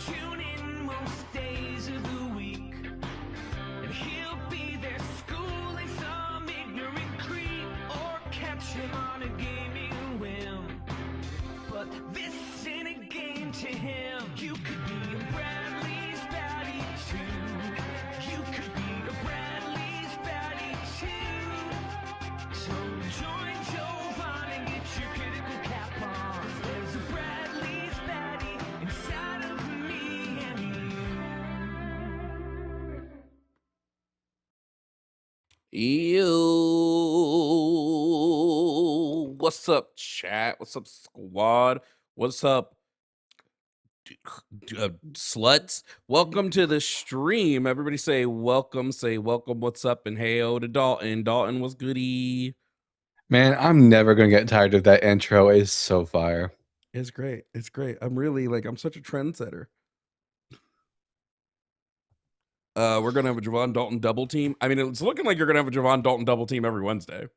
tune in most days of the week, and he'll be there schooling some ignorant creep or catch him on a gaming whim. But this ain't a game to him. You could be a Bradley's baddie too. You could be a Bradley's baddie too. So join Jovan and get your critical cap on. 'Cause there's a Bradley's baddie inside of me and you. What's up, chat? What's up, squad? What's up, sluts? Welcome to the stream. Everybody say welcome. Say welcome. What's up? And hey-o to Dalton. Dalton, what's goody? Man, I'm never gonna get tired of that intro. It's so fire. It's great. It's great. I'm really I'm such a trendsetter. We're gonna have a Jovan Dalton double team. I mean, it's looking like you're gonna have a Jovan Dalton double team every Wednesday.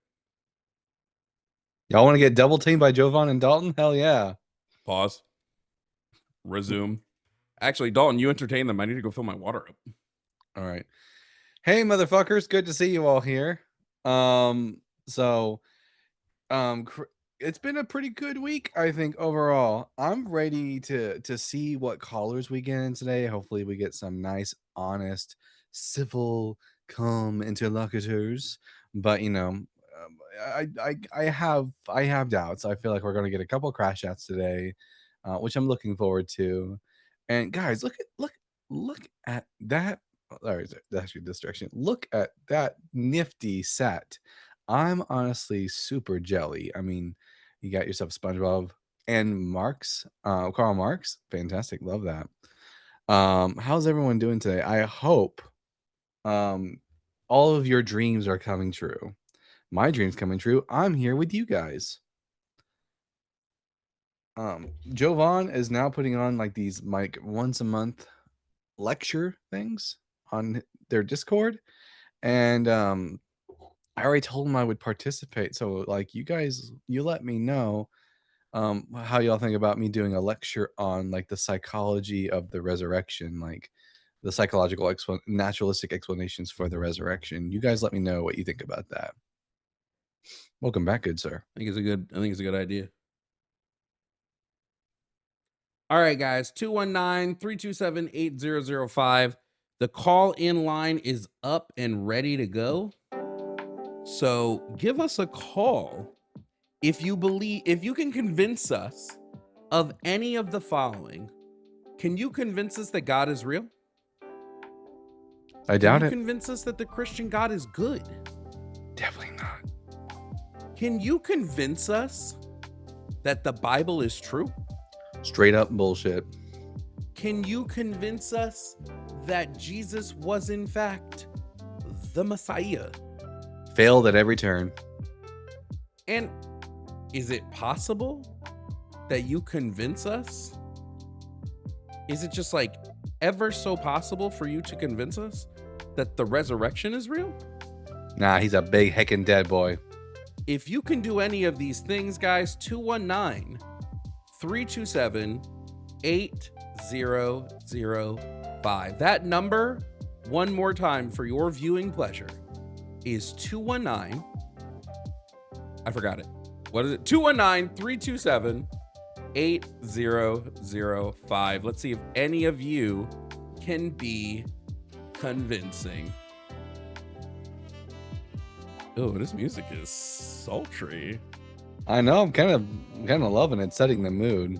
Y'all want to get double teamed by Jovan and Dalton? Hell yeah. Pause. Resume. Actually, Dalton, you entertain them. I need to go fill my water up. All right. Hey, motherfuckers. Good to see you all here. It's been a pretty good week, I think, overall. I'm ready to see what callers we get in today. Hopefully we get some nice, honest, civil, calm interlocutors. But I have doubts. I feel like we're gonna get a couple crash outs today, which I'm looking forward to. And guys, look at that. Sorry, that's actually a distraction. Look at that nifty set. I'm honestly super jelly. I mean, you got yourself SpongeBob and Marx, Karl Marx. Fantastic. Love that. How's everyone doing today? I hope all of your dreams are coming true. My dream's coming true. I'm here with you guys. Jovan is now putting on like these once a month lecture things on their Discord, and I already told him I would participate. So like you guys, you let me know how y'all think about me doing a lecture on like the psychology of the resurrection, like the psychological naturalistic explanations for the resurrection. You guys let me know what you think about that. Welcome back, good sir. I think it's a good idea. All right, guys, 219-327-8005. The call-in line is up and ready to go. So give us a call if you can convince us of any of the following. Can you convince us that God is real? I doubt it. Can you convince us that the Christian God is good? Definitely not. Can you convince us that the Bible is true? Straight up bullshit. Can you convince us that Jesus was in fact the Messiah? Failed at every turn. And is it possible that you convince us? Is it just like ever so possible for you to convince us that the resurrection is real? Nah, he's a big heckin' dead boy. If you can do any of these things, guys, 219-327-8005. That number, one more time for your viewing pleasure, is 219. I forgot it. What is it? 219-327-8005. Let's see if any of you can be convincing. Oh, this music is sultry. I know. I'm kind of loving it, setting the mood.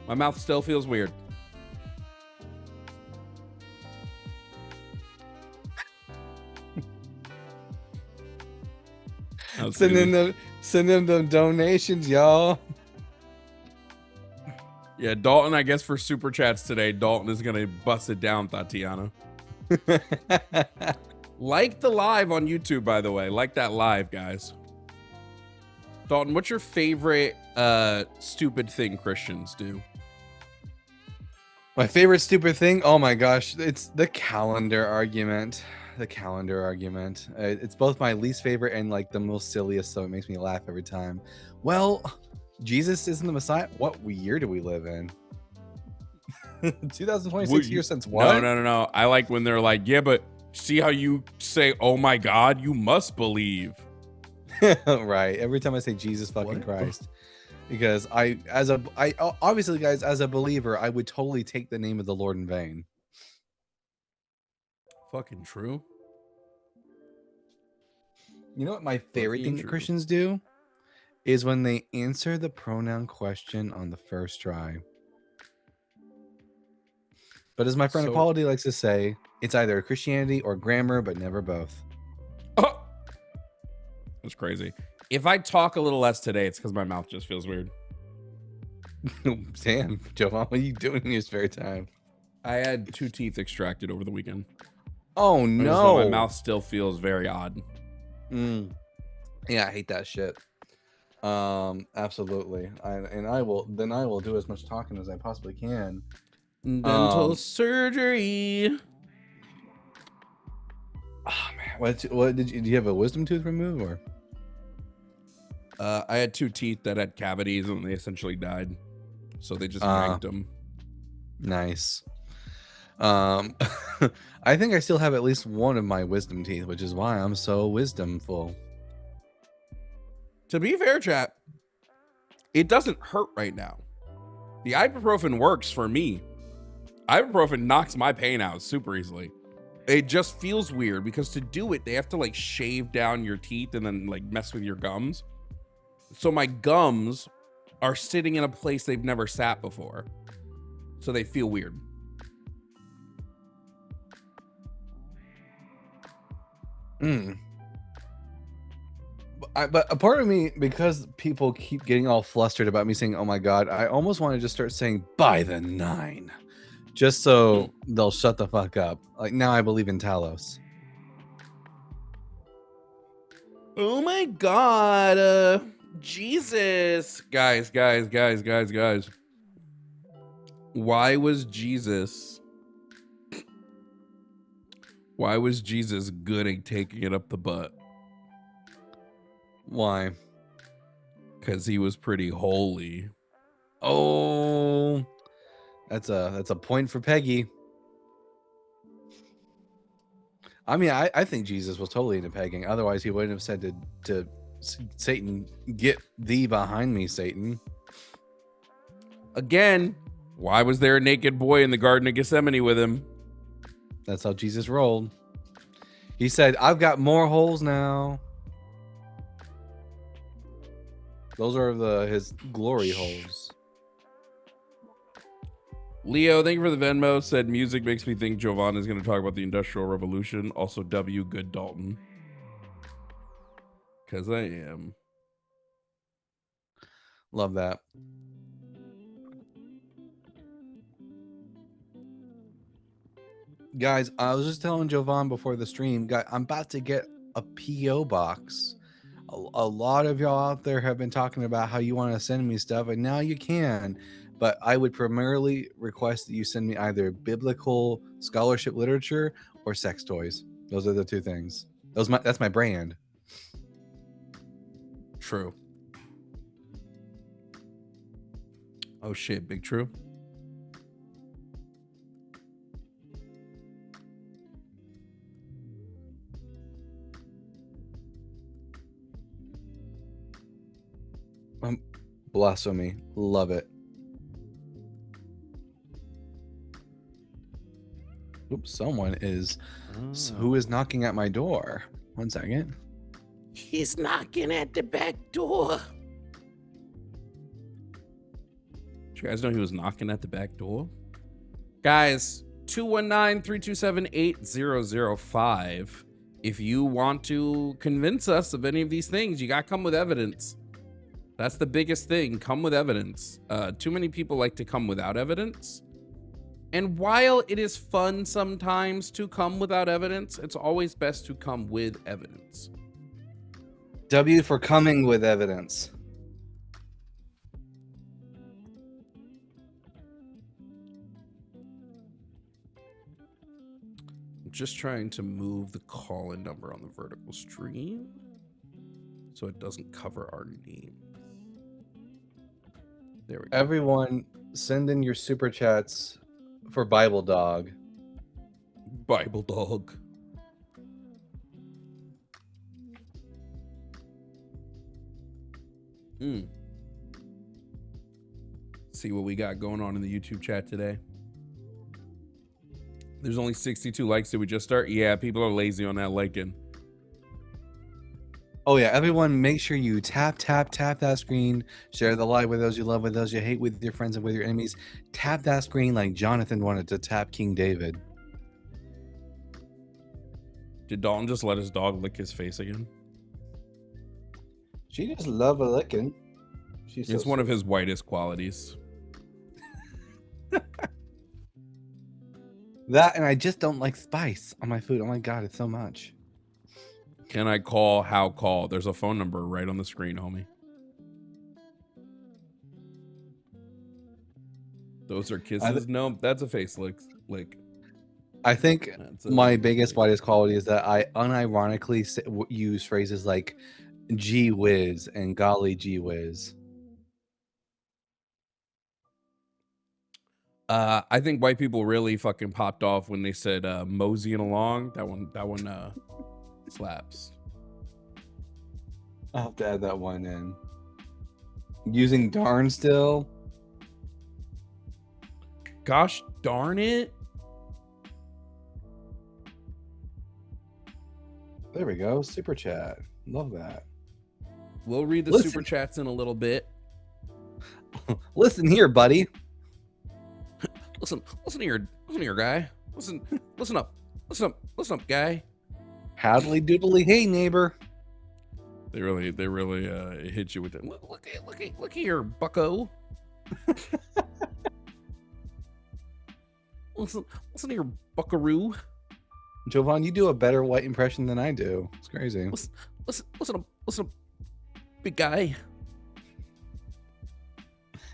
My mouth still feels weird. Send them the donations, y'all. Yeah, Dalton, I guess for super chats today, Dalton is gonna bust it down, Tatiana. Like the live on YouTube, by the way. Like that live, guys. Dalton, what's your favorite stupid thing Christians do? My favorite stupid thing? Oh my gosh, it's the calendar argument. It's both my least favorite and like the most silliest, so it makes me laugh every time. Well, Jesus isn't the Messiah? What year do we live in? 2026 Would years since No, what? no. I like when they're like, yeah, but see how you say, oh my God, you must believe. Right. Every time I say Jesus fucking What? Christ. Because I obviously, guys, as a believer, I would totally take the name of the Lord in vain. Fucking true. You know what my favorite Fucking thing that true. Christians do is when they answer the pronoun question on the first try. But as my friend So- Equality likes to say, it's either Christianity or grammar, but never both. Oh! That's crazy. If I talk a little less today, it's because my mouth just feels weird. Damn, Jovan, what are you doing in your spare time? I had 2 teeth extracted over the weekend. Oh So no, my mouth still feels very odd. Yeah, I hate that shit. Absolutely. I will do as much talking as I possibly can. Dental surgery. Oh man, what did you? Do you have a wisdom tooth removed or? I had 2 teeth that had cavities and they essentially died. So they just yanked them. Nice. I think I still have at least one of my wisdom teeth, which is why I'm so wisdomful. To be fair, chat, it doesn't hurt right now. The ibuprofen works for me. Ibuprofen knocks my pain out super easily. It just feels weird because to do it, they have to like shave down your teeth and then like mess with your gums. So my gums are sitting in a place they've never sat before. So they feel weird. But a part of me, because people keep getting all flustered about me saying, oh my God, I almost want to just start saying by the 9. Just so they'll shut the fuck up. Like now I believe in Talos. Oh my God. Jesus. Guys. Why was Jesus good at taking it up the butt? Why? Because he was pretty holy. Oh, that's a point for Peggy. I mean, I think Jesus was totally into pegging. Otherwise, he wouldn't have said to Satan, "Get thee behind me, Satan." Again, why was there a naked boy in the Garden of Gethsemane with him? That's how Jesus rolled. He said, "I've got more holes now." Those are his glory holes. Leo, thank you for the Venmo. Said music makes me think Jovan is going to talk about the Industrial Revolution. Also, W. Good Dalton. Because I am. Love that. Guys, I was just telling Jovan before the stream, guy, I'm about to get a P.O. box. A lot of y'all out there have been talking about how you want to send me stuff, and now you can. But I would primarily request that you send me either biblical scholarship literature or sex toys. Those are the 2 things. That's my brand. True. Oh shit, Big True. Blasphemy. Love it. Oops, someone is who is knocking at my door. 1 second. He's knocking at the back door. Did you guys know he was knocking at the back door? Guys, 219-327-8005. If you want to convince us of any of these things, you got to come with evidence. That's the biggest thing. Come with evidence. Too many people like to come without evidence. And while it is fun sometimes to come without evidence, it's always best to come with evidence. W for coming with evidence. I'm just trying to move the call-in number on the vertical stream so it doesn't cover our name. There we go. Everyone, send in your super chats for Bible Dog. Bible dog. See what we got going on in the YouTube chat today. There's only 62 likes. Did we just start? Yeah, people are lazy on that liking. Oh yeah, everyone, make sure you tap that screen. Share the live with those you love, with those you hate, with your friends and with your enemies. Tap that screen like Jonathan wanted to tap King David. Did Dalton just let his dog lick his face again? She just love a licking. It's one of his whitest qualities. That, and I just don't like spice on my food. Oh my god, it's so much. Can I call? How call? There's a phone number right on the screen, homie. Those are kisses? No, that's a face lick. I think my biggest whitest quality is that I unironically use phrases like gee whiz and golly gee whiz. I think white people really fucking popped off when they said moseying along. That one slaps. I'll have to add that one in. Using darn still. Gosh darn it. There we go. Super chat. Love that. We'll read the super chats in a little bit. Listen here, buddy. Listen here, guy. Listen up, guy. Howdly doodly, hey neighbor. They really hit you with it. Look here, bucko. listen here, buckaroo. Jovan, you do a better white impression than I do. It's crazy. Listen up, big guy.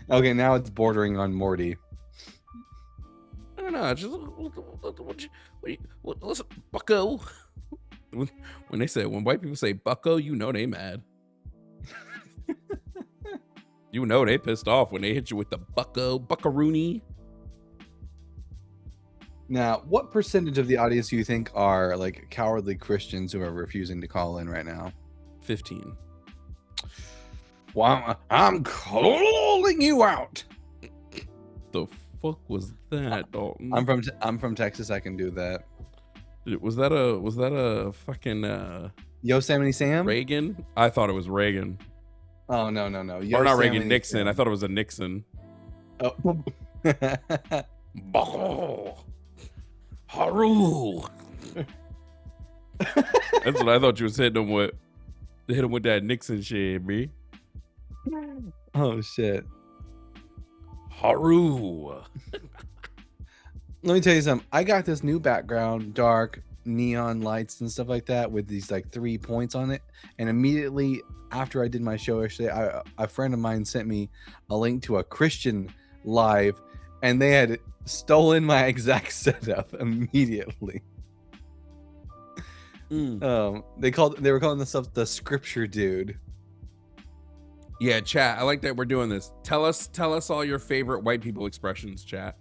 Okay, now it's bordering on Morty. I don't know. Just listen, bucko. When white people say bucko, you know they mad. You know they pissed off when they hit you with the buckaroony. Now, what percentage of the audience do you think are like cowardly Christians who are refusing to call in right now? 15. Well, I'm calling you out. The fuck was that, Dalton? I'm from Texas. I can do that. Was that a fucking Yosemite Sam? Reagan? I thought it was Reagan. Oh no. Or not Reagan, Nixon. Sam. I thought it was a Nixon. Oh. Buckle. Haru. That's what I thought you was hitting him with. Hit him with that Nixon shit, me. Oh shit. Haru. Let me tell you something. I got this new background, dark neon lights and stuff like that with these like 3 points on it. And immediately after I did my show yesterday, a friend of mine sent me a link to a Christian live, and they had stolen my exact setup immediately. They were calling themselves the Scripture Dude. Yeah, chat. I like that we're doing this. Tell us all your favorite white people expressions, chat.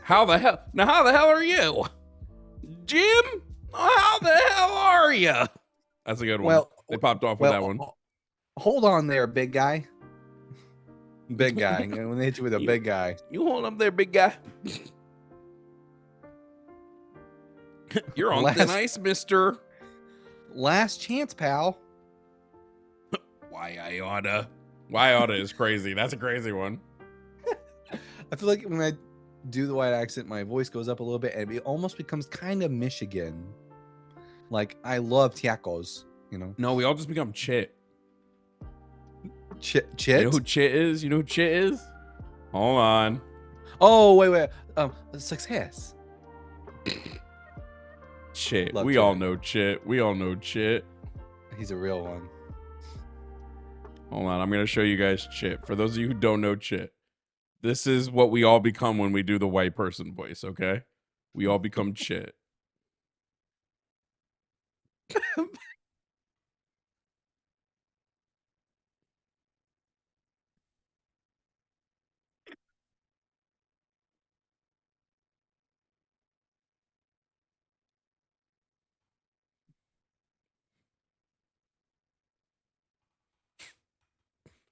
How the hell are you? Jim? How the hell are you? That's a good one. Well, they popped off with that one. Hold on there, big guy. Big guy. When they hit you with a big guy. You hold up there, big guy. You're on thin ice, mister. Last chance, pal. Why I oughta is crazy. That's a crazy one. I feel like when I do the white accent, my voice goes up a little bit and it almost becomes kind of Michigan. Like, I love tacos, you know? No, we all just become Chit. Chit? You know who Chit is? Hold on. Oh, wait. Success. Chit. Love we Chit. all know Chit. He's a real one. Hold on. I'm going to show you guys Chit. For those of you who don't know Chit, this is what we all become when we do the white person voice, okay? We all become Chit.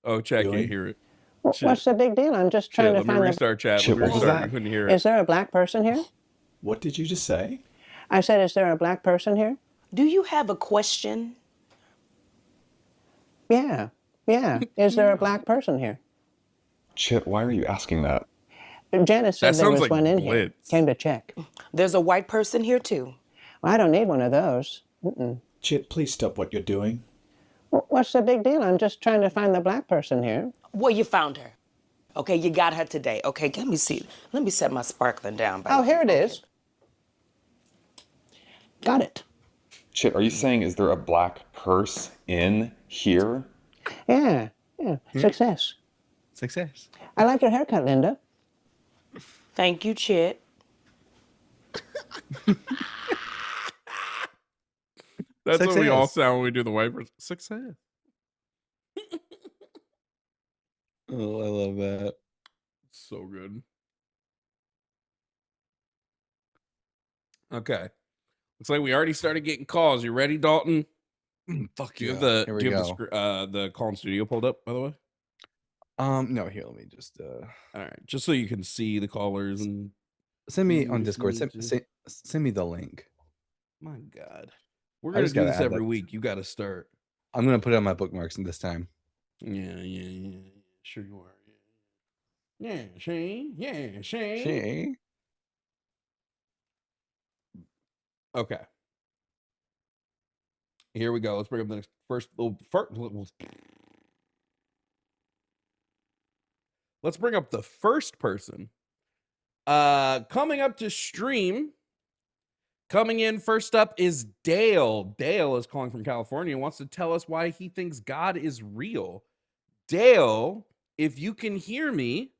Oh, chat Really? can't hear it. What's the big deal? I'm just trying Shit, to let me find the. restart chat. Chit, Let me what was restart. that? We couldn't hear it. Is there a black person here? What did you just say? I said, is there a black person here? Do you have a question? Yeah. Is there a black person here? Chit, why are you asking that? Janice said That there sounds was like one in here. Blitz. Came to check. There's a white person here too. Well, I don't need one of those. Chit, please stop what you're doing. What's the big deal? I'm just trying to find the black person here. Well, you found her. Okay, you got her today. Okay, let me see. Let me set my sparkling down. Oh, here it is. Got it. Chit, are you saying is there a black purse in here? Yeah. Success. Success. I like your haircut, Linda. Thank you, Chit. That's what we all Success. sound when we do the white person. Success. Oh, I love that. So good. Okay. Looks like we already started getting calls. You ready, Dalton? Fuck Do you yeah. have Here we go. the call in studio pulled up, by the way? No, here, let me just All right, just so you can see the callers and send me on If Discord. you need Send me the link. my God, we're I gonna just do gotta this add every that. week. You got to start. I'm gonna put it on my bookmarks this time. Yeah. Sure you are. Yeah, Shane. Yeah, Shane. She. Okay. Here we go. Let's bring up the next let's bring up the first person. Coming up to stream. Coming in first up is Dale. Dale is calling from California and wants to tell us why he thinks God is real. Dale, if you can hear me,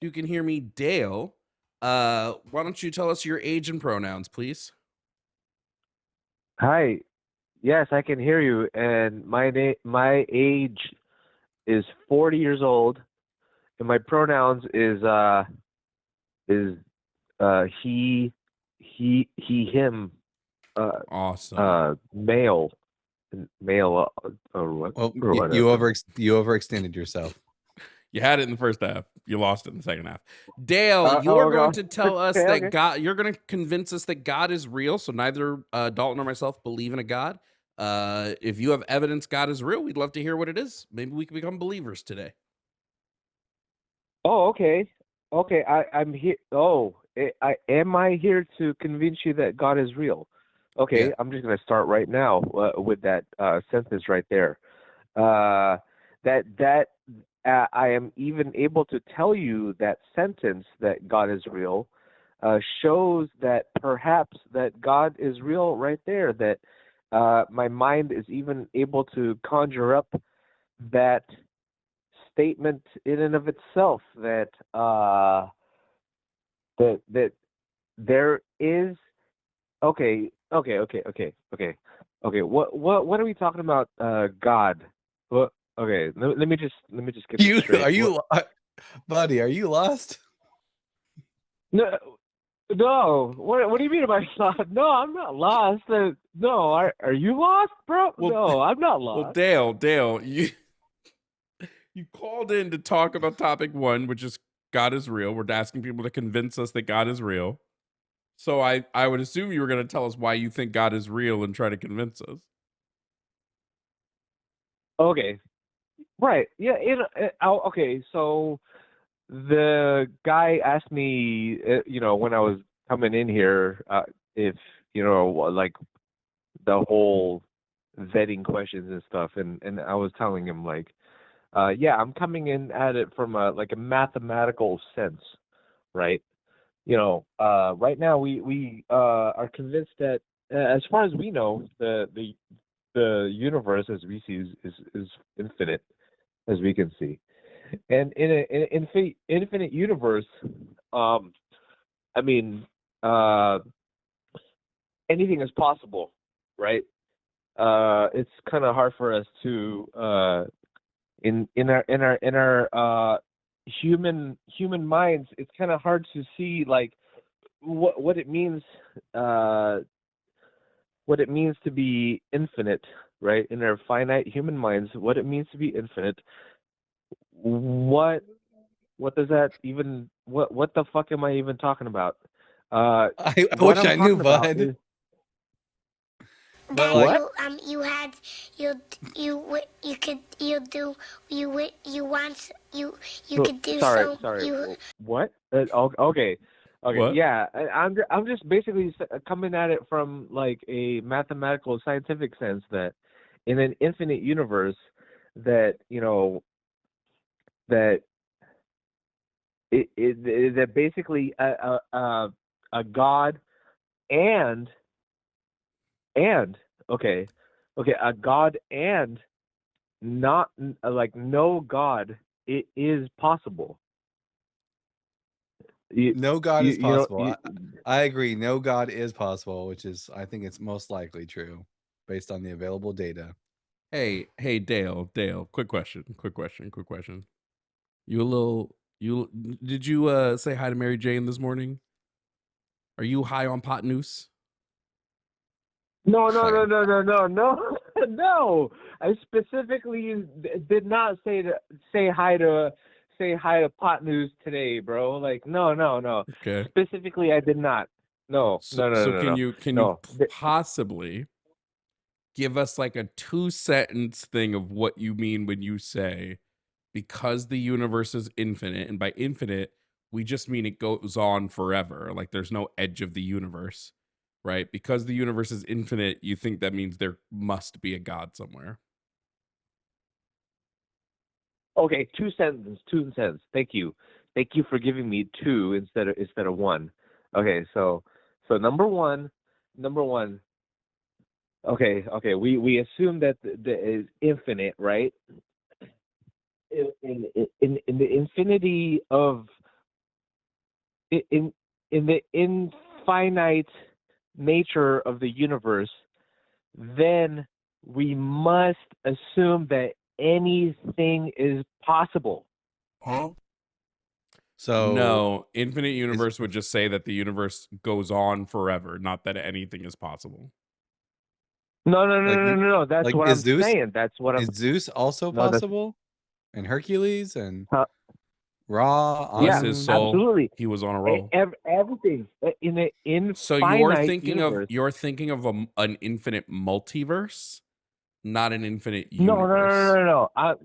Dale, why don't you tell us your age and pronouns, please? Hi. Yes, I can hear you. And my age is 40 years old, and my pronouns is he, him, Awesome. male, or what? Well, Or you whatever. overextended yourself. You had it in the first half. You lost it in the second half. Dale, you oh, are going okay. to tell us Okay, that okay. God, you're going to convince us that God is real. So neither Dalton or myself believe in a God. If you have evidence God is real, we'd love to hear what it is. Maybe we can become believers today. Oh, okay. Okay, I'm here. Oh, am I here to convince you that God is real? Okay, Yeah. I'm just gonna start right now with that sentence right there. I am even able to tell you that sentence that God is real shows that perhaps that God is real right there. That my mind is even able to conjure up that statement in and of itself that that there is okay. What are we talking about? God. What? Okay, let me just get this straight. Are you buddy, are you lost? No, What do you mean am I lost? No, I'm not lost. No, are you lost, bro? Well, no, I'm not lost. Well, Dale, you called in to talk about topic one, which is God is real. We're asking people to convince us that God is real. So I would assume you were going to tell us why you think God is real and try to convince us. Okay, right. Yeah. Okay. So the guy asked me, when I was coming in here, if like the whole vetting questions and stuff, and I was telling him like, yeah, I'm coming in at it from a mathematical sense, right? Right now we are convinced that as far as we know, the universe as we see is infinite, as we can see, and in an infinite universe, I mean, anything is possible, right? It's kind of hard for us to in our human minds. It's kind of hard to see like what it means to be infinite, right? In our finite human minds, what it means to be infinite. what does that even what the fuck am I even talking about? I What wish I'm I knew, talking about bud. is But That like, what? you had you could you want you could do Sorry, so sorry. you What? Okay, What? yeah. I'm just basically coming at it from like a mathematical, scientific sense that in an infinite universe, that that that basically a god and okay, a god and not like no god, it is possible. You no God you is you know possible. you, I agree. No God is possible, which is, I think it's most likely true based on the available data. Hey, Dale, quick question. Did you say hi to Mary Jane this morning? Are you high on pot noose? no Fire. no. I specifically did not say hi to Pot News today, bro. Like no. Okay. Specifically, I did not. No. So can you No. possibly give us like a 2-sentence thing of what you mean when you say because the universe is infinite, and by infinite we just mean it goes on forever, like there's no edge of the universe, right? Because the universe is infinite, you think that means there must be a god somewhere. Okay, 2 sentences. Thank you for giving me two instead of one. Okay, so number one. Okay. We assume that is infinite, right? In the infinity of in the infinite nature of the universe, then we must assume that anything is possible. So No, infinite universe would just say that the universe goes on forever, not that anything is possible. No. That's like, what is I'm Zeus saying. That's what I'm. is Zeus also No, that's possible? And Hercules and huh, Ra, Bless yeah, his Anu. soul. absolutely. He was on a roll. Everything in an So you're infinite thinking universe. of an infinite multiverse, not an infinite No. universe.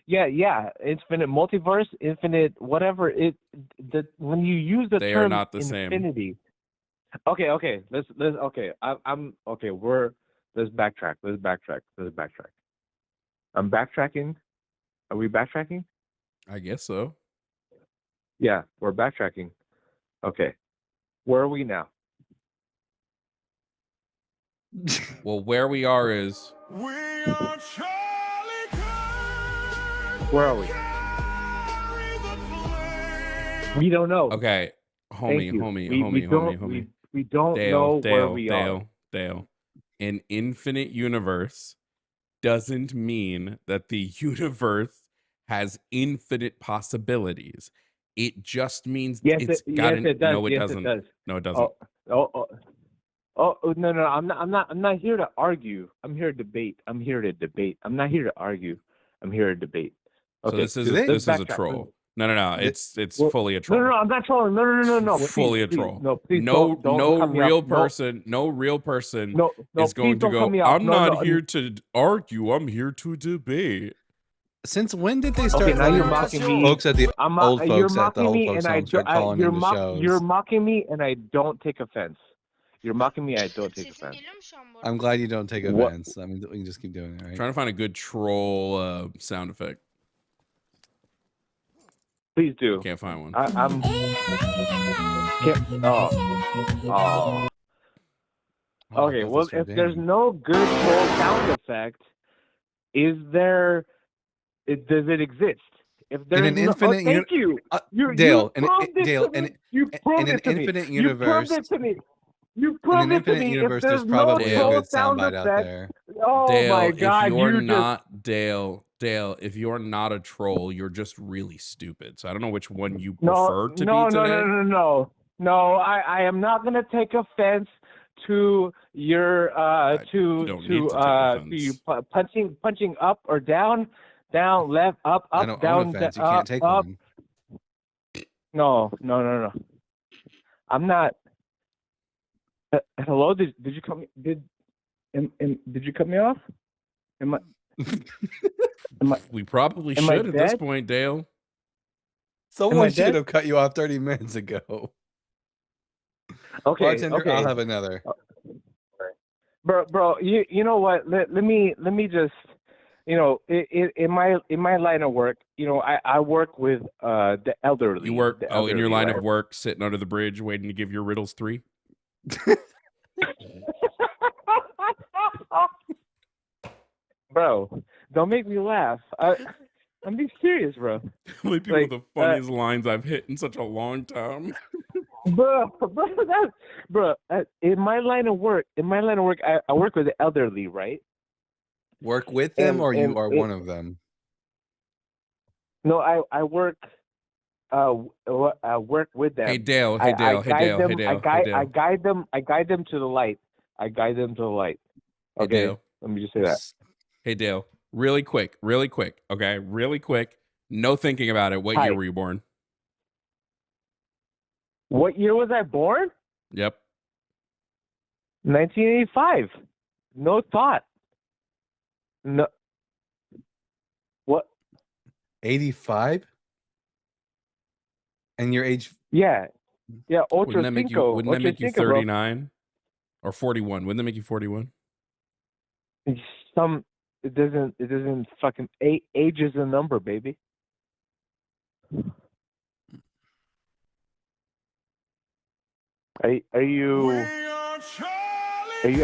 Yeah. Infinite multiverse, infinite whatever. When you use the They are term not the same. infinity. Okay. Let's. Okay, I'm okay. Let's backtrack. I'm backtracking. Are we backtracking? I guess so. Yeah, we're backtracking. Okay. Where are we now? Well, where we are is Where are we? We don't know. okay. Thank you. Homie. We don't know where we are. Dale. An infinite universe doesn't mean that the universe has infinite possibilities. It just means Yes, it's it got an does. no, it Yes, doesn't. it does. No, it doesn't. No. I'm not here to argue. I'm here to debate. I'm not here to argue. I'm here to debate. So Okay. this is Do they- this is a backtrack. troll. No. It's Well, fully a troll. No. I'm not trolling. No. Fully Please, a troll. No, please No don't cut me real off. person. No real person No. is Please going to don't cut go. me off. I'm not here to argue. I'm here to debate. Since when did they start Okay, now you're letting mocking me. folks at the old You're folks at the mocking old me, folks and I home start don't. calling into shows? You're mocking me, and I don't take offense. You're mocking me. I don't take offense. I'm glad you don't take What? offense. I mean, we can just keep doing it, right? Trying to find a good troll sound effect. Please do. Can't find one. I'm. Oh. Oh, Okay. that's Well, just for if there's Dan. no good troll sound effect, does it exist? If there's an infinite thank you. Dale, You proved it to me. You proved in an it to me. infinite You proved universe, it to me. You in proved an it to infinite me. If universe, there's there's no probably a troll good sound soundbite out effect, there. oh my Dale, God, if you're you just not Dale, if you're not a troll, you're just really stupid. So I don't know which one you prefer to be today. No. I am not gonna take offense to your You don't need to take offense. punching up or down. down, left, up, I up, don't own down, a fence. You up, can't take up. one. No. I'm not. Hello, did you cut me? Did you cut me off? Am I We probably am I should at this dead? point, Dale. Am Someone I should dead? have cut you off 30 minutes ago. Okay, Bartender, okay. I'll have another. Bro, you know what? Let me just, you know, in my line of work, you know, I work with the elderly. You work the in your elderly, line right? of work, sitting under the bridge, waiting to give your riddles 3. Bro, don't make me laugh. I'm being serious, bro. Might be one of Like, the funniest lines I've hit in such a long time. Bro, in my line of work, I work with the elderly, right? Work with them, or you are and one of them? No, I work. I work with them. Hey Dale, I hey guide Dale, them. hey Dale, I hey Dale. guide them. I guide them to the light. Hey Okay, Dale. let me just say that. Hey Dale, really quick, okay, really quick. No thinking about it. What Hi. year were you born? What year was I born? Yep. 1985. No thought. No. What? 85? And your age? Yeah. Wouldn't that make you? Cinco. Wouldn't that make you Cinco, bro. 39 or 41? Wouldn't that make you 41? It doesn't fucking age is a number, baby. Are you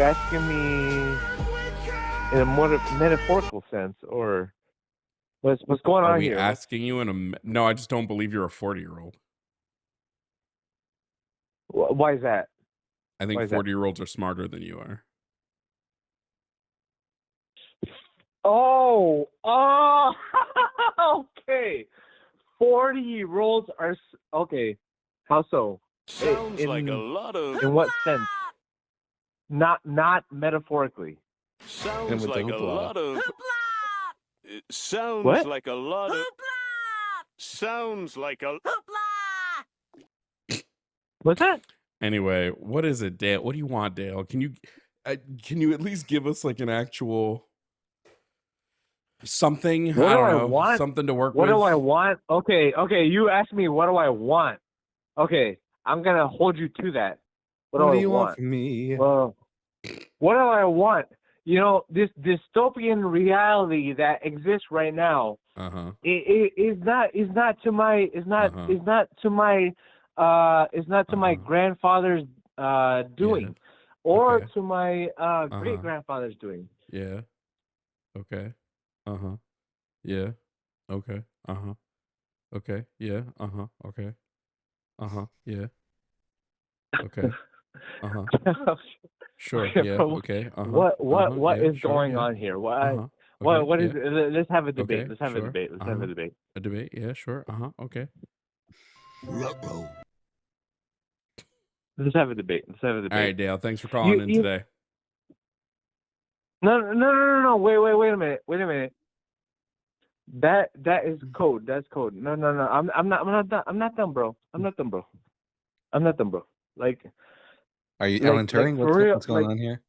asking me in a more metaphorical sense, or what's going Are on we here? asking you in a? No, I just don't believe you're a 40-year-old. Why is that? I think 40-year-olds are smarter than you are. Oh, okay. 40-year-olds are okay. How so? Sounds like a lot of. In what sense? Not metaphorically. Sounds with the like a hoopla. lot of. It sounds What? like a lot of. Sounds like a. What's that? Anyway, what is it, Dale? What do you want, Dale? Can you at least give us like an actual something? What I do don't I know, want? something to work What with. do I want? Okay. You asked me what do I want. Okay, I'm gonna hold you to that. What do I want from me? Well, what do I want? You know, this dystopian reality that exists right now. Is not to my grandfather's doing, or Okay. to my great grandfather's doing. Yeah. Okay. Yeah. Okay. Okay. Yeah. Okay. Yeah. Okay. Sure. Yeah. Okay. What Yeah, is sure, going yeah. on here? Okay, What is yeah. it? Let's have a debate. Okay, Let's have sure. a debate. Let's have a debate. A debate? Yeah, sure. Okay. Let's have a debate. All right, Dale. Thanks for calling in today. No. Wait a minute. That is code. That's code. No. I'm not done, bro. Like, Are you like- Alan Turing? like for real, what's going like- on here?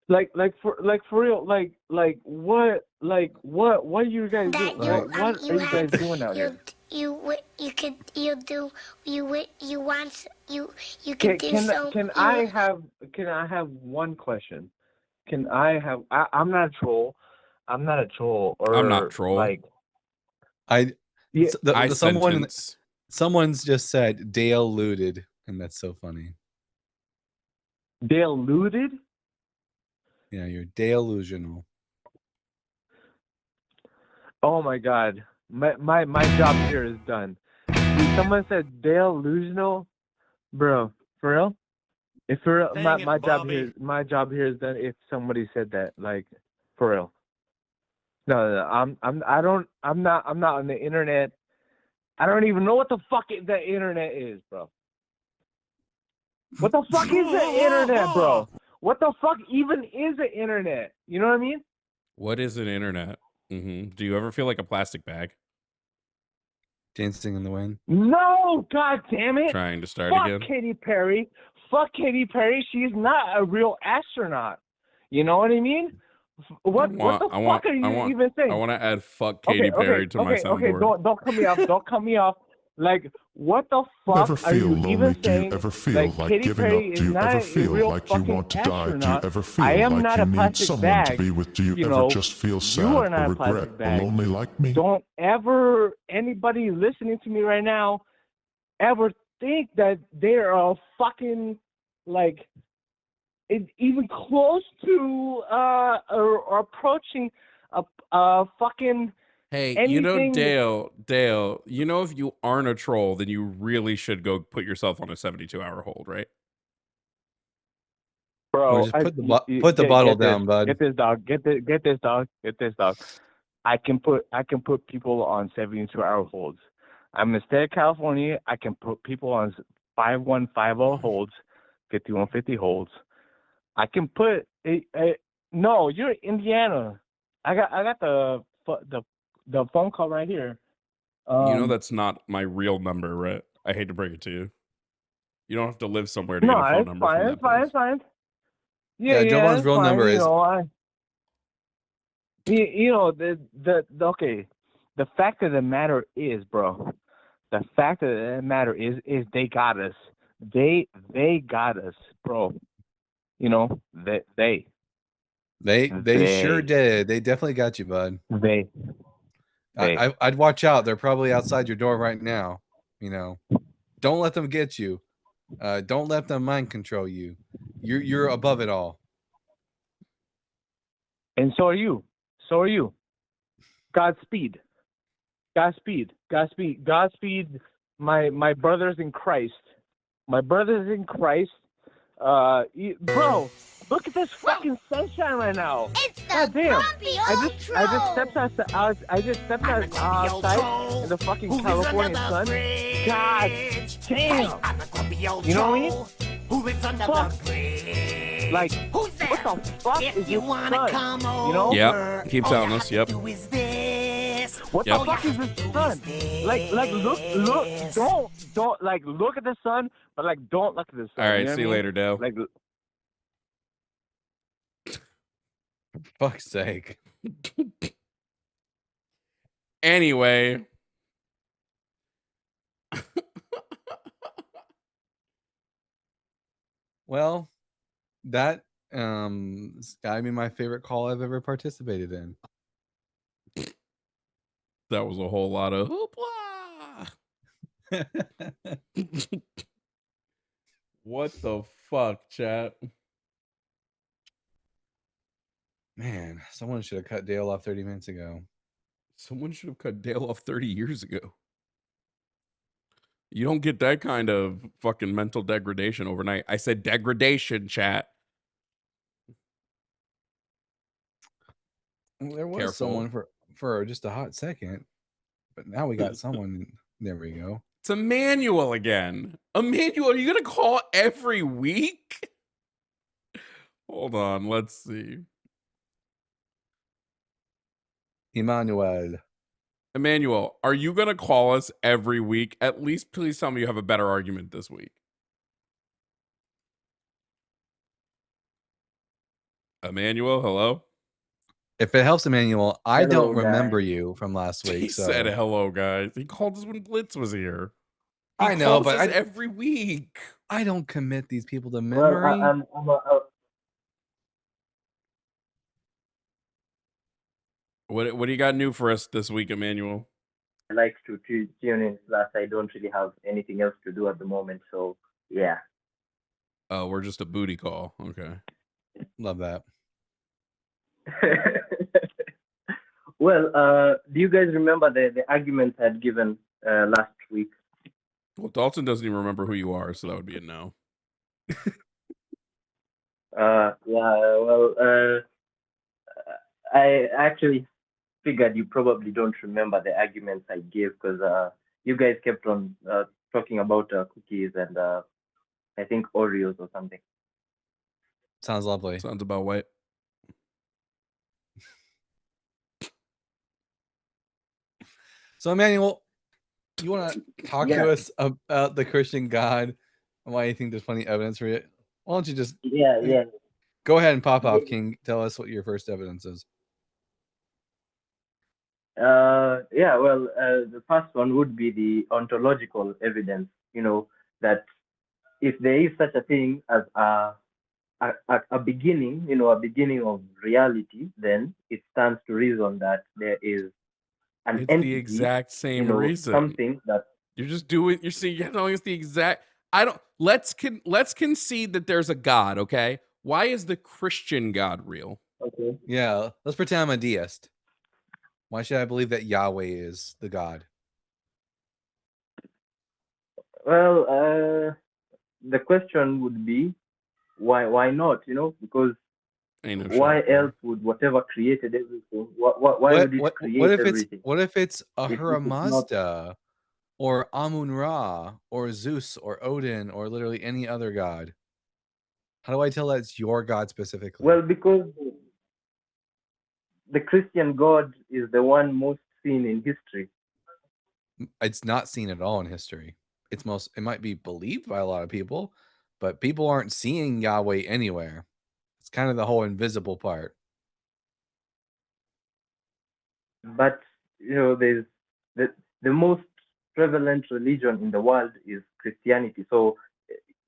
like for real, like what are you guys That doing? What are you guys doing out here? You could Can I have one question? I'm not a troll. I'm not a troll. Like, I someone sentence. someone's just said Dale looted, and that's so funny. Dale looted? Yeah, you're delusional. Oh my God, my job here is done. Dude, someone said Dale delusional, bro. For real? If for real, my job here is done. If somebody said that, like, for real. No. I'm not on the internet. I don't even know what the fuck the internet is, bro. What the fuck is the internet, bro? What the fuck even is the internet? You know what I mean? What is an internet? Do you ever feel like a plastic bag? Dancing in the wind. No, god damn it! Trying to start Fuck again? Katy Perry. Fuck Katy Perry. She's not a real astronaut. You know what I mean? What the fuck are you even saying? I want to add fuck Katy Perry to my soundboard. Don't cut me off. Don't cut me off. Like, what the fuck Never are feel you lonely? even Do you saying? ever feel Like, like Katy giving Perry up? is Do you not ever a feel real like you fucking want to die? Do you astronaut. ever feel I am like not you a need plastic someone bag. to be with? Do you You ever know, just feel sad you are or not a regret plastic or bag. lonely like me? Don't ever, anybody listening to me right now, ever think that they are a fucking, like, even close to or approaching a fucking Hey, anything. Dale, if you aren't a troll, then you really should go put yourself on a 72-hour hold, right? Bro, Or just put the bottle down, bud. Get this, dog. Get this, dog. I can put people on 72-hour holds. I'm in the state of California. I can put people on 5150 holds, 5150 holds. I can put no. You're in Indiana. I got the phone call right here. That's not my real number, right? I hate to break it to you. You don't have to live somewhere to get a phone it's number fine. from that place. It's fine. Yeah, Jovan's it's real fine. number is. The fact of the matter is, bro. The fact of the matter is they got us. They got us, bro. You know, they Sure did. They definitely got you, bud. They. I'd watch out. They're probably outside your door right now. Don't let them get you. Don't let them mind control you. You're above it all. And so are you. Godspeed. My brothers in Christ. Bro, look at this fucking sunshine right now. It's the God damn. grumpy I old just troll. stepped outside in the fucking California sun. God damn. You know what I mean? Fuck. Like, what the fuck is this sun? You know? Yep. Keep telling us. Yep. What the fuck is this sun? Like, look, don't, like, look at the sun, but, like, don't look at the sun. All right. You know See you what I mean? later, Dale. Like, For fuck's sake. Anyway. Well, that gotta be my favorite call I've ever participated in. That was a whole lot of hoopla. What the fuck, chat? Man, someone should have cut Dale off 30 minutes ago. Someone should have cut Dale off 30 years ago. You don't get that kind of fucking mental degradation overnight. I said degradation, chat. There was Careful. someone for just a hot second, but now we got someone. There we go. It's Emmanuel again. Emmanuel, are you going to call every week? Hold on. Let's see. Emmanuel, are you going to call us every week? At least please tell me you have a better argument this week. Emmanuel, hello? if it helps, Emmanuel, I Hello, don't remember guys. you from last week. He so said hello, guys. He called us when Blitz was here. He I know, calls but us every week. I don't commit these people to Well, memory. What do you got new for us this week, Emmanuel? I like to tune in. Plus, I don't really have anything else to do at the moment. So, yeah. Oh, we're just a booty call. Okay. Love that. Well, do you guys remember the arguments I had given last week? Well, Dalton doesn't even remember who you are, so that would be a no. I actually figured you probably don't remember the arguments I gave because you guys kept on talking about cookies and I think Oreos or something. Sounds lovely. Sounds about white. So, Emmanuel, you want to talk Yeah. to us about the Christian God and why you think there's plenty of evidence for it? Why don't you just Yeah. go ahead and pop off, King? Tell us what your first evidence is. Well, the first one would be the ontological evidence, that if there is such a thing as a beginning, a beginning of reality, then it stands to reason that there is an It's entity, the exact same reason. something that You're just doing. You're seeing. You're telling us the exact. I don't. Let's concede that there's a God. Okay. Why is the Christian God real? okay. Yeah, let's pretend I'm a deist. Why should I believe that Yahweh is the God? Well, the question would be why not? Because Ain't no why shot, bro. else would whatever created everything? Why would it create everything? What if it's If Ahura it is not- Mazda or Amun Ra or Zeus or Odin or literally any other god? How do I tell that it's your God specifically? Well, because the Christian God is the one most seen in history. It's not seen at all in history. It might be believed by a lot of people, but people aren't seeing Yahweh anywhere. It's kind of the whole invisible part. But there's the most prevalent religion in the world is Christianity. So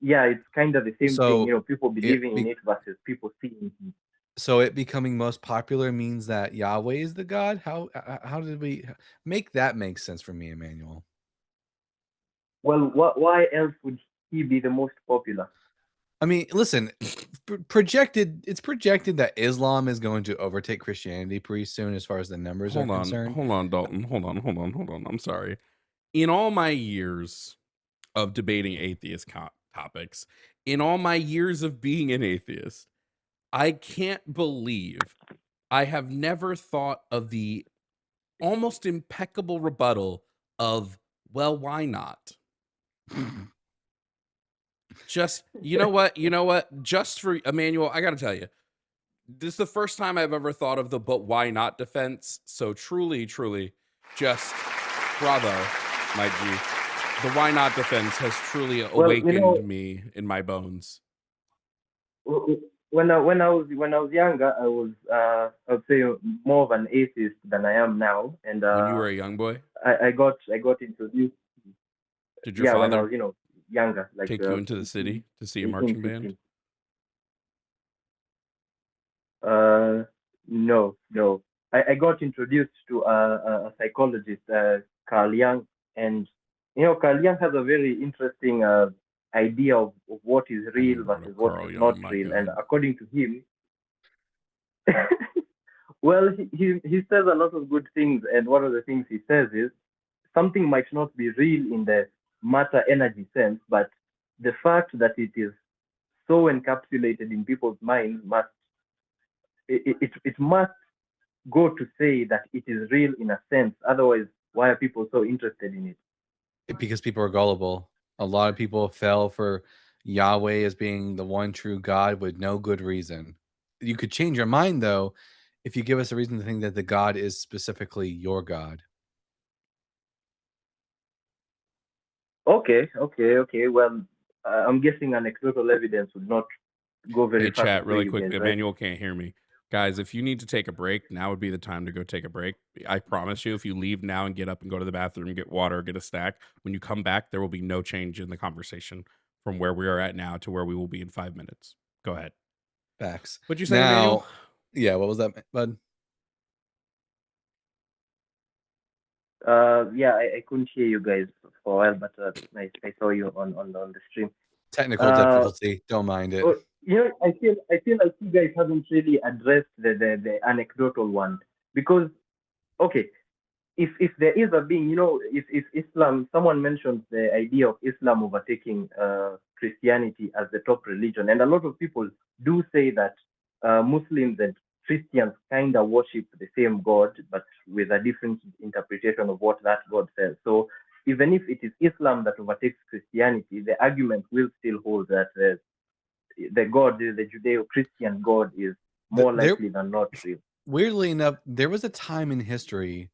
yeah, it's kind of the same So thing. People believing be- in it versus people seeing it. So it becoming most popular means that Yahweh is the God? How did we make that make sense for me, Emmanuel? Well, why else would he be the most popular? I mean, listen, it's projected that Islam is going to overtake Christianity pretty soon as far as the numbers are concerned. Hold on, Dalton. Hold on. I'm sorry. In all my years of debating atheist topics, in all my years of being an atheist, I can't believe I have never thought of the almost impeccable rebuttal of, well, why not? Just, you know what? Just for Emmanuel, I got to tell you, this is the first time I've ever thought of the but why not defense. So truly, just bravo, my G. The why not defense has truly awakened me in my bones. When I was younger, I was I would say more of an atheist than I am now. And when you were a young boy, I got introduced. did your when I father was younger, like take you into the city to see a 18, marching 15. band? No. I got introduced to a psychologist, Carl Jung, and Carl Jung has a very interesting idea of what is real versus what Carl is Jung, not my real. God. And according to him, well, he says a lot of good things, and one of the things he says is something might not be real in the matter energy sense, but the fact that it is so encapsulated in people's minds must go to say that it is real in a sense. Otherwise, why are people so interested in it? Because people are gullible. A lot of people fell for Yahweh as being the one true God with no good reason. You could change your mind, though, if you give us a reason to think that the God is specifically your God. Okay. Well, I'm guessing anecdotal evidence would not go very Hey, far. chat, really you quick. guys, right? Emmanuel can't hear me. Guys, if you need to take a break, now would be the time to go take a break. I promise you, if you leave now and get up and go to the bathroom, get water, get a snack, when you come back, there will be no change in the conversation from where we are at now to where we will be in 5 minutes. Go ahead. Facts. What'd you say, Emmanuel? Yeah, what was that, bud? I couldn't hear you guys for a while, but I saw you on the stream. Technical difficulty. Don't mind it. I feel like you guys haven't really addressed the anecdotal one, because okay, if there is a being, if Islam, someone mentioned the idea of Islam overtaking Christianity as the top religion, and a lot of people do say that Muslims and Christians kind of worship the same God, but with a different interpretation of what that God says. So even if it is Islam that overtakes Christianity, the argument will still hold that the God, the Judeo-Christian God, is more likely than not real. Weirdly enough, there was a time in history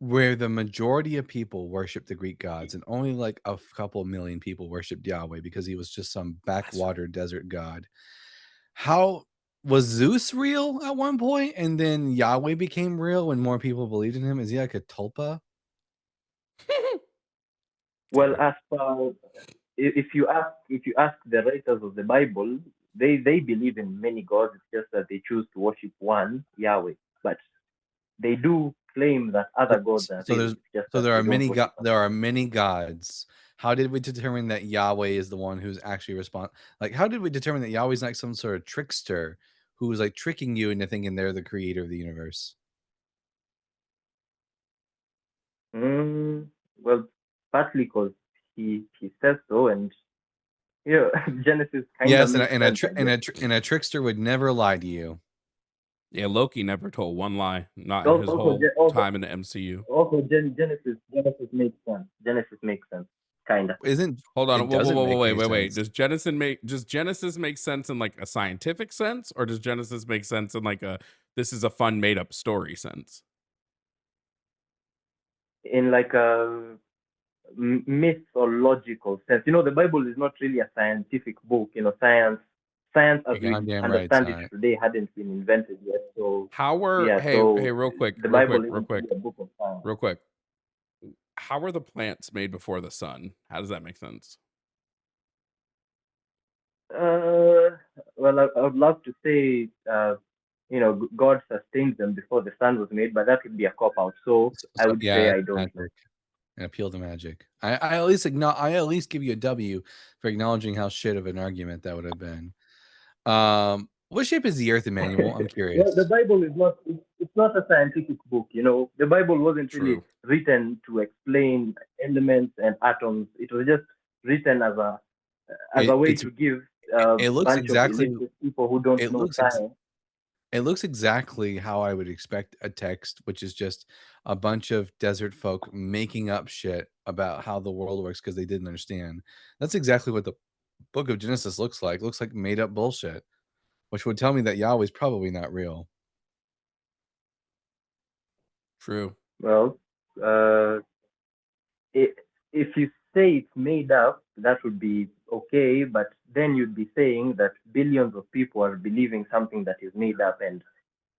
where the majority of people worship the Greek gods and only like a couple million people worshiped Yahweh because he was just some backwater desert god. How was Zeus real at one point and then Yahweh became real when more people believed in him? Is he like a tulpa? Well, as per, if you ask the writers of the Bible, they believe in many gods. It's just that they choose to worship one, Yahweh. But they do claim that other gods are So real. there's It's just so that there they are don't many worship them. there are many gods. How did we determine that Yahweh is the one who's actually like how did we determine that Yahweh's not some sort of trickster who is like tricking you into thinking they're the creator of the universe? Well, partly because he says so, and Genesis kind of Yes, makes sense, I guess. and a trickster would never lie to you. Yeah, Loki never told one lie, not in his whole time in the MCU. Also, Genesis makes sense. Genesis makes sense, kinda. Hold on, It doesn't make any wait. sense. Does Genesis make sense in like a scientific sense, or does Genesis make sense in like a this is a fun made up story sense? In like a mythological sense, the Bible is not really a scientific book. Science as You're we goddamn right, understand it Sai. today hadn't been invented yet. So How were hey real quick, the real Bible quick, real isn't quick, really a book of science. real quick. How were the plants made before the sun? How does that make sense? Well, I would love to say, God sustained them before the sun was made, but that would be a cop out. So I would say I don't know. Magic. And appeal to magic. I at least give you a W for acknowledging how shit of an argument that would have been. What shape is the Earth, Emmanuel? I'm curious. Well, the Bible is not. It's not a scientific book. The Bible wasn't really written to explain elements and atoms. It was just written as a way to give it looks bunch exactly of illiterate people who don't know science. It looks exactly how I would expect a text, which is just a bunch of desert folk making up shit about how the world works because they didn't understand. That's exactly what the book of Genesis looks like. It looks like made up bullshit, which would tell me that Yahweh's probably not real. True. Well, if you say it's made up, that would be okay, but then you'd be saying that billions of people are believing something that is made up, and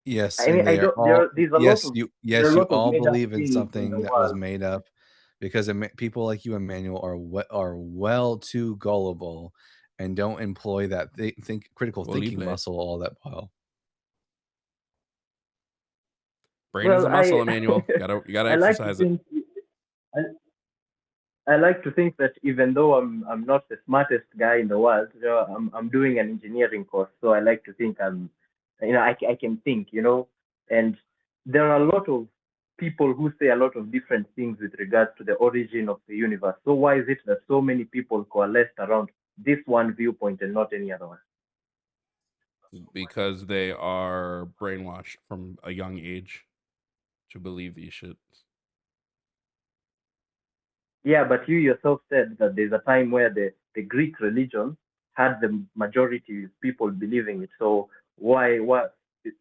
yes, I mean, and they are all there's a yes, lot of you there are a you lot of all made up believe in things in the something that was world. made up because people like you, Emmanuel, are well too gullible and don't employ that critical thinking muscle all that well. Brain is a muscle, Emmanuel. You gotta exercise it. I like to think that even though I'm not the smartest guy in the world, I'm doing an engineering course, so I like to think I can think, and there are a lot of people who say a lot of different things with regards to the origin of the universe. So why is it that so many people coalesced around this one viewpoint and not any other one? Because they are brainwashed from a young age to believe these shit. Yeah, but you yourself said that there's a time where the Greek religion had the majority of people believing it. So why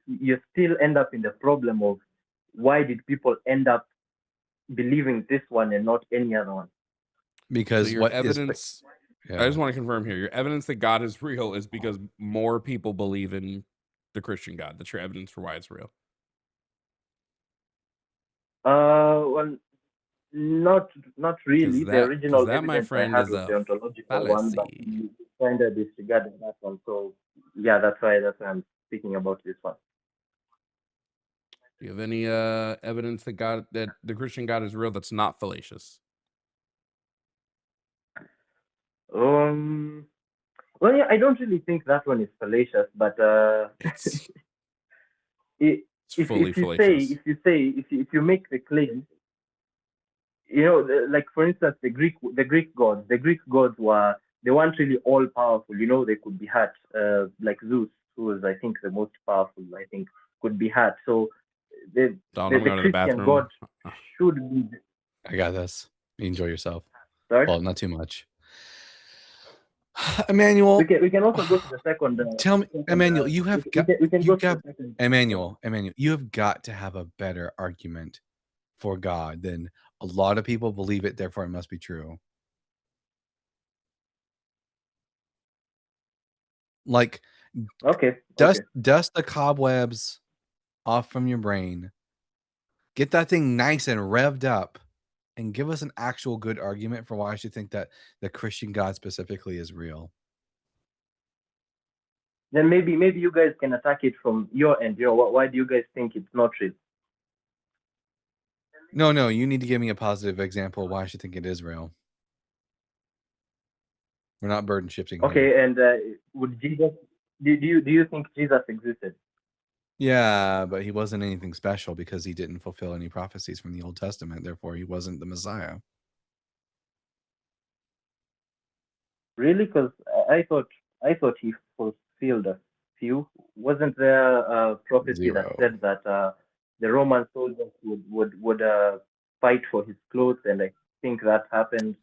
you still end up in the problem of why did people end up believing this one and not any other one? Because so your evidence I just want to confirm here, your evidence that God is real is because more people believe in the Christian God. That's your evidence for why it's real. Well, not really. The original that, my evidence friend, I had is was a the ontological one, but fallacy. you kind of disregarded that one. So yeah, that's why I'm speaking about this one. Do you have any evidence that the Christian God is real that's not fallacious? Well, yeah, I don't really think that one is fallacious, but if you make the claim, like for instance, the Greek gods they weren't really all powerful. They could be hurt. Like Zeus, who was I think the most powerful, could be hurt. So the Christian God should be. I got this. You enjoy yourself. Sorry? Well, not too much. Emmanuel, we can also go to the second. Tell me, Emmanuel, you have got to have a better argument for God, then a lot of people believe it, therefore it must be true. Like, Okay. dust the cobwebs off from your brain. Get that thing nice and revved up, and give us an actual good argument for why I should think that the Christian God specifically is real. Then maybe you guys can attack it from your end. Why do you guys think it's not real? No, you need to give me a positive example of why I should think it is real. We're not burden shifting here. Okay, and would Jesus? Do you think Jesus existed? Yeah, but he wasn't anything special because he didn't fulfill any prophecies from the Old Testament. Therefore, he wasn't the Messiah. Really? Because I thought he fulfilled a few. Wasn't there a prophecy that Zero. said that the Roman soldiers would fight for his clothes, and I think that happened.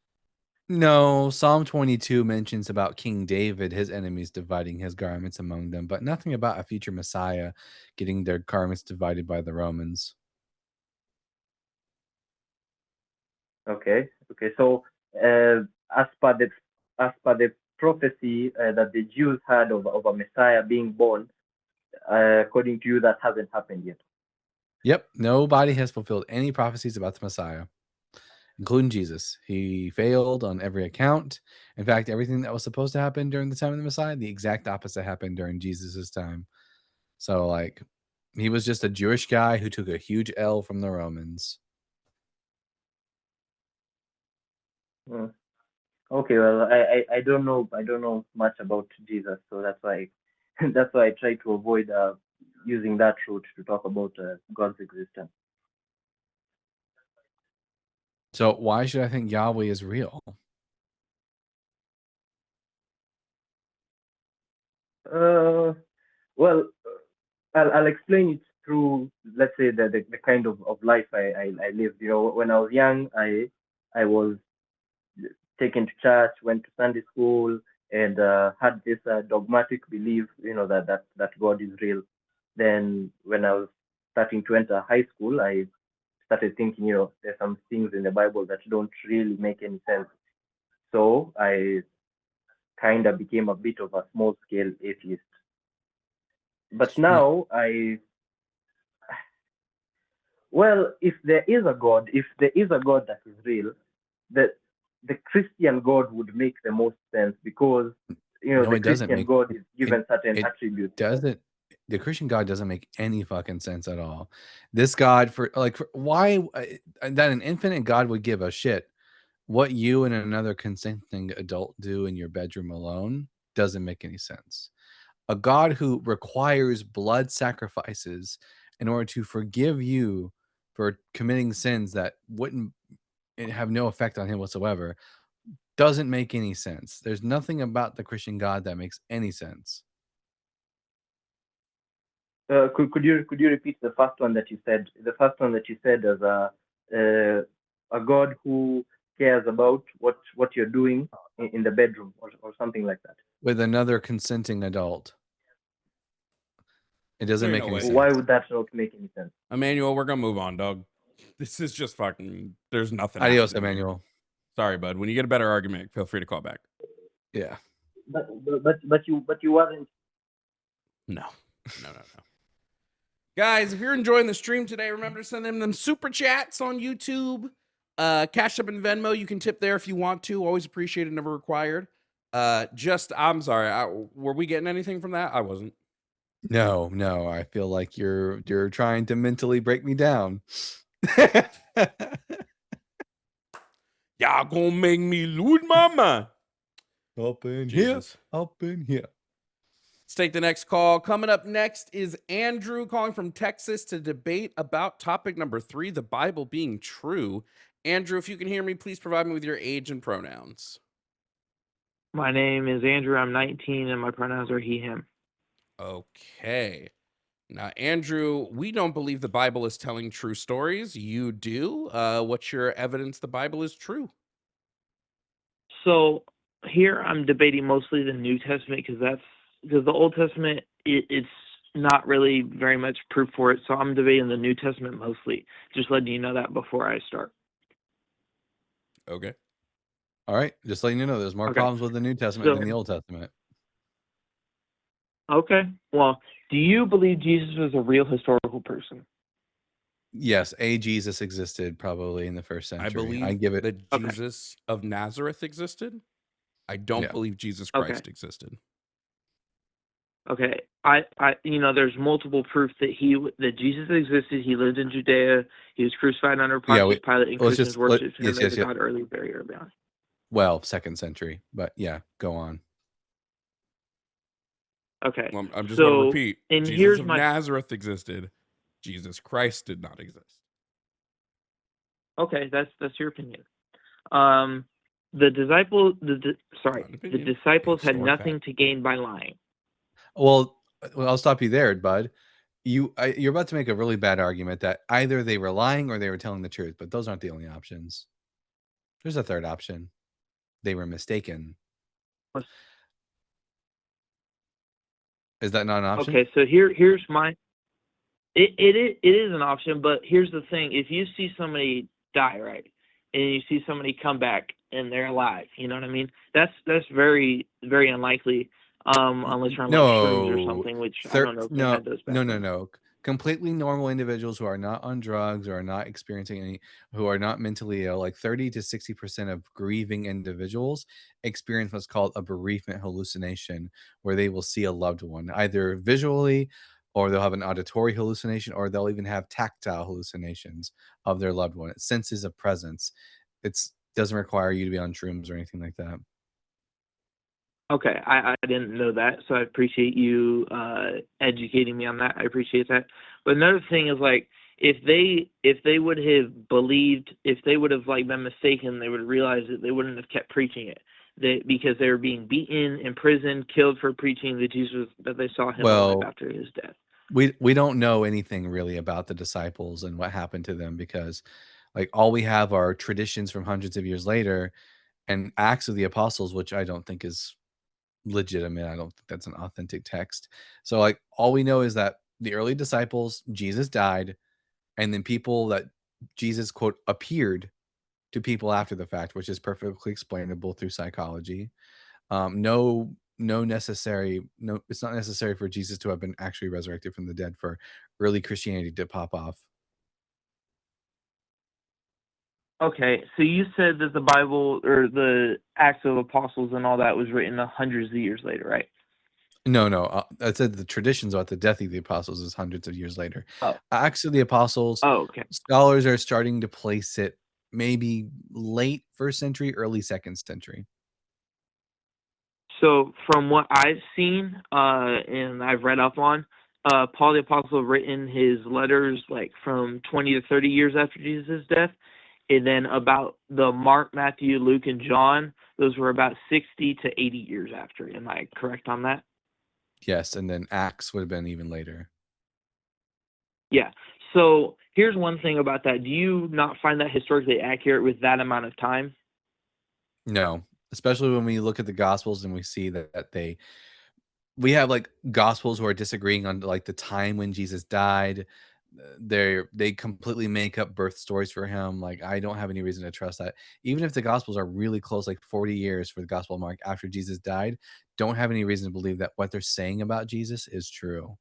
No, Psalm 22 mentions about King David, his enemies dividing his garments among them, but nothing about a future Messiah getting their garments divided by the Romans. Okay. So as per the prophecy that the Jews had of a Messiah being born, according to you, that hasn't happened yet. Yep, nobody has fulfilled any prophecies about the Messiah, including Jesus. He failed on every account. In fact, everything that was supposed to happen during the time of the Messiah, the exact opposite happened during Jesus's time. So, like, he was just a Jewish guy who took a huge L from the Romans. Okay, well, I don't know much about Jesus, so that's why I try to avoid using that route to talk about God's existence. So, why should I think Yahweh is real? Well, I'll explain it through, let's say, the kind of life I lived. When I was young, I was taken to church, went to Sunday school, and had this dogmatic belief, that God is real. Then when I was starting to enter high school, I started thinking, there's some things in the Bible that don't really make any sense. So I kind of became a bit of a small-scale atheist. But now if there is a God that is real, the Christian God would make the most sense, because the Christian God is given certain attributes. The Christian God doesn't make any fucking sense at all. This God, why that an infinite God would give a shit what you and another consenting adult do in your bedroom alone doesn't make any sense. A God who requires blood sacrifices in order to forgive you for committing sins that wouldn't have no effect on him whatsoever doesn't make any sense. There's nothing about the Christian God that makes any sense. Could you repeat the first one that you said? The first one that you said as a God who cares about what you're doing in the bedroom or something like that. With another consenting adult. It doesn't make any sense. Why would that not make any sense? Emmanuel, we're gonna move on, dog. This is just fucking. There's nothing. Adios, Emmanuel. Sorry, bud. When you get a better argument, feel free to call back. Yeah. But you weren't. No. Guys, if you're enjoying the stream today, remember to send them super chats on YouTube. Cash App and Venmo, you can tip there if you want to. Always appreciated, never required. I'm sorry. Were we getting anything from that? I wasn't. No. I feel like you're trying to mentally break me down. Y'all gonna make me lose my mind. Up in Jesus. here. Let's take the next call. Coming up next is Andrew calling from Texas to debate about topic number 3, the Bible being true. Andrew, if you can hear me, please provide me with your age and pronouns. My name is Andrew. I'm 19, and my pronouns are he, him. Okay. Now, Andrew, we don't believe the Bible is telling true stories. You do. What's your evidence the Bible is true? So here I'm debating mostly the New Testament because the Old Testament it's not really very much proof for it, so I'm debating the New Testament mostly. Just letting you know that before I start. Okay. All right, just letting you know, there's more Okay. problems with the New Testament than the Old Testament. Okay. Well, do you believe Jesus was a real historical person? Yes, a Jesus existed probably in the first century. I believe give it. that Jesus of Nazareth existed. I don't Yeah. believe Jesus Okay. Christ existed. Okay, there's multiple proof that Jesus existed. He lived in Judea. He was crucified under Pontius Pilate, and let's Christians just worshipped him yes, as yes, a yes. god very early on. Well, second century, but yeah, go on. Okay, Well, I'm just going to repeat. and Jesus here's of my Nazareth existed. Jesus Christ did not exist. okay. That's your opinion. The disciples had Historic nothing fact. to gain by lying. Well, I'll stop you there, bud. You're about to make a really bad argument that either they were lying or they were telling the truth, but those aren't the only options. There's a third option. They were mistaken. Is that not an option? Okay, so here's my. It is an option, but here's the thing: if you see somebody die, right, and you see somebody come back and they're alive, you know what I mean? That's very very unlikely, unless you're on like shrooms or something, which I don't know if they had those back then. No. Completely normal individuals who are not on drugs or are not experiencing any, who are not mentally ill, like 30 to 60% of grieving individuals experience what's called a bereavement hallucination, where they will see a loved one either visually, or they'll have an auditory hallucination, or they'll even have tactile hallucinations of their loved one. It senses a presence. It doesn't require you to be on shrooms or anything like that. Okay, I didn't know that, so I appreciate you educating me on that. I appreciate that. But another thing is, like, if they would have believed, if they would have like been mistaken, they would realize that they wouldn't have kept preaching it, because they were being beaten, imprisoned, killed for preaching the Jesus that they saw him alive after his death. We don't know anything really about the disciples and what happened to them, because like all we have are traditions from hundreds of years later and Acts of the Apostles, which I don't think is legitimate. I don't think that's an authentic text. So like all we know is that the early disciples, Jesus died, and then people that Jesus quote appeared to people after the fact, which is perfectly explainable through psychology. It's not necessary for Jesus to have been actually resurrected from the dead for early Christianity to pop off. Okay, so you said that the Bible or the Acts of Apostles and all that was written hundreds of years later, right? No. I said the traditions about the death of the apostles is hundreds of years later. Oh. Acts of the Apostles, okay. Scholars are starting to place it maybe late first century, early second century. So from what I've seen and I've read up on, Paul the Apostle written his letters like from 20 to 30 years after Jesus' death. And then about the Mark, Matthew, Luke, and John, those were about 60 to 80 years after. Am I correct on that? Yes, and then Acts would have been even later. Yeah. So here's one thing about that. Do you not find that historically accurate with that amount of time? No, especially when we look at the Gospels and we see that we have like Gospels who are disagreeing on like the time when Jesus died. They completely make up birth stories for him. Like I don't have any reason to trust that. Even if the Gospels are really close, like 40 years for the Gospel of Mark after Jesus died, don't have any reason to believe that what they're saying about Jesus is true.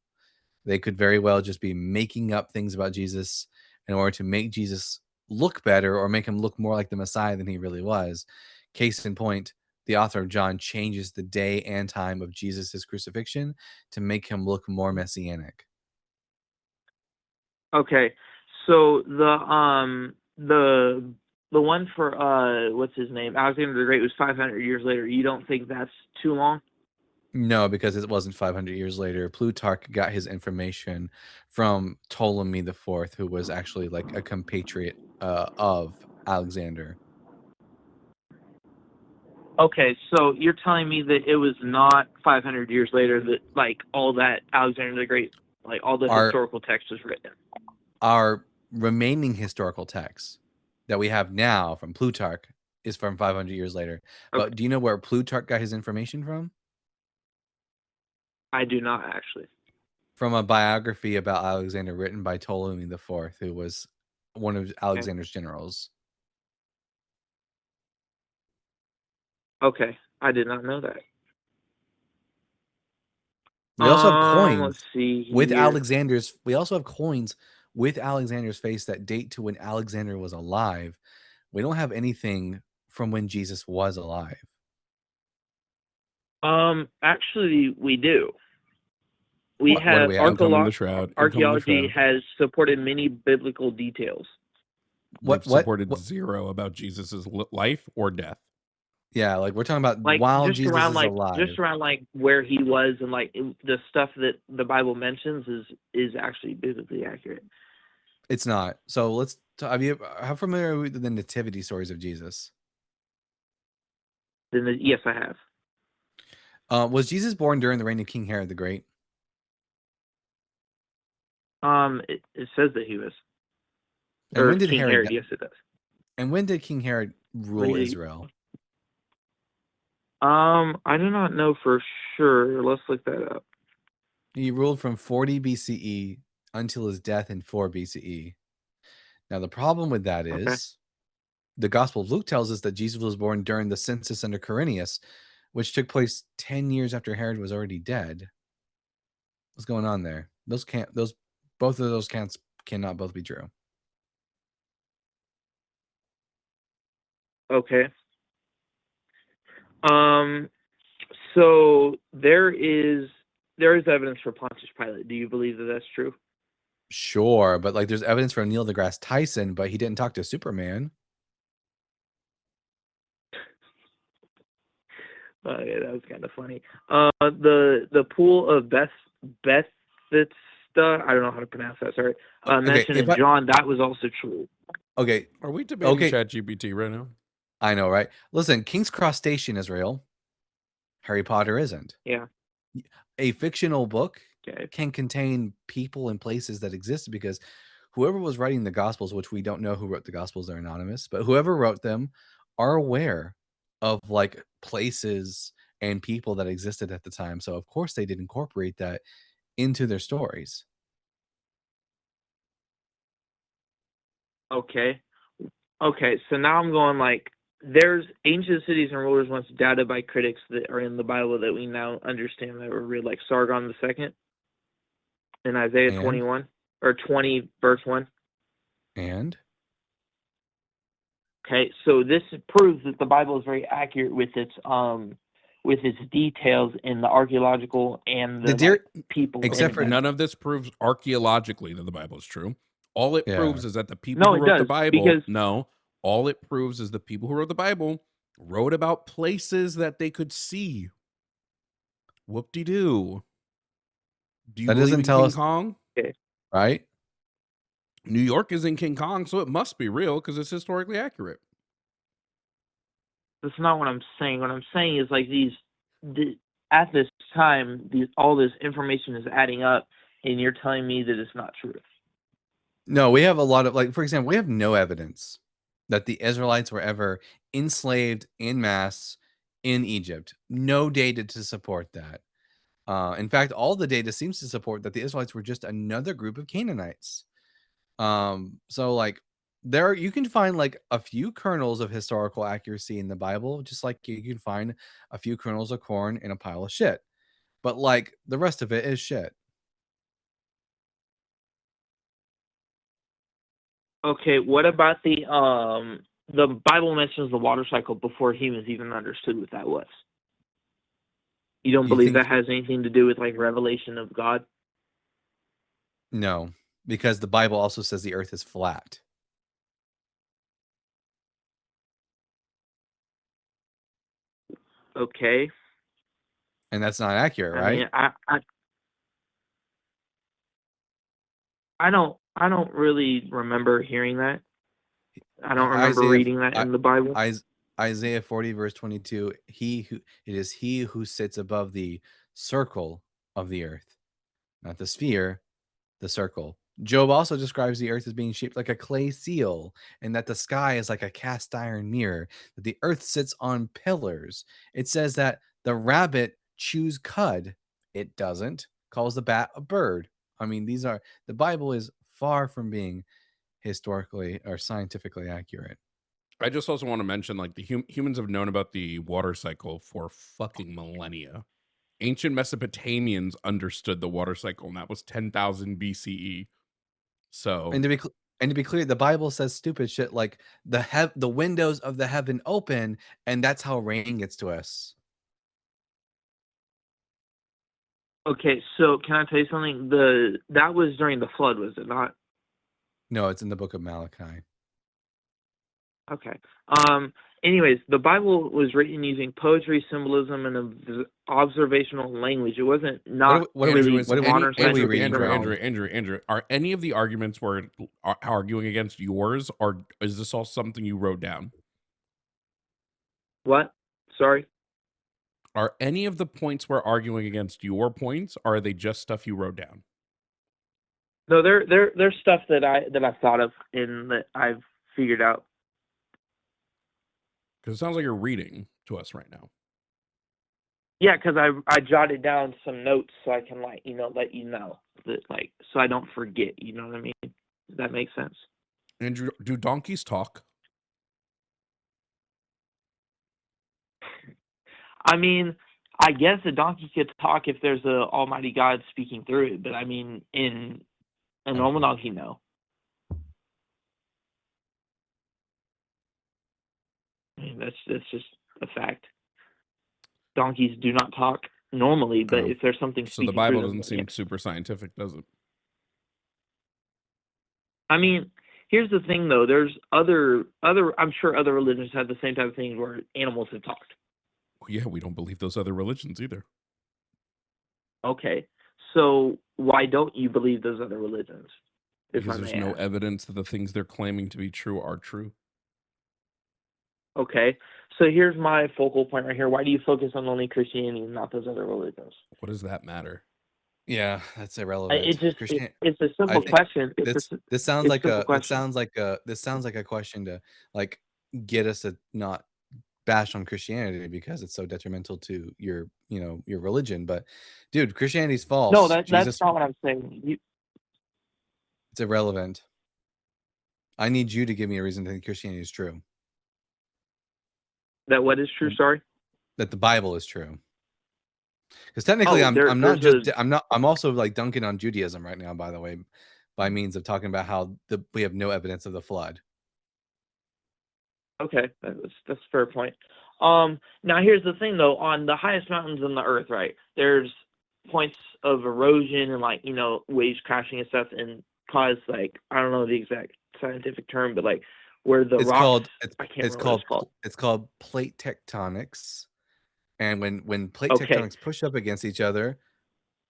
They could very well just be making up things about Jesus in order to make Jesus look better or make him look more like the Messiah than he really was. Case in point, the author of John changes the day and time of Jesus' crucifixion to make him look more messianic. Okay, so the one for what's his name, Alexander the Great, was 500 years later. You don't think that's too long? No, because it wasn't 500 years later. Plutarch got his information from Ptolemy the Fourth, who was actually like a compatriot of Alexander. Okay, so you're telling me that it was not 500 years later that like all that Alexander the Great, like all the historical text was written. Our remaining historical texts that we have now from Plutarch is from 500 years later. Okay. But do you know where Plutarch got his information from? I do not actually. from a biography about Alexander written by Ptolemy IV, who was one of Alexander's generals. Okay, I did not know that. We also have coins Let's see with here. Alexander's. We also have coins with Alexander's face that date to when Alexander was alive. We don't have anything from when Jesus was alive. Actually, we do. We What do have we have? Income in the Shroud. Income in the archaeology Shroud. has supported many biblical details. They've supported zero about Jesus's life or death. Yeah, like we're talking about Like while just Jesus around is like alive. just around like where he was and like the stuff that the Bible mentions is actually biblically accurate. It's not. So let's. How familiar are we with the nativity stories of Jesus? Yes, I have. Was Jesus born during the reign of King Herod the Great? It says that he was. And Or when did King Herod? Herod, yes, it does. And when did King Herod rule Israel? I do not know for sure. Let's look that up. He ruled from 40 BCE until his death in 4 BCE. Now the problem with that is the Gospel of Luke tells us that Jesus was born during the census under Quirinius, which took place 10 years after Herod was already dead. What's going on there? Both of those counts cannot both be true. Okay. So there is evidence for Pontius Pilate. Do you believe that that's true? Sure, but like there's evidence from Neil deGrasse Tyson, but he didn't talk to Superman. Okay, that was kind of funny. The pool of Bethesda, I don't know how to pronounce that. Sorry, mentioned in John, that was also true. Okay, are we debating ChatGPT right now? I know, right? Listen, King's Cross Station is real. Harry Potter isn't. Yeah. A fictional book can contain people and places that exist because whoever was writing the Gospels, which we don't know who wrote the Gospels, they're anonymous, but whoever wrote them are aware of like places and people that existed at the time. So of course they did incorporate that into their stories. Okay. So now I'm going like there's ancient cities and rulers once doubted by critics that are in the Bible that we now understand that were real, like Sargon II in Isaiah 21 or 20 verse 1. And okay, so this proves that the Bible is very accurate with its details in the archaeological and the people. Except for none of this proves archaeologically that the Bible is true. All it proves is that the people who wrote the Bible. All it proves is the people who wrote the Bible wrote about places that they could see. Whoop-de-doo. Do you that believe doesn't in tell King us, Kong? Right? New York is in King Kong, so it must be real because it's historically accurate. That's not what I'm saying. What I'm saying is like at this time, all this information is adding up, and you're telling me that it's not true. No, we have a lot of, like, for example, we have no evidence that the Israelites were ever enslaved en masse in Egypt. No data to support that. In fact, all the data seems to support that the Israelites were just another group of Canaanites. So like there you can find like a few kernels of historical accuracy in the Bible, just like you can find a few kernels of corn in a pile of shit. But like the rest of it is shit. Okay, what about the Bible mentions the water cycle before humans even understood what that was? You don't believe that has anything to do with like revelation of God? No, because the Bible also says the earth is flat. Okay. And that's not accurate, right? I don't really remember hearing that. I don't remember reading that in the Bible. Isaiah 40 verse 22, it is he who sits above the circle of the earth, not the sphere, the circle. Job also describes the earth as being shaped like a clay seal, and that the sky is like a cast iron mirror, that the earth sits on pillars. It says that the rabbit chews cud. It doesn't. calls the bat a bird. I mean, the Bible is far from being historically or scientifically accurate. I just also want to mention, like, the humans have known about the water cycle for fucking millennia. Ancient Mesopotamians understood the water cycle, and that was 10,000 BCE. So, And to be clear, the Bible says stupid shit like the windows of the heaven open, and that's how rain gets to us. Okay, so can I tell you something? That was during the flood, was it not? No, it's in the book of Malachi. Okay. Anyways, the Bible was written using poetry, symbolism, and observational language. It wasn't not what are really we modern scientific reading? terminology. are any of the arguments we're arguing against yours, or is this all something you wrote down? What? Sorry. Are any of the points we're arguing against your points, or are they just stuff you wrote down? No, they're stuff that I've thought of and that I've figured out. Because it sounds like you're reading to us right now. Yeah, because I jotted down some notes so I can let you know that, like, so I don't forget. You know what I mean? Does that make sense? Andrew, do donkeys talk? I mean, I guess a donkey could talk if there's a Almighty God speaking through it, but I mean, in a normal donkey, no. I mean, that's just a fact. Donkeys do not talk normally, but if there's something So speaking the Bible through them, doesn't seem yeah. super scientific, does it? I mean, here's the thing, though. There's other. I'm sure other religions have the same type of thing where animals have talked. Yeah, we don't believe those other religions either. Okay, so why don't you believe those other religions? Because there's no evidence that the things they're claiming to be true are true. Okay, so here's my focal point right here. Why do you focus on only Christianity and not those other religions? What does that matter? Yeah, that's irrelevant. It's a simple question. This sounds like a question question to like get us to not bash on Christianity because it's so detrimental to your religion. But dude, Christianity's false. No, that's not what I'm saying. It's irrelevant. I need you to give me a reason to think Christianity is true. That what is true? Sorry. That the Bible is true. Because technically, I'm also like dunking on Judaism right now. By the way, by means of talking about how we have no evidence of the flood. Okay, that's a fair point. Now here's the thing though, on the highest mountains on the earth, right, there's points of erosion and like, waves crashing and stuff and cause like, I don't know the exact scientific term, but like where the rocks, it's called plate tectonics. And when plate Okay. tectonics push up against each other,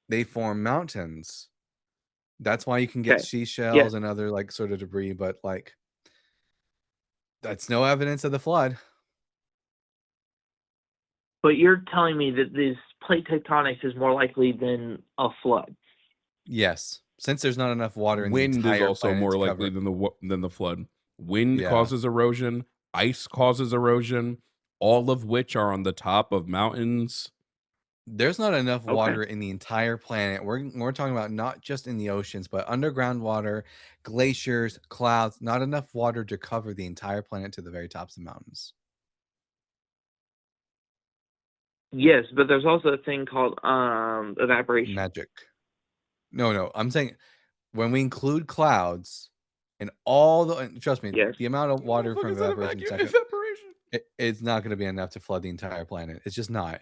they form mountains. That's why you can get seashells and other like sort of debris, but like that's no evidence of the flood. But you're telling me that this plate tectonics is more likely than a flood. Yes, since there's not enough water in Wind the entire is also planet more to likely cover. than the flood. Wind Yeah. causes erosion, ice causes erosion, all of which are on the top of mountains. There's not enough water in the entire planet. We're talking about not just in the oceans, but underground water, glaciers, clouds. Not enough water to cover the entire planet to the very tops of mountains. Yes, but there's also a thing called evaporation. Magic. No. I'm saying when we include clouds and all the trust me, the amount of water from evaporation, it's not going to be enough to flood the entire planet. It's just not.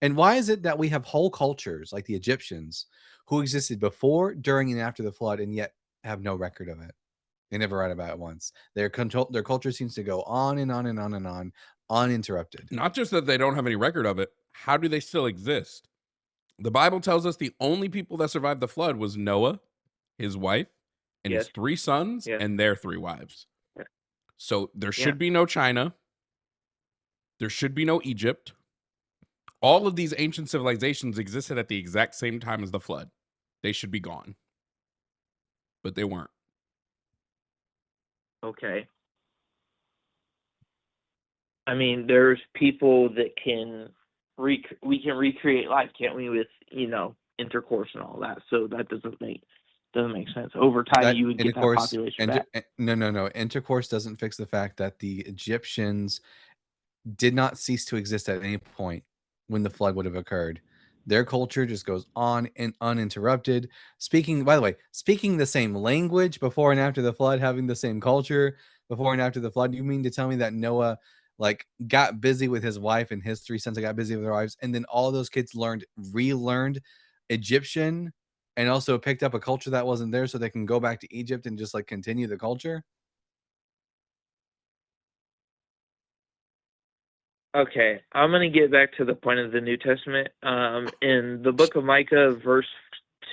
And why is it that we have whole cultures like the Egyptians who existed before, during, and after the flood, and yet have no record of it? They never write about it once. Their culture seems to go on and on and on and on, uninterrupted. Not just that they don't have any record of it. How do they still exist? The Bible tells us the only people that survived the flood was Noah, his wife, and his 3 sons and their 3 wives. Yeah. So there should be no China. There should be no Egypt. All of these ancient civilizations existed at the exact same time as the flood. They should be gone. But they weren't. Okay. I mean, there's people that can we can recreate life, can't we, with intercourse and all that. So that doesn't make sense. Over time, you would get that population back. No. Intercourse doesn't fix the fact that the Egyptians did not cease to exist at any point when the flood would have occurred. Their culture just goes on and uninterrupted. Speaking the same language before and after the flood, having the same culture before and after the flood. You mean to tell me that Noah got busy with his wife and his 3 sons got busy with their wives, and then all those kids relearned Egyptian and also picked up a culture that wasn't there so they can go back to Egypt and just continue the culture? Okay, I'm going to get back to the point of the New Testament. In the book of Micah, verse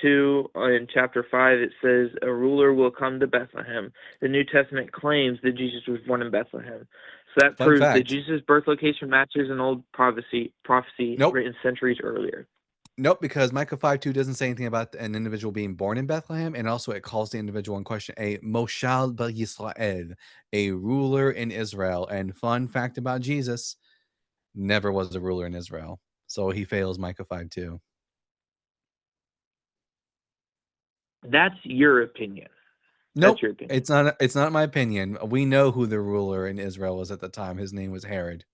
2, in chapter 5, it says, a ruler will come to Bethlehem. The New Testament claims that Jesus was born in Bethlehem. So that proves that Jesus' birth location matches an old prophecy written centuries earlier. Nope, because Micah 5:2 doesn't say anything about an individual being born in Bethlehem, and also it calls the individual in question a Moshal Yisrael, a ruler in Israel. And fun fact about Jesus, never was a ruler in Israel. So he fails Micah 5:2. That's your opinion. Nope, That's your opinion. it's not my opinion. We know who the ruler in Israel was at the time. His name was Herod.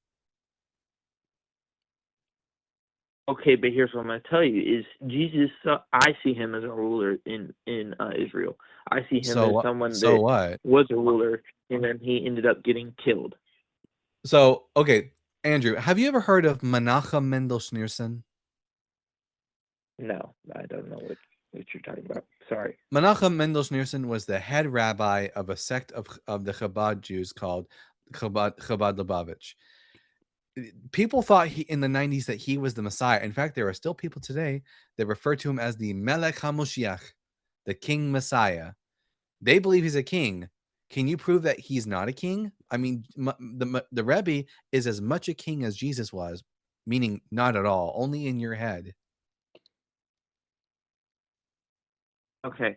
Okay, but here's what I'm going to tell you is Jesus, I see him as a ruler in Israel. I see him as someone that was a ruler, and then he ended up getting killed. So, okay, Andrew, have you ever heard of Menachem Mendel Schneerson? No, I don't know what you're talking about. Sorry. Menachem Mendel Schneerson was the head rabbi of a sect of the Chabad Jews called Chabad Lubavitch. People thought in the 90s that he was the Messiah. In fact, there are still people today that refer to him as the Melech HaMoshiach, the King Messiah. They believe he's a king. Can you prove that he's not a king? I mean, the Rebbe is as much a king as Jesus was, meaning not at all, only in your head. Okay.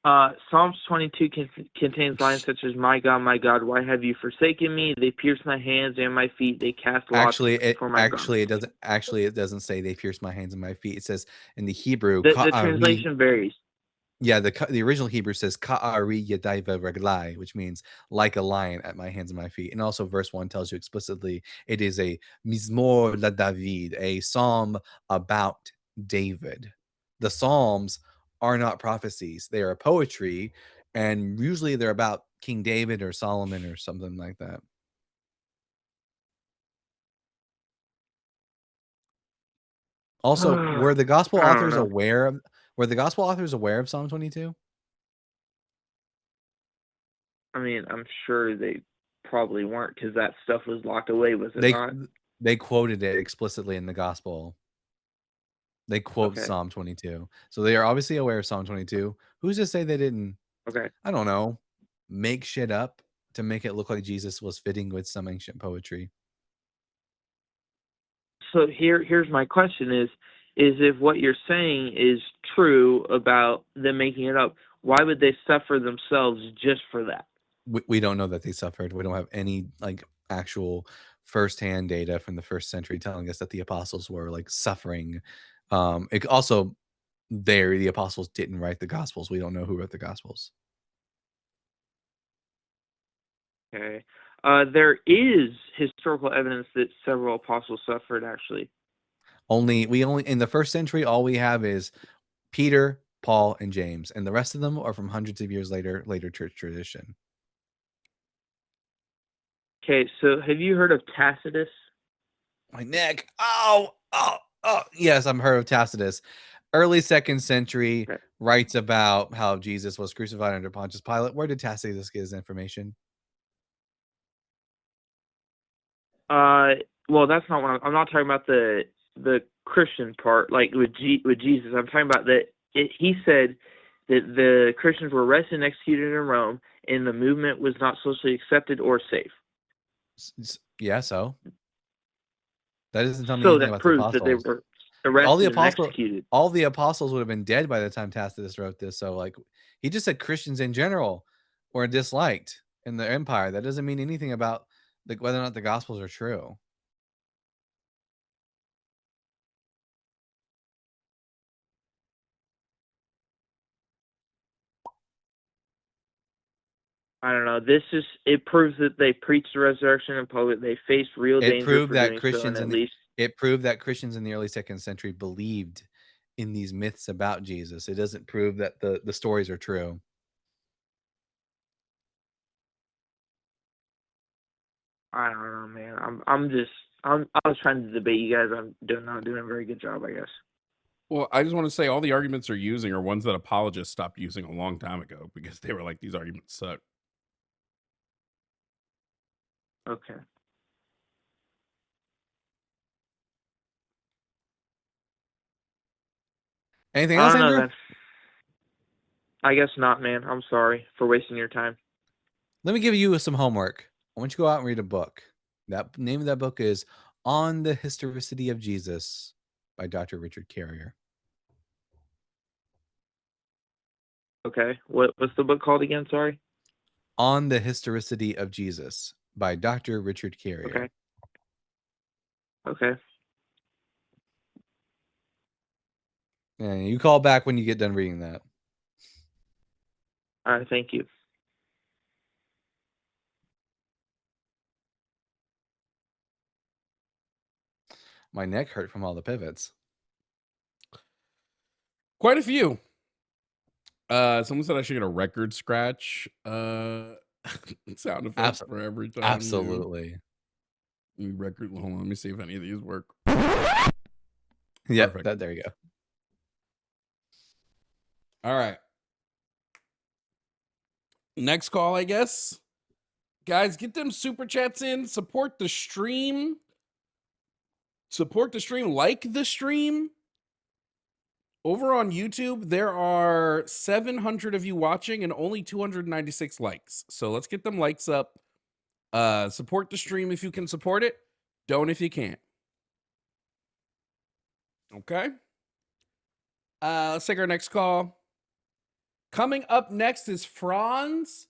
Psalms 22 contains lines such as, my God, why have you forsaken me? They pierce my hands and my feet. They cast lots for my garments. It doesn't say they pierce my hands and my feet. It says in the Hebrew, the translation varies. Yeah, the original Hebrew says ka'ari yadaiva reglai, which means like a lion at my hands and my feet. And also verse 1 tells you explicitly it is a mizmor la David, a psalm about David. The Psalms are not prophecies. They are poetry, and usually they're about King David or Solomon or something like that. Also, were the gospel authors aware of Psalm 22? I mean, I'm sure they probably weren't, because that stuff was locked away, was it not? They quoted it explicitly in the gospel. They quote Psalm 22. So they are obviously aware of Psalm 22. Who's to say they didn't, I don't know, make shit up to make it look like Jesus was fitting with some ancient poetry? So here's my question is if what you're saying is true about them making it up, why would they suffer themselves just for that? We don't know that they suffered. We don't have any actual firsthand data from the first century telling us that the apostles were suffering. It also, the apostles didn't write the gospels. We don't know who wrote the gospels. Okay. There is historical evidence that several apostles suffered, actually. In the first century, all we have is Peter, Paul, and James, and the rest of them are from hundreds of years later church tradition. Okay, so have you heard of Tacitus? My neck. Oh. Yes, I've heard of Tacitus. Early 2nd century, writes about how Jesus was crucified under Pontius Pilate. Where did Tacitus get his information? Well, that's not what I'm not talking about the Christian part, like with Jesus. I'm talking about that he said that the Christians were arrested and executed in Rome, and the movement was not socially accepted or safe. Yeah, so that doesn't tell me anything about the apostles. That they were arrested and executed. All the apostles would have been dead by the time Tacitus wrote this. So, he just said Christians in general were disliked in the empire. That doesn't mean anything about whether or not the gospels are true. I don't know. This is it proves that they preached the resurrection in public. They faced real It danger proved for that doing so, Christians and in at the least it proved that Christians in the early 2nd century believed in these myths about Jesus. It doesn't prove that the stories are true. I don't know, man. I was trying to debate you guys. I'm not doing a very good job, I guess. Well, I just want to say all the arguments they're using are ones that apologists stopped using a long time ago because they were like, these arguments suck. Okay. Anything I else, don't know Andrew? then. I guess not, man. I'm sorry for wasting your time. Let me give you some homework. I want you to go out and read a book. That name of that book is On the Historicity of Jesus by Dr. Richard Carrier. Okay. What's the book called again? Sorry. On the Historicity of Jesus by Dr. Richard Carrier. Okay. Okay. And you call back when you get done reading that. All right. Thank you. My neck hurt from all the pivots. Quite a few. Someone said I should get a record scratch sound effect for every time. Absolutely. Record. Hold on, let me see if any of these work. Yep, Perfect. there you go. All right. Next call, I guess. Guys, get them super chats in. Support the stream. Support the stream. Like the stream. Over on YouTube, there are 700 of you watching and only 296 likes. So let's get them likes up. Support the stream if you can support it. Don't if you can't. Okay. Let's take our next call. Coming up next is Franz.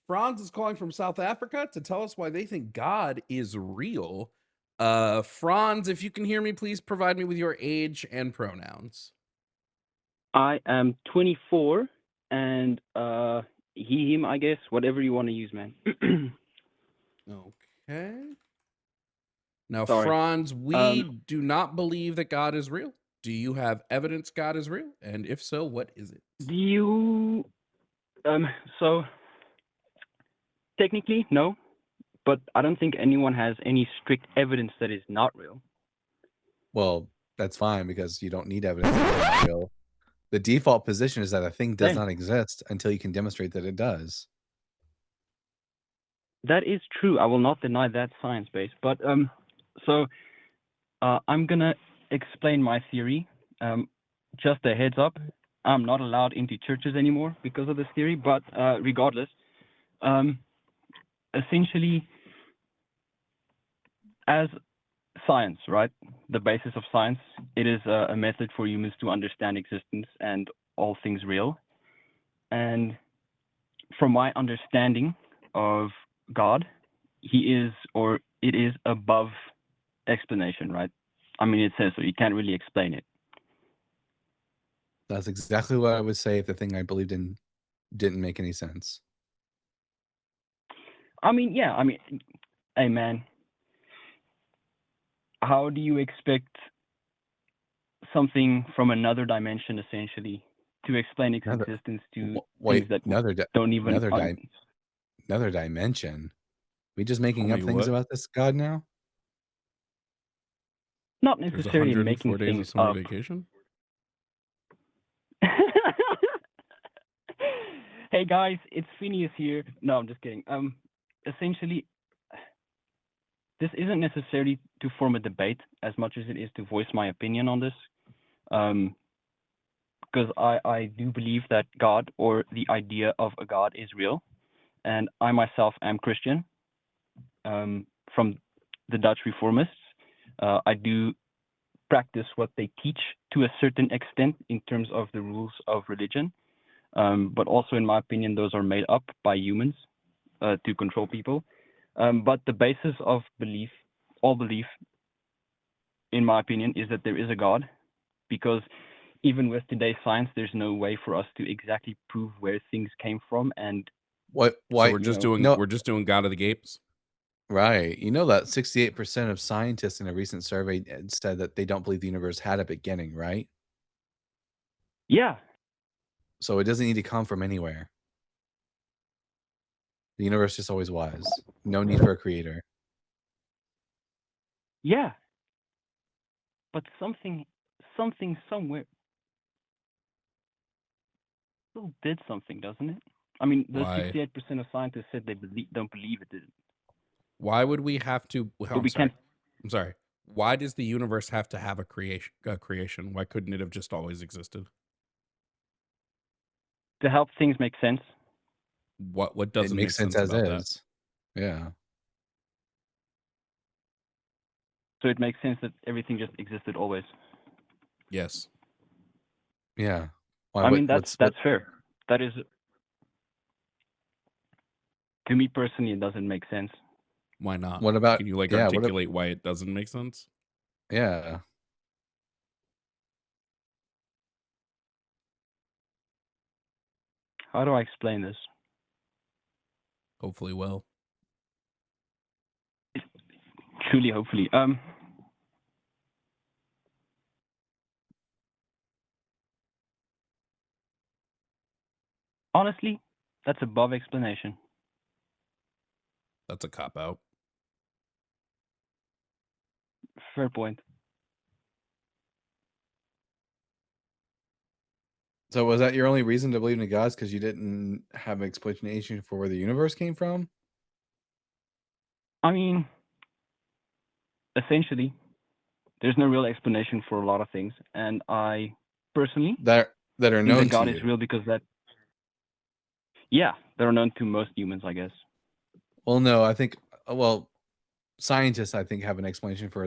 Franz is calling from South Africa to tell us why they think God is real. Franz, if you can hear me, please provide me with your age and pronouns. I am 24 and he, him, I guess, whatever you want to use, man. Okay. Now, Sorry. Franz, we do not believe that God is real. Do you have evidence God is real? And if so, what is it? Do you, so technically, no, but I don't think anyone has any strict evidence that is not real. Well, that's fine because you don't need evidence that it's not real. The default position is that a thing does Same. not exist until you can demonstrate that it does. That is true. I will not deny that science-based. But so I'm gonna explain my theory. Just a heads up, I'm not allowed into churches anymore because of this theory. But regardless, essentially, as science, right? The basis of science, it is a method for humans to understand existence and all things real. And from my understanding of God, he is, or it is above explanation, right? I mean, it says so. You can't really explain it. That's exactly what I would say if the thing I believed in didn't make any sense. I mean, yeah. I mean, hey, man. How do you expect something from another dimension, essentially, to explain its existence to things that don't even... Another dimension? We just making up things about this God now? Not necessarily making days things of summer up. vacation. Hey guys, it's Phineas here. No, I'm just kidding. Essentially, this isn't necessarily to form a debate as much as it is to voice my opinion on this. Because I do believe that God, or the idea of a God, is real. And I myself am Christian, from the Dutch Reformists. I do practice what they teach to a certain extent in terms of the rules of religion. But also, in my opinion, those are made up by humans to control people. But the basis of belief, all belief, in my opinion, is that there is a God, because even with today's science, there's no way for us to exactly prove where things came from and What? So Why? we're just doing No, we're just doing God of the Gapes. right. You know that 68% of scientists in a recent survey said that they don't believe the universe had a beginning, right? Yeah. So it doesn't need to come from anywhere. The universe just always was. No need for a creator. Yeah. But something somewhere still did something, doesn't it? I mean, the Why? 68% of scientists said they don't believe it did. Why would we have to? But I'm we sorry. can't. I'm sorry. Why does the universe have to have a creation? Why couldn't it have just always existed? To help things make sense. What It doesn't make makes sense sense as about that? is. Yeah. So it makes sense that everything just existed always. Yes. Yeah. Why? I mean, that's What? fair. That is, to me personally, it doesn't make sense. Why not? What about? Can you like Yeah. articulate why it doesn't make sense? Yeah. How do I explain this? Hopefully, well. Truly, hopefully. Honestly, that's above explanation. That's a cop out. Fair point. So was that your only reason to believe in gods? Because you didn't have an explanation for where the universe came from? I mean, essentially, there's no real explanation for a lot of things, and I personally That are think known that to God you. is real because that. Yeah, that are known to most humans, I guess. Well, no, I think. Well, scientists, I think, have an explanation for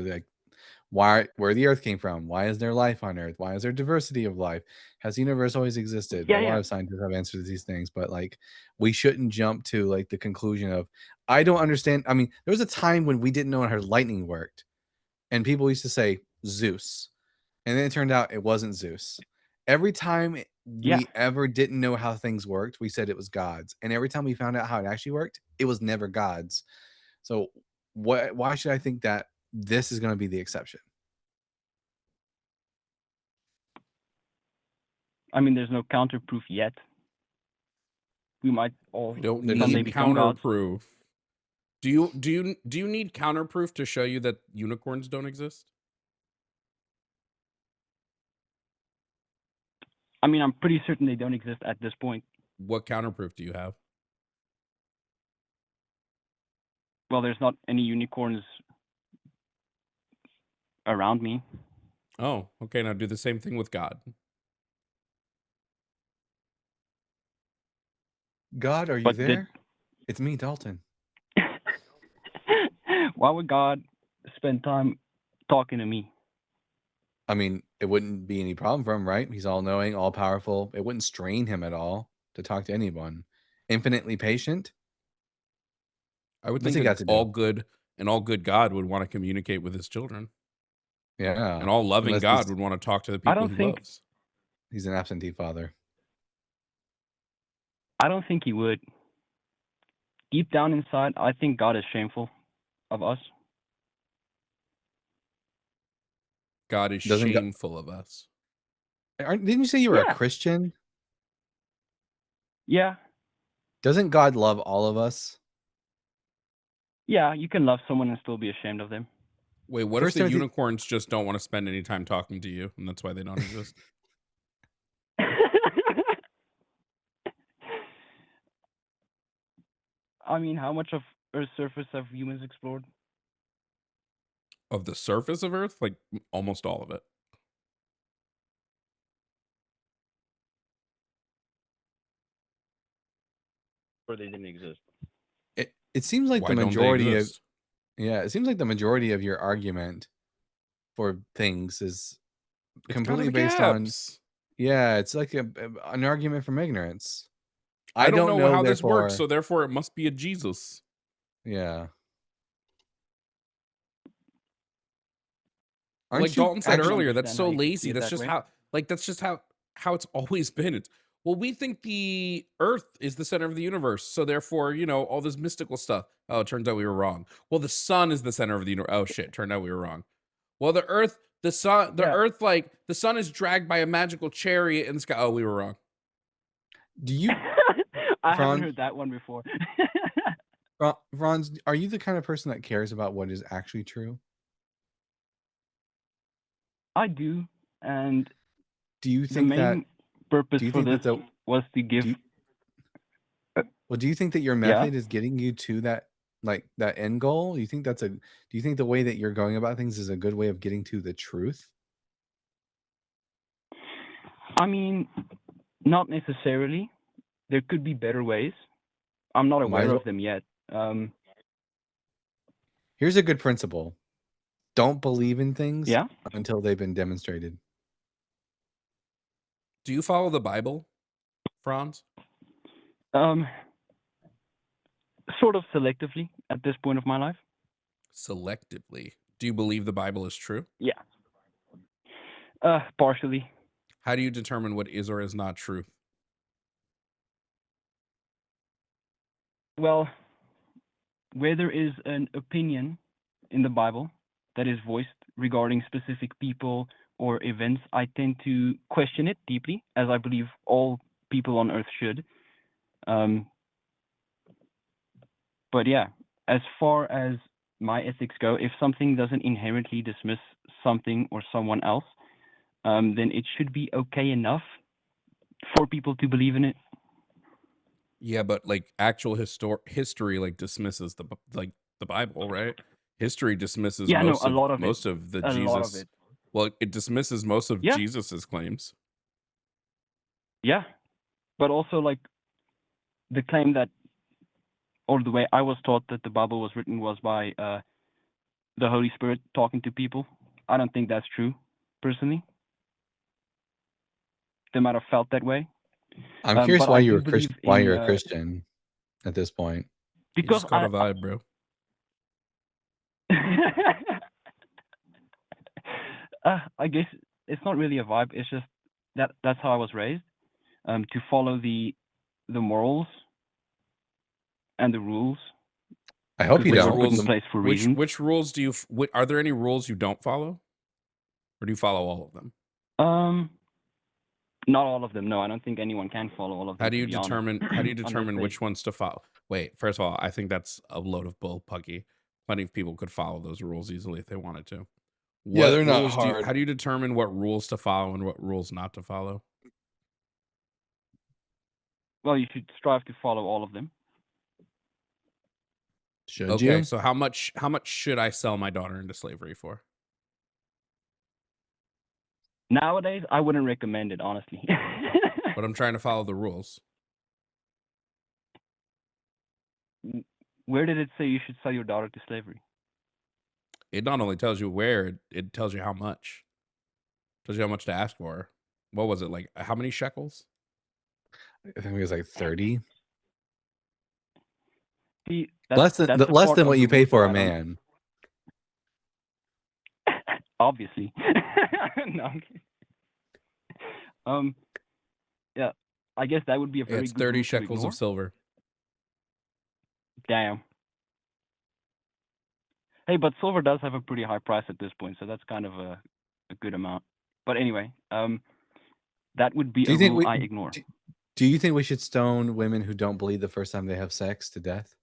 where the Earth came from. Why is there life on Earth? Why is there diversity of life? Has the universe always existed? Yeah, A lot yeah. of scientists have answers to these things, but like, we shouldn't jump to like the conclusion of, I don't understand. I mean, there was a time when we didn't know how lightning worked, and people used to say Zeus, and then it turned out it wasn't Zeus. Every time Yeah. we ever didn't know how things worked, we said it was gods, and every time we found out how it actually worked, it was never gods. So why should I think that this is going to be the exception? I mean, there's no counter proof yet. We might all We don't someday need become counter gods. proof. Do you need counter proof to show you that unicorns don't exist? I mean, I'm pretty certain they don't exist at this point. What counter proof do you have? Well, there's not any unicorns around me. Oh, okay. Now do the same thing with God. God, are you But there? It's me, Dalton. Why would God spend time talking to me? I mean, it wouldn't be any problem for him, right? He's all knowing, all powerful. It wouldn't strain him at all to talk to anyone. Infinitely patient. I would What's think he got to do? all good God would want to communicate with his children. Yeah. And all loving Unless God would want to talk to the people he loves. He's an absentee father. I don't think he would. Deep down inside, I think God is shameful of us. God is Doesn't God- shameful of us. Didn't you say you were a Yeah. Christian? Yeah. Doesn't God love all of us? Yeah, you can love someone and still be ashamed of them. Wait, what First if the Timothy- unicorns just don't want to spend any time talking to you, and that's why they don't exist? I mean, how much of Earth's surface have humans explored? Of the surface of Earth? Like, almost all of it. Or they didn't exist. It seems like Why the don't they majority of exist? it seems like the majority of your argument for things is It's completely God of based on gaps. it's like an argument from ignorance. I don't know how this therefore, works, so therefore it must be a Jesus. yeah. Like Dalton said actually earlier, that's so understand how you could see lazy. it That's that just way. how, like, that's just how it's always been. It's, well, we think the Earth is the center of the universe, so therefore, all this mystical stuff. Oh, it turns out we were wrong. Well, the sun is the center of the universe. Oh shit, turned out we were wrong. Well, the Earth, like the sun is dragged by a magical chariot in the sky. Oh, we were wrong. Do you, I haven't Fron, heard that one before. Franz, are you the kind of person that cares about what is actually true? I do, and Do you the think that main purpose do you for think this that the was to give. do you, well, do you think that your Yeah. method is getting you to that that end goal? Do you think the way that you're going about things is a good way of getting to the truth? I mean, not necessarily. There could be better ways. I'm not Might aware as of well- them yet. Here's a good principle. Don't believe in things Yeah. until they've been demonstrated. Do you follow the Bible, Franz? Sort of selectively at this point of my life. Selectively. Do you believe the Bible is true? Yeah. Partially. How do you determine what is or is not truth? Well, where there is an opinion in the Bible that is voiced regarding specific people or events, I tend to question it deeply, as I believe all people on earth should. But yeah, as far as my ethics go, if something doesn't inherently dismiss something or someone else, then it should be okay enough for people to believe in it. Yeah, but like actual history like dismisses the Bible, right? History dismisses Yeah, no, most a lot of most it. of the A Jesus. lot of it. Well, it dismisses most of Yeah. Jesus's claims. Yeah, but also like the claim that, or the way I was taught that the Bible was written was by the Holy Spirit talking to people. I don't think that's true, personally. They might have felt that way. I'm curious but why I you're do a Christian. believe Why in, you're a Christian at this point? You because just caught a vibe, bro. I guess it's not really a vibe. It's just that's how I was raised, to follow the morals and the rules. I hope you Because they don't. were put in place for reasons. Which rules do you? Are there any rules you don't follow, or do you follow all of them? Not all of them. No, I don't think anyone can follow all of them. How do you to be honest. determine? How do you Unless determine they- which ones to follow? Wait, first of all, I think that's a load of bull, Puggy. Plenty of people could follow those rules easily if they wanted to. Yeah, they're not rules hard. how do you determine what rules to follow and what rules not to follow? Well, you should strive to follow all of them. Should Okay, you? so how much should I sell my daughter into slavery for? Nowadays, I wouldn't recommend it, honestly. But I'm trying to follow the rules. Where did it say you should sell your daughter to slavery? It not only tells you where, it tells you how much. Tells you how much to ask for. What was it, like how many shekels? I think it was like 30. See, Less than that's the less part than of what the you pay rules for that a I don't- man. Obviously. No, I'm kidding. Yeah, I guess that would be a very It's good 30 rule to shekels ignore. of silver. Damn. Hey, but silver does have a pretty high price at this point, so that's kind of a good amount. But anyway, that would be Do a you think rule I ignore. Do you think we should stone women who don't bleed the first time they have sex to death?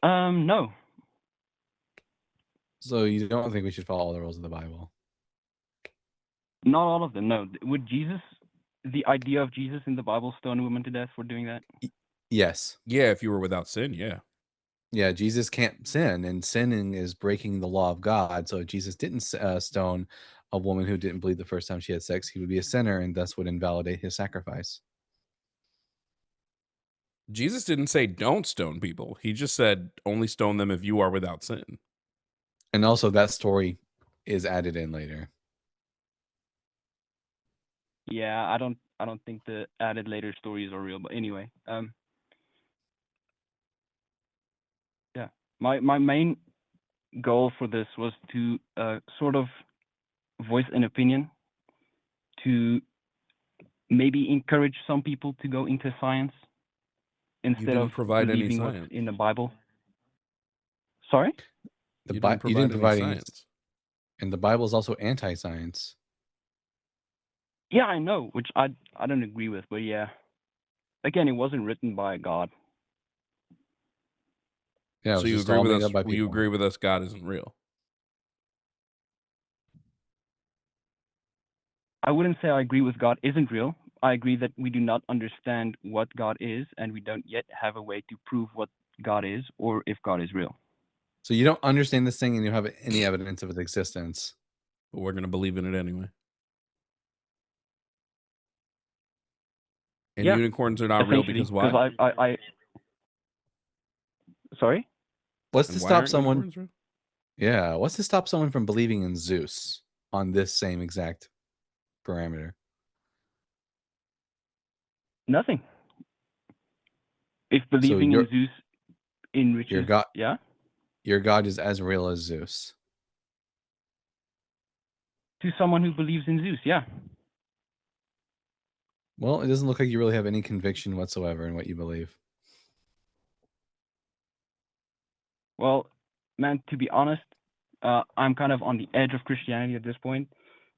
No. So you don't think we should follow all the rules of the Bible? Not all of them, no. Would Jesus, the idea of Jesus in the Bible, stone women to death for doing that? Yes. Yeah, if you were without sin, yeah. Yeah, Jesus can't sin, and sinning is breaking the law of God. So if Jesus didn't stone a woman who didn't bleed the first time she had sex, he would be a sinner, and thus would invalidate his sacrifice. Jesus didn't say don't stone people. He just said only stone them if you are without sin. And also that story is added in later. Yeah, I don't think the added later stories are real, but anyway, yeah. My main goal for this was to sort of voice an opinion, to maybe encourage some people to go into science instead of didn't provide any believing what's science. in the Bible. Sorry? You You didn't didn't provide any provide any, science. and the Bible is also anti-science. Yeah, I know, which I don't agree with, but yeah. Again, it wasn't written by God. Yeah, it So was you just agree all with made us? up by You people. agree with us? God isn't real. I wouldn't say I agree with God isn't real. I agree that we do not understand what God is, and we don't yet have a way to prove what God is or if God is real. So you don't understand this thing, and you don't have any evidence of its existence. But we're gonna believe in it anyway. And Yeah, unicorns are not real because why? Because I sorry? What's And to why stop aren't someone? unicorns real? Yeah, what's to stop someone from believing in Zeus on this same exact parameter? Nothing. If So believing in Zeus enriches, your God, yeah, your God is as real as Zeus. to someone who believes in Zeus, yeah. Well, it doesn't look like you really have any conviction whatsoever in what you believe. Well, man, to be honest, I'm kind of on the edge of Christianity at this point,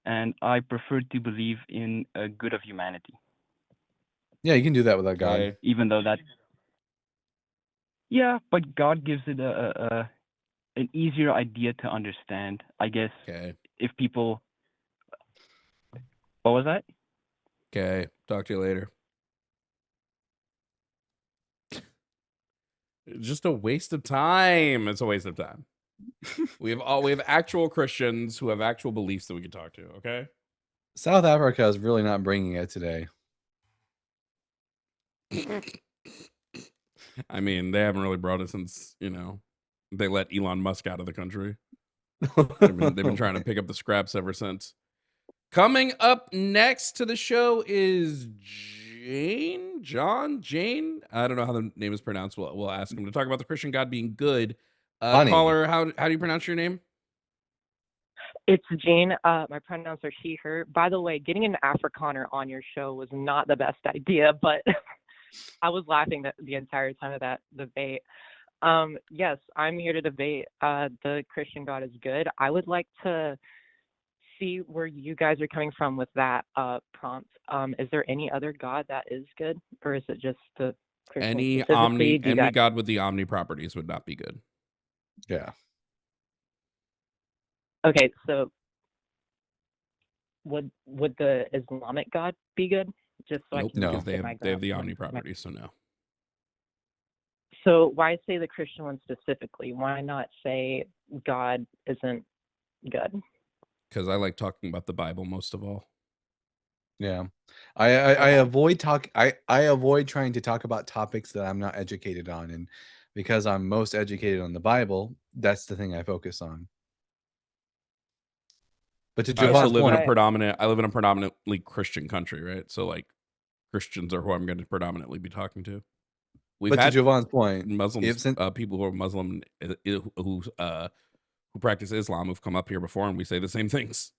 and I prefer to believe in a good of humanity. Yeah, you can do that without God. Okay. Even though that, yeah, but God gives it an easier idea to understand, I guess. Okay. If people, what was that? Okay. Talk to you later. Just a waste of time. It's a waste of time. we have actual Christians who have actual beliefs that we can talk to. Okay. South Africa is really not bringing it today. I mean, they haven't really brought it since they let Elon Musk out of the country. They've been trying to pick up the scraps ever since. Coming up next to the show is Jane. I don't know how the name is pronounced. We'll ask him to talk about the Christian God being good. Honey. Caller, how do you pronounce your name? It's Jane. My pronouns are she, her. By the way, getting an Afrikaner on your show was not the best idea, but I was laughing the entire time of that debate. Yes, I'm here to debate the Christian God is good. I would like to see where you guys are coming from with that prompt. Is there any other God that is good, or is it just the Christian specifically? Any God with the omni properties would not be good. Yeah. Okay, so would the Islamic God be good? Just so Nope, I can because they have the my- omni properties, so no. So why say the Christian one specifically? Why not say God isn't good? Because I like talking about the Bible most of all. Yeah. I avoid I avoid trying to talk about topics that I'm not educated on, and because I'm most educated on the Bible, that's the thing I focus on. But to I also Jovan's live point, I live in a predominantly Christian country, right? So like Christians are who I'm going to predominantly be talking to. We've but to had Jovan's point, Muslims, people who are Muslim who practice Islam who've come up here before, and we say the same things.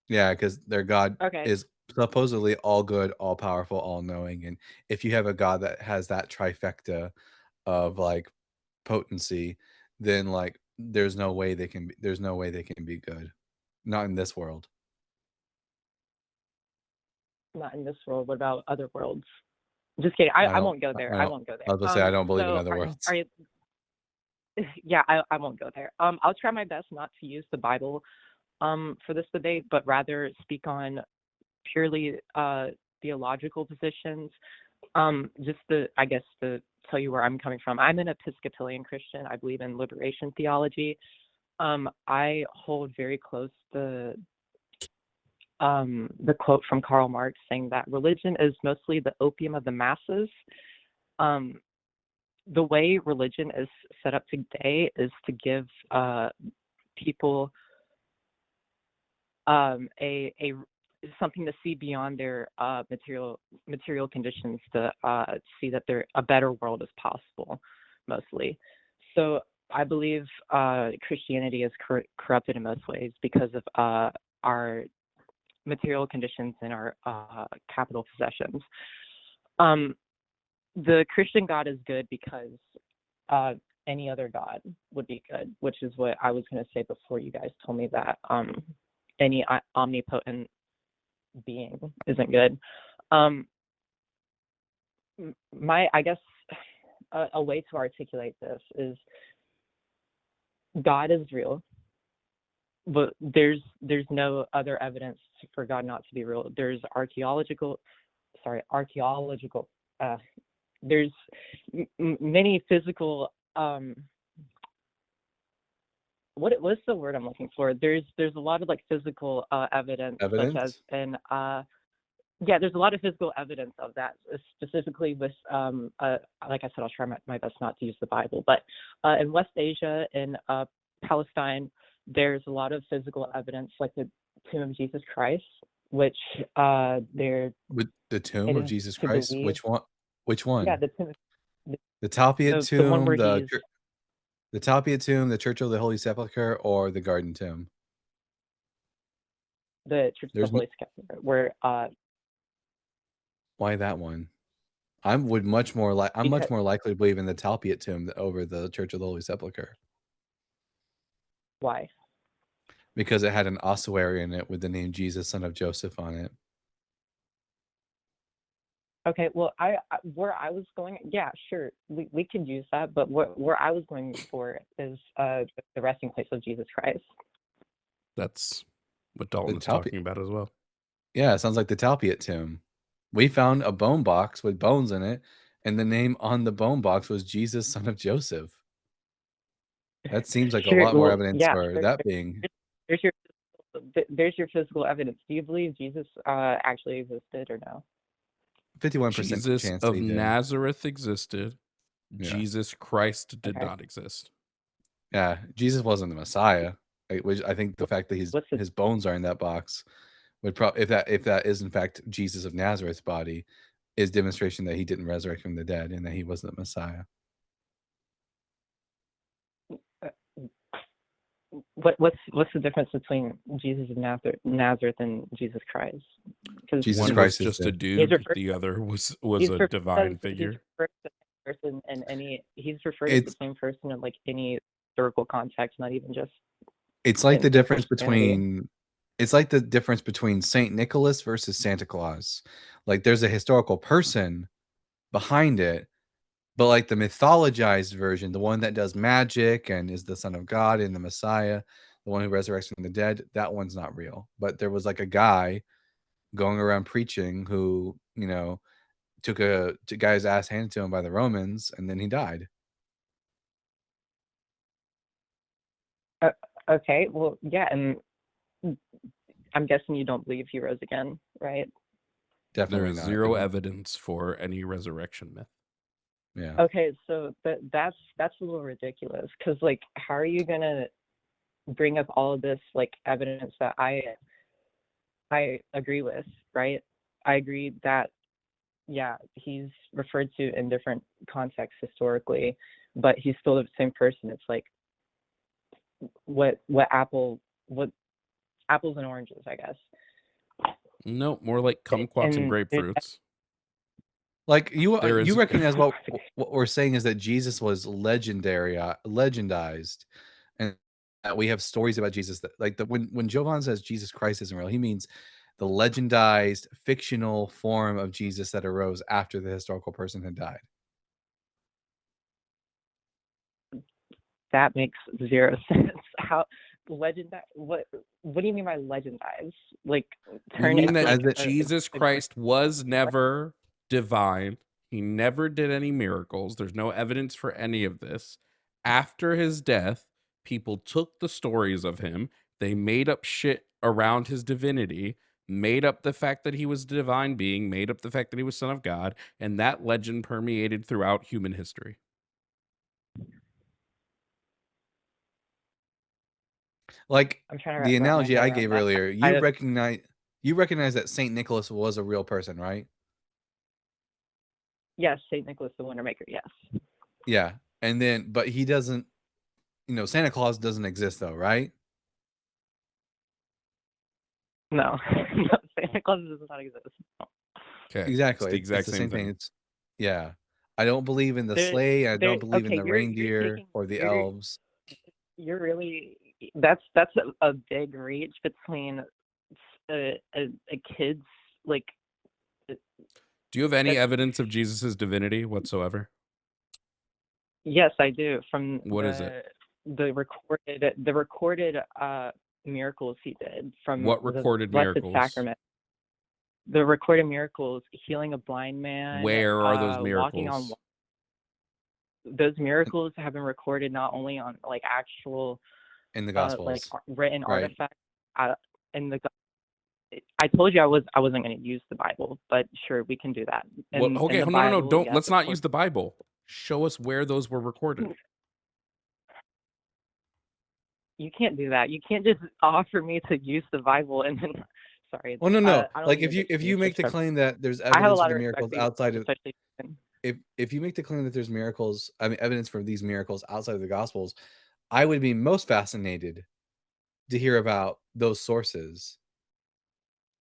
yeah, because their God Okay. is supposedly all good, all powerful, all knowing, and if you have a God that has that trifecta of like potency, then like there's no way they can be good, not in this world. Not in this world. What about other worlds? Just kidding. I won't go there. I won't go there. I was gonna say I don't believe in other so worlds. Are you, yeah, I won't go there. I'll try my best not to use the Bible for this debate, but rather speak on purely theological positions. Just to tell you where I'm coming from. I'm an Episcopalian Christian. I believe in liberation theology. I hold very close the quote from Karl Marx saying that religion is mostly the opium of the masses. The way religion is set up today is to give people a something to see beyond their material conditions, to see that a better world is possible, mostly. So I believe Christianity is corrupted in most ways because of our material conditions in our capital possessions. The Christian God is good because any other God would be good, which is what I was going to say before you guys told me that any omnipotent being isn't good. I guess a way to articulate this is God is real, but there's no other evidence for God not to be real. There's there's many physical what's the word I'm looking for? There's a lot of like physical evidence, such as there's a lot of physical evidence of that, specifically with like I said, I'll try my best not to use the Bible, but in West Asia, in Palestine, there's a lot of physical evidence, like the tomb of Jesus Christ, which they're with the tomb of Jesus Christ. believe, Which one? yeah, the tomb, The Talpiot the one tomb, where the he's Talpiot tomb, the Church of the Holy Sepulchre, or the Garden Tomb? the Church of There's the Holy Sepulchre, where why that one? I'm much more likely to believe in the Talpiot tomb over the Church of the Holy Sepulchre. Why? Because it had an ossuary in it with the name Jesus, son of Joseph, on it. Okay, well, where I was going, yeah, sure, we could use that, but where I was going for is the resting place of Jesus Christ. That's what Dalton is talking about as well. Yeah, it sounds like the Talpiot tomb. We found a bone box with bones in it, and the name on the bone box was Jesus, son of Joseph. That seems like a lot more evidence for that being. There's your physical evidence. Do you believe Jesus actually existed or no? 51% Jesus chance of that he did. Nazareth existed. Yeah. Jesus Christ did not exist. Yeah, Jesus wasn't the Messiah. Which I think the fact that his bones are in that box would probably, if that is in fact Jesus of Nazareth's body, is demonstration that he didn't resurrect from the dead and that he wasn't the Messiah. What's the difference between Jesus of Nazareth and Jesus Christ? Because Jesus one Christ was just a dude, the other was a divine figure. He's referred to the same person in like any historical context, not even just. It's like the difference between Saint Nicholas versus Santa Claus. Like there's a historical person behind it, but like the mythologized version, the one that does magic and is the son of God and the Messiah, the one who resurrects from the dead, that one's not real. But there was like a guy going around preaching who, took a guy's ass handed to him by the Romans, and then he died. Okay, well, yeah, and I'm guessing you don't believe he rose again, right? Definitely there is not. zero evidence for any resurrection myth. Yeah. Okay, so that's a little ridiculous, because like, how are you gonna bring up all of this like evidence that I agree with, right? I agree that he's referred to in different contexts historically, but he's still the same person. It's like what apples and oranges, I guess. No, more like kumquats and grapefruits. Like you recognize what we're saying is that Jesus was legendized, and that we have stories about Jesus that like when Jovan says Jesus Christ isn't real, he means the legendized fictional form of Jesus that arose after the historical person had died. That makes zero sense. How legendized? What do you mean by legendized? Like I mean that Jesus Christ was never divine. He never did any miracles. There's no evidence for any of this. After his death, people took the stories of him. They made up shit around his divinity, made up the fact that he was a divine being, made up the fact that he was son of God, and that legend permeated throughout human history. Like the analogy I gave earlier, you recognize that Saint Nicholas was a real person, right? Yes, Saint Nicholas the Wonder Maker, yes. Yeah. And then but he doesn't, Santa Claus doesn't exist though, right? No, no, Santa Claus does not exist. No. Okay. Exactly. It's the It's exact the same same thing. thing. It's yeah. I don't believe in the sleigh. I don't believe in Okay, the you're reindeer taking or the you're elves. you're really that's a big reach between a kid's like Do you have any that's evidence of Jesus's divinity whatsoever? yes I do from What is it? the recorded miracles he did from What the recorded Blessed miracles? Sacrament. The recorded miracles, healing a blind man, Where are those walking on miracles? those miracles have been recorded not only on like actual In the like Gospels. written Right. artifacts in the I told you I wasn't going to use the Bible, but sure we can do that. Well, In okay, the no, Bible, don't. yes, Let's of not course. use the Bible. Show us where those were recorded. You can't do that. You can't just offer me to use the Bible and then sorry. Well, no. I don't Like mean if you make the disrespect. claim that there's I have a evidence for lot the of respect miracles for you, outside of especially if you make the claim that there's miracles, I mean evidence for these miracles outside of the Gospels, I would be most fascinated to hear about those sources.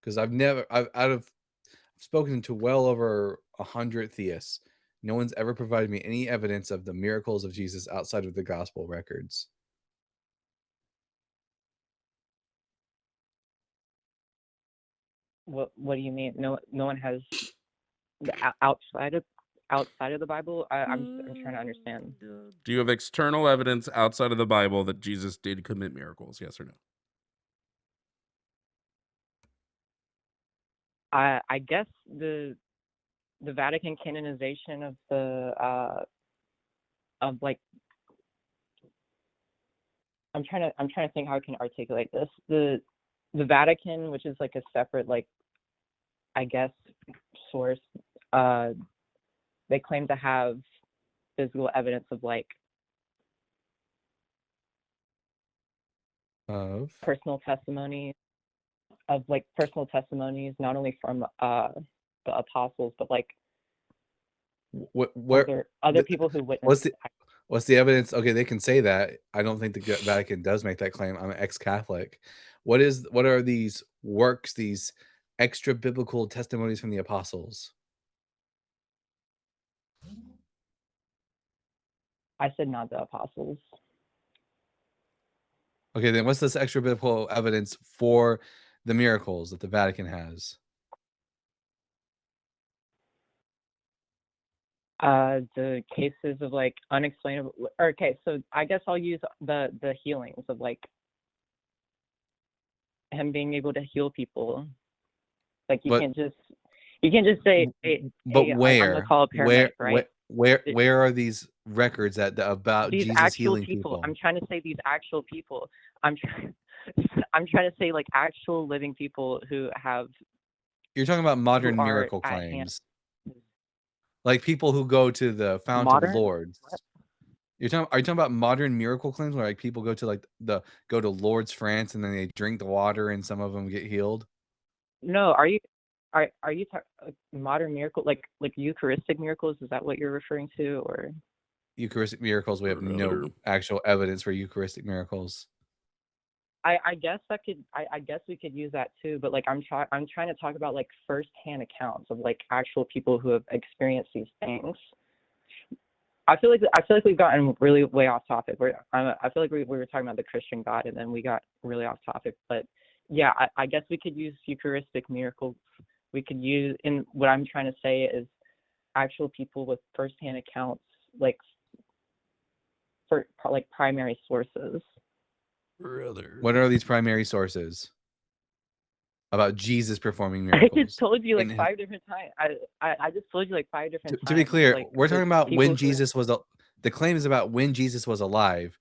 Because I've spoken to well over 100 theists. No one's ever provided me any evidence of the miracles of Jesus outside of the gospel records. what do you mean? No one has outside of the Bible? I'm trying to understand. Do you have external evidence outside of the Bible that Jesus did commit miracles? Yes or no? I guess the Vatican canonization of the of like I'm trying to think how I can articulate this. The Vatican, which is like a separate like I guess source, they claim to have physical evidence of like Of personal testimonies not only from the apostles but like where other people who witnessed what's the evidence? Okay, they can say that. I don't think the Vatican does make that claim. I'm an ex-Catholic. What are these works, these extra biblical testimonies from the apostles? I said not the apostles. Okay, then what's this extra biblical evidence for the miracles that the Vatican has? The cases of like unexplainable okay, so I guess I'll use the healings of like him being able to heal people. Like you can't just say hey, But I'm where? gonna call a paramedic, right? Where are these records about These Jesus actual healing people. people? I'm trying to say these actual people. I'm trying to say like actual living people who have. You're talking about modern who are miracle at hand. claims, like people who go to the Fount of Modern? Lords. What? Are you talking about modern miracle claims where like people go to go to Lourdes, France, and then they drink the water, and some of them get healed? No, are you talking modern miracle like Eucharistic miracles? Is that what you're referring to, or? Eucharistic miracles, we have no actual evidence for Eucharistic miracles. I guess I guess we could use that too, but like I'm trying to talk about like firsthand accounts of like actual people who have experienced these things. I feel like we've gotten really way off topic. I feel like we were talking about the Christian God and then we got really off topic. But yeah, I guess we could use Eucharistic miracles. We could use, in what I'm trying to say is actual people with firsthand accounts, like for like primary sources. Brother. What are these primary sources about Jesus performing miracles? I just told you like 5 different times. I just told you like 5 different times. To be clear, like, we're talking about when who, Jesus was the claim is about when Jesus was alive,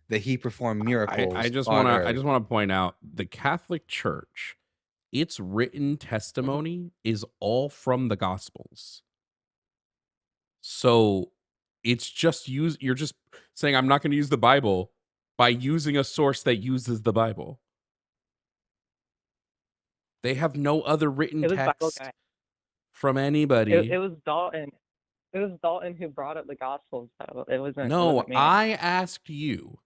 that he performed miracles. I just want to point out the Catholic Church, its written testimony is all from the Gospels. So it's just you're just saying I'm not going to use the Bible by using a source that uses the Bible. They have no other written text from anybody. It was Dalton. It was Dalton who brought up the Gospels, though. It wasn't. No, it wasn't me. I asked you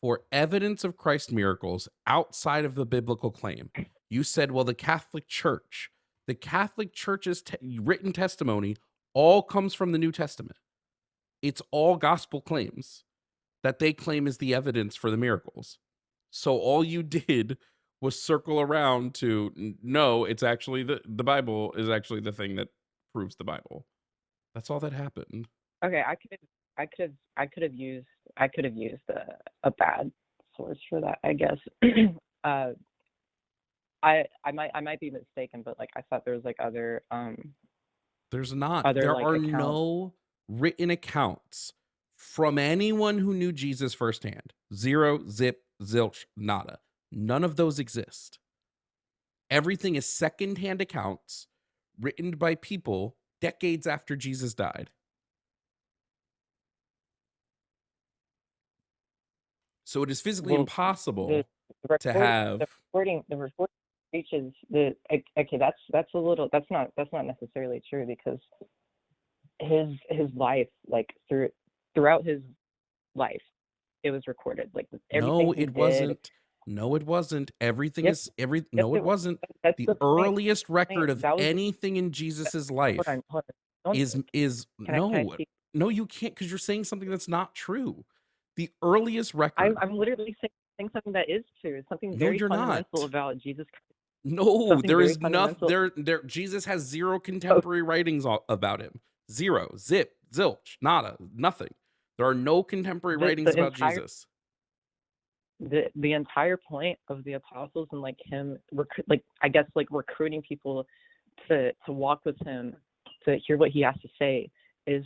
for evidence of Christ's miracles outside of the biblical claim. You said, well, the Catholic Church's written testimony all comes from the New Testament. It's all gospel claims that they claim is the evidence for the miracles. So all you did was circle around to no, it's actually the Bible is actually the thing that proves the Bible. That's all that happened. Okay, I could have used a bad source for that, I guess. I might be mistaken, but like I thought there was like other There's not. other There like are accounts. no written accounts from anyone who knew Jesus firsthand. Zero, zip, zilch, nada. None of those exist. Everything is secondhand accounts written by people decades after Jesus died. So it is physically Well, impossible the to have. recording reaches the okay. That's a little. That's not necessarily true because his life, like throughout his life, it was recorded. Like everything No, he it did. wasn't. No, it wasn't. Everything Yep. is every. Yes, No, it it was. wasn't. That's The the point. earliest record of That was anything in Jesus's life hold on. Don't, is can I no, speak? no. You can't because you're saying something that's not true. The earliest record. I'm literally saying something that is true. Something No, very you're fundamental not. about Jesus Christ. No, Something there very is nothing. fundamental. There. Jesus has zero Oh, contemporary writings about him. Zero, zip, zilch, nada, nothing. There are no contemporary writings the about entire Jesus. the entire point of the apostles and like him like I guess like recruiting people to walk with him, to hear what he has to say, is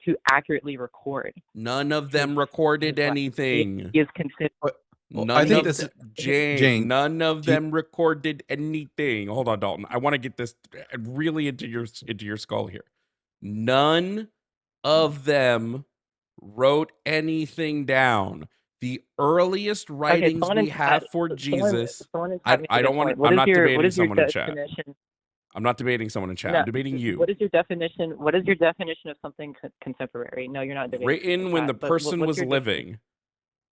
to accurately record None of his them recorded life. anything. He is considered. Well, I None think of this is Jane. None of do you- them recorded anything. Hold on, Dalton. I want to get this really into your skull here. None of them wrote anything down. The earliest Okay, writings someone in we have chat. for Jesus. Someone in chat made I a don't good want point. to. I'm not What debating is your someone in chat. definition? I'm not debating someone in chat. No, I'm debating you. what is your definition? What is your definition of something contemporary? No, you're not debating someone Written in when the chat, but person what's was your living.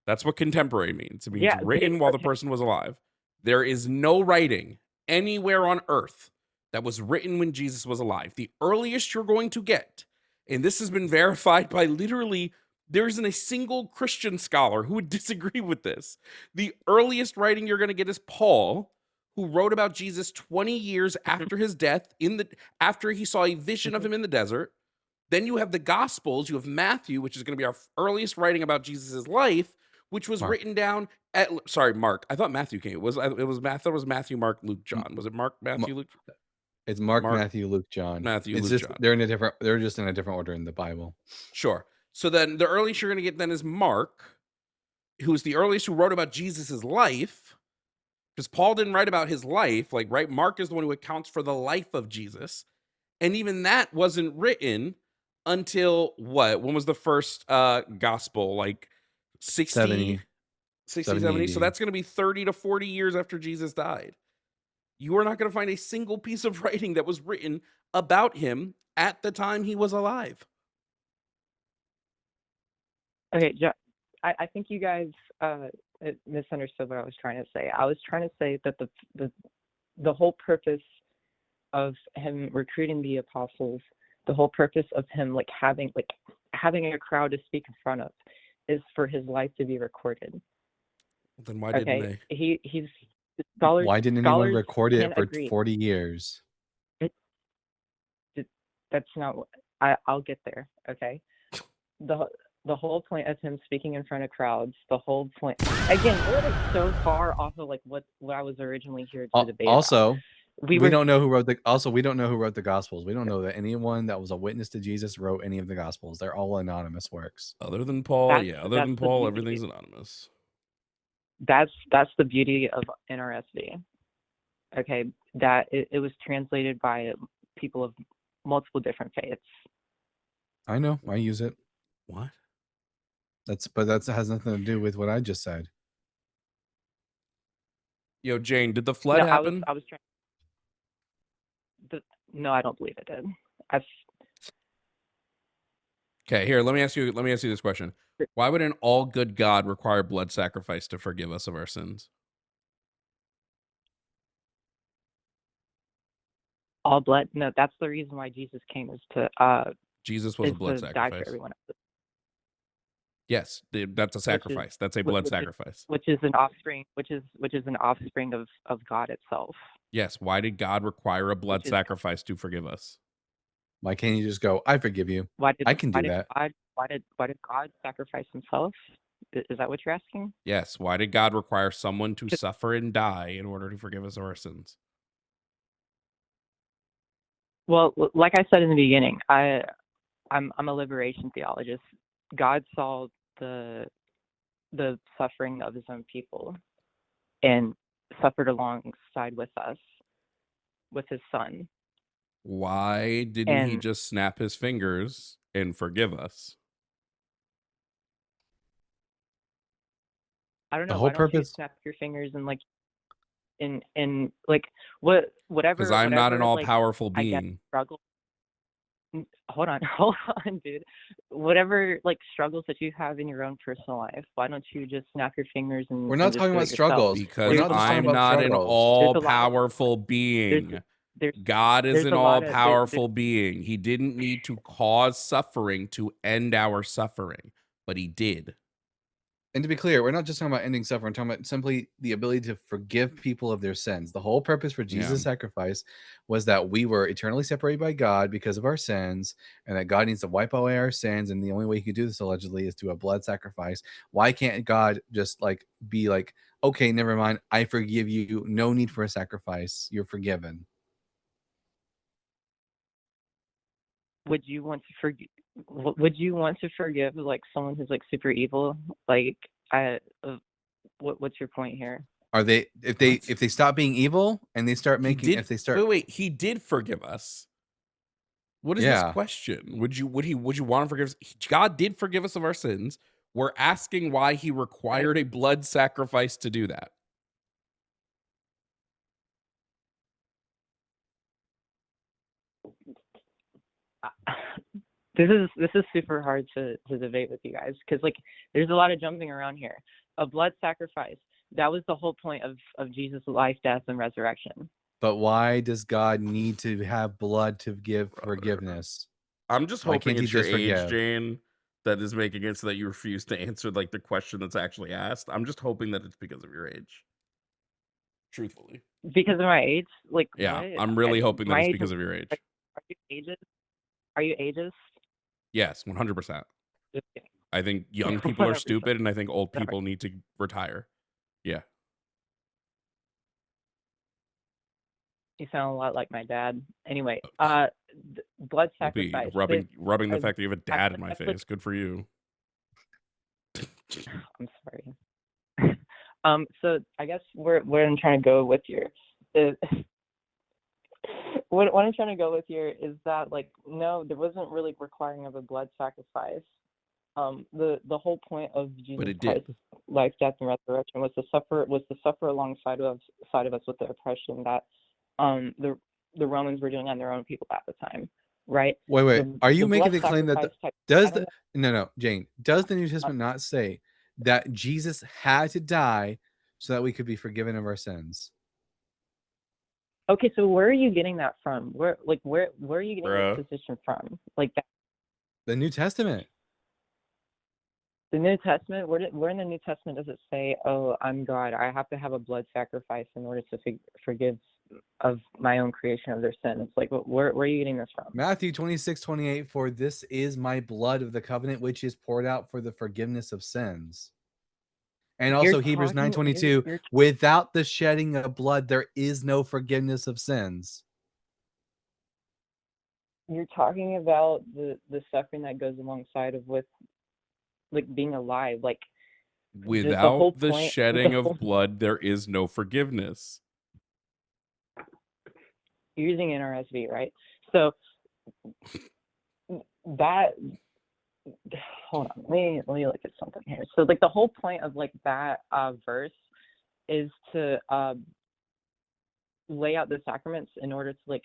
That's what contemporary means. It means Yeah, written while the okay. person was alive. There is no writing anywhere on earth that was written when Jesus was alive. The earliest you're going to get, and this has been verified by literally, there isn't a single Christian scholar who would disagree with this. The earliest writing you're going to get is Paul, who wrote about Jesus 20 years after his death, after he saw a vision of him in the desert. Then you have the Gospels. You have Matthew, which is going to be our earliest writing about Jesus' life, which was Mark. written down at. Sorry, Mark. I thought Matthew came. It was Matthew, Mark, Luke, John. Was it Mark, Matthew, Luke? It's Mark, Matthew, Luke, John. Matthew, it's Luke, just John. they're just in a different order in the Bible. Sure. So then the earliest you're going to get then is Mark, who's the earliest who wrote about Jesus' life, because Paul didn't write about his life. Like, right? Mark is the one who accounts for the life of Jesus. And even that wasn't written until what? When was the first gospel? Like 60, 70. So that's going to be 30 to 40 years after Jesus died. You are not going to find a single piece of writing that was written about him at the time he was alive. Okay, I think you guys misunderstood what I was trying to say. I was trying to say that the whole purpose of him recruiting the apostles, the whole purpose of him having a crowd to speak in front of, is for his life to be recorded. Then why didn't they? He's scholars. Why didn't anyone record it for 40 years? That's not. I'll get there. Okay. The whole point of him speaking in front of crowds, the whole point. Again, we're like so far off of like what I was originally here to debate. Also, about. we don't know who wrote the. Also, we don't know who wrote the Gospels. We don't know that anyone that was a witness to Jesus wrote any of the Gospels. They're all anonymous works. Other than Paul, Other than Paul, everything's anonymous. That's the beauty of NRSV. Okay, that it was translated by people of multiple different faiths. I know. I use it. What? But that has nothing to do with what I just said. Yo, Jane, did the flood happen? I was trying. No, I don't believe it did. Okay, here, let me ask you this question. Why would an all good God require blood sacrifice to forgive us of our sins? All blood? No, that's the reason why Jesus came is to Jesus was a blood die for sacrifice. everyone else. Yes, that's a sacrifice. That's a blood sacrifice. Which is an offspring, which is an offspring of God itself. Yes. Why did God require a blood Which is- sacrifice to forgive us? Why can't you just go, I forgive you? I can do that. Why did God sacrifice himself? Is that what you're asking? Yes. Why did God require someone to suffer and die in order to forgive us of our sins? Well, like I said in the beginning, I'm a liberation theologist. God saw the suffering of his own people and suffered alongside with us, with his son. Why didn't he just snap his fingers and forgive us? I don't know. The whole Why don't you purpose. snap your fingers and like, in like whatever? Because I'm not an whatever, like, all-powerful I guess being. struggle. Hold on, dude. Whatever like struggles that you have in your own personal life, why don't you just snap your fingers and We're not just talking do it about struggles. yourself? Because We're not just talking I'm about not an struggles. all-powerful being. God is there's an a lot of- all-powerful being. He didn't need to cause suffering to end our suffering, but he did. And to be clear, we're not just talking about ending suffering. We're talking about simply the ability to forgive people of their sins. The whole purpose for Jesus' sacrifice was that we were eternally separated by God because of our sins, and that God needs to wipe away our sins. And the only way he could do this allegedly is through a blood sacrifice. Why can't God just like be like, okay, never mind, I forgive you. No need for a sacrifice. You're forgiven. Would you want to forgive? Would you want to forgive like someone who's like super evil? Like, what's your point here? Are they if they stop being evil and they start making Wait, he did forgive us. What is this question? Would you want to forgive us? God did forgive us of our sins. We're asking why he required a blood sacrifice to do that. This is super hard to debate with you guys because like there's a lot of jumping around here. A blood sacrifice, that was the whole point of Jesus' life, death, and resurrection. But why does God need to have blood to give forgiveness? I'm just Why hoping can't he it's your just age, forgive? Jane, that is making it so that you refuse to answer like the question that's actually asked. I'm just hoping that it's because of your age. Truthfully. Because of my age? Like, Yeah, what? I'm really hoping that my it's age because is- of your age. Are you ageist? Are you ageist? Yes, 100%. Just kidding. I think young people are 100%. stupid, and I think old people need to retire. Yeah. You sound a lot like my dad. Anyway, blood Be sacrifice. rubbing the fact that you have a dad in my I've face. Good for you. I'm sorry. So I guess where I'm trying to go with here is what I'm trying to go with here is that like no, there wasn't really requiring of a blood sacrifice. The whole point of Jesus Christ's life, death, and resurrection was to suffer alongside of us with the oppression that the Romans were doing on their own people at the time, right? Wait. Are you making the blood claim that sacrifice no, Jane, does the New Testament not say that Jesus had to die so that we could be forgiven of our sins? Okay, so where are you getting that from? Where are you getting this position from? Like that, The New Testament. the New Testament. Where in the New Testament does it say, "Oh, I'm God. I have to have a blood sacrifice in order to forgive of my own creation of their sin"? It's like, where are you getting this from? Matthew 26:28. For this is my blood of the covenant, which is poured out for the forgiveness of sins. And also Hebrews 9:22. Without the shedding of blood, there is no forgiveness of sins. You're talking about the suffering that goes alongside of with like being alive, like Without the shedding of blood, there is no forgiveness. You're using NRSV, right? So that hold on, let me look at something here. So like the whole point of like that verse is to lay out the sacraments in order to like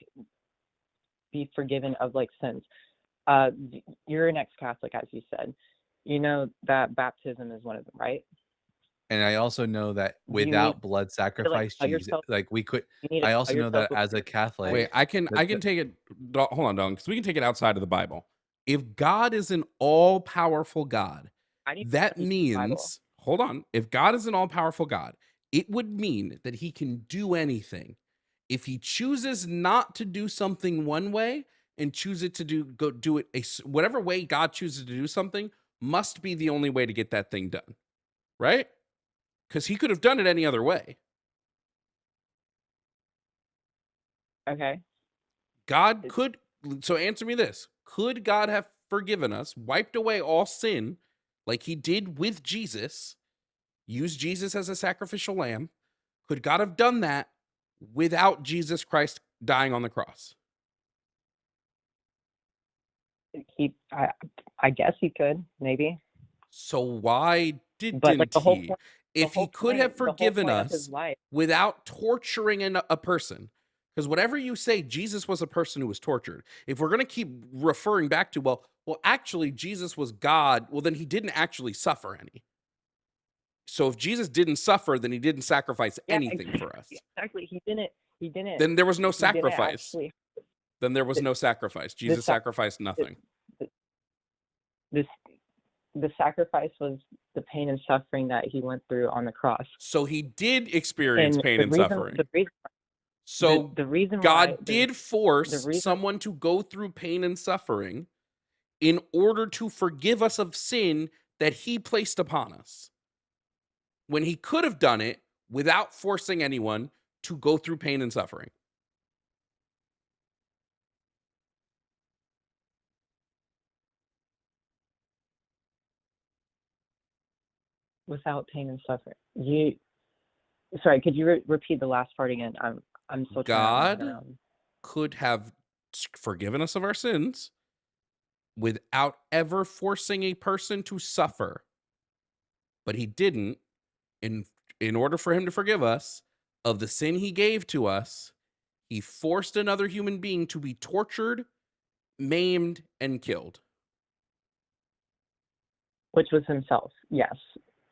be forgiven of like sins. You're an ex-Catholic, as you said. You know that baptism is one of them, right? And I also know that Do you need without blood to sacrifice, tell Jesus, yourself? like we could. You need to I tell also know yourself that as a before Catholic, Wait, I can take it. Hold on, Don, because we can take it outside of the Bible. If God is an all-powerful God, I need that to teach the Bible. means, hold on, if God is an all-powerful God, it would mean that he can do anything. If he chooses not to do something one way and choose it to do it whatever way God chooses to do something must be the only way to get that thing done, right? Because he could have done it any other way. Okay. God could, so answer me this. Could God have forgiven us, wiped away all sin like he did with Jesus, used Jesus as a sacrificial lamb? Could God have done that without Jesus Christ dying on the cross? I guess he could, maybe. So why But like didn't the whole he? point, If he could have forgiven of his us life. without torturing a person, because whatever you say, Jesus was a person who was tortured. If we're going to keep referring back to, well, actually, Jesus was God, well, then he didn't actually suffer any. So if Jesus didn't suffer, then he didn't sacrifice anything for us. Exactly. He didn't. Then there was no He didn't sacrifice. actually. Then there was no sacrifice. Jesus sac- sacrificed nothing. The sacrifice was the pain and suffering that he went through on the cross. So he did experience And pain the and reason- suffering. the reason- So the reason God why- did force someone to go through pain and suffering in order to forgive us of sin that he placed upon us, when he could have done it without forcing anyone to go through pain and suffering. Without pain and suffering. Sorry, could you repeat the last part again? I'm so God could have forgiven us of our sins without ever forcing a person to suffer, but he didn't. In order for him to forgive us of the sin he gave to us, he forced another human being to be tortured, maimed, and killed. Which was himself, yes.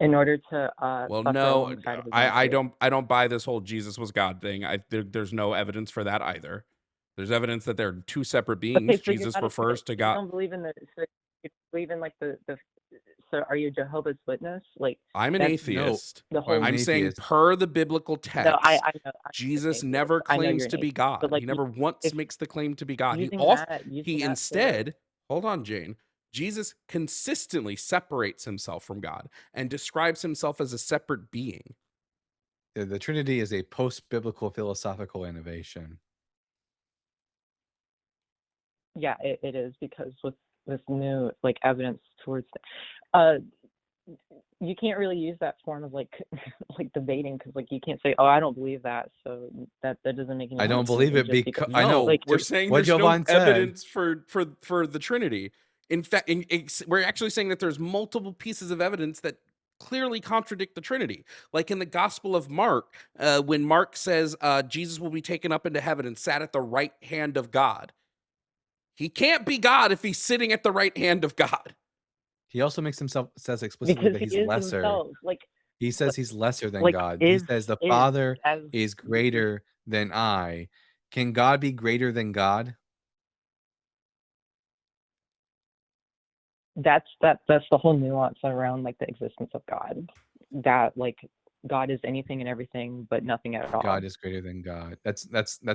In order to Well, suffer no, alongside of his I own don't buy this whole Jesus was God thing. There's no evidence for that either. There's evidence that they're two separate beings. Okay, so Jesus refers to you God. don't believe in you believe in like the so are you a Jehovah's Witness? Like I'm an atheist. The whole I'm saying per the biblical text, No, I know. Jesus never I know claims you're to an be atheist, God. but, like, he never once makes the claim to be God. using He that instead, hold on, Jane. Jesus consistently separates himself from God and describes himself as a separate being. The Trinity is a post-biblical philosophical innovation. Yeah, it is, because with new like evidence towards you can't really use that form of like like debating, because like you can't say, oh, I don't believe that, so that doesn't make any I don't sense to believe me it just because No, I know like we're saying what there's Jovan no said. evidence for the Trinity. In fact, we're actually saying that there's multiple pieces of evidence that clearly contradict the Trinity. Like in the Gospel of Mark, when Mark says Jesus will be taken up into heaven and sat at the right hand of God. He can't be God if he's sitting at the right hand of God. He also says explicitly because that he he's is lesser. himself. Like He says he's lesser than like God. He says the Father as is greater than I. Can God be greater than God? that's the whole nuance around like the existence of God. That like God is anything and everything, but nothing at all. God is greater than God. That's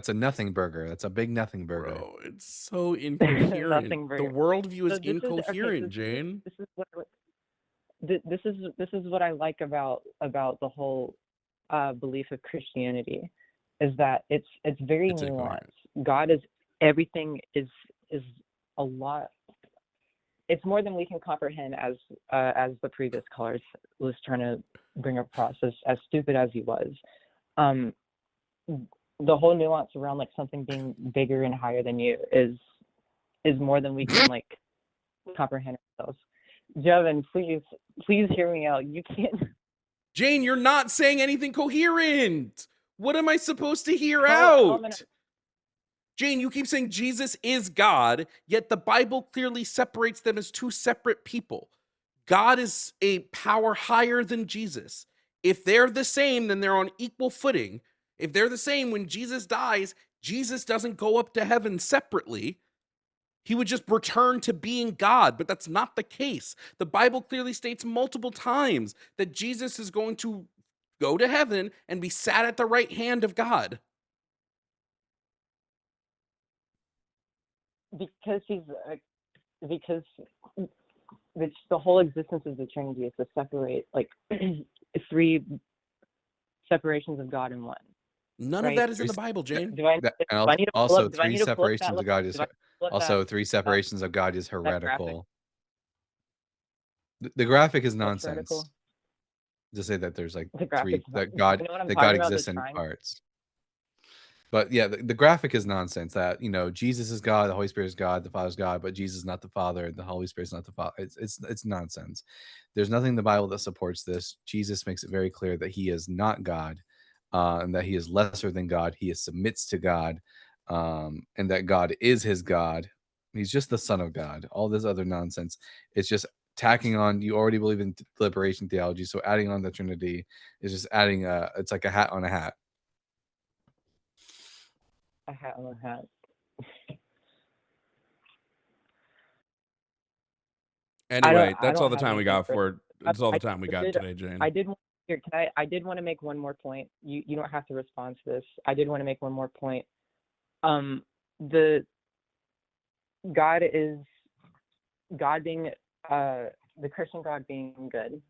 a nothing burger. That's a big nothing burger. Bro, it's so incoherent. Nothing The burger. worldview is So this incoherent, Jane. This is what I like about the whole belief of Christianity, is that it's very It's nuanced. incoherent. God is everything, is a lot. It's more than we can comprehend, as the previous caller was trying to bring across, as stupid as he was. The whole nuance around like something being bigger and higher than you is more than we can like comprehend ourselves. Jovan, please hear me out. You can't. Jane, you're not saying anything coherent. What am I supposed to hear out? Jane, you keep saying Jesus is God, yet the Bible clearly separates them as two separate people. God is a power higher than Jesus. If they're the same, then they're on equal footing. If they're the same, when Jesus dies, Jesus doesn't go up to heaven separately. He would just return to being God, but that's not the case. The Bible clearly states multiple times that Jesus is going to go to heaven and be sat at the right hand of God. Because because the whole existence of the Trinity is to separate like three separations of God in one. None right? of that is in the Bible, Jane. Do I, That- do and I need to pull also up? Do I three need to pull up that? separations of God is Do I pull up also that, three separations of God is that graphic? heretical. The graphic is That's nonsense. heretical. To say that there's like The three graphic's not. that God You know what I'm that talking God about? The exists in triangle. parts. But yeah, the graphic is nonsense. That Jesus is God, the Holy Spirit is God, the Father is God, but Jesus is not the Father, the Holy Spirit is not the Father. It's nonsense. There's nothing in the Bible that supports this. Jesus makes it very clear that he is not God, and that he is lesser than God. He submits to God, and that God is his God. He's just the Son of God. All this other nonsense, it's just tacking on. You already believe in liberation theology, so adding on the Trinity is just adding it's like a hat on a hat. A hat on a hat. Anyway, that's all don't the have time we anything got for. That's all the time we got did- today, Jane. I did want to make one more point. You don't have to respond to this. I did want to make one more point. The God being the Christian God being good.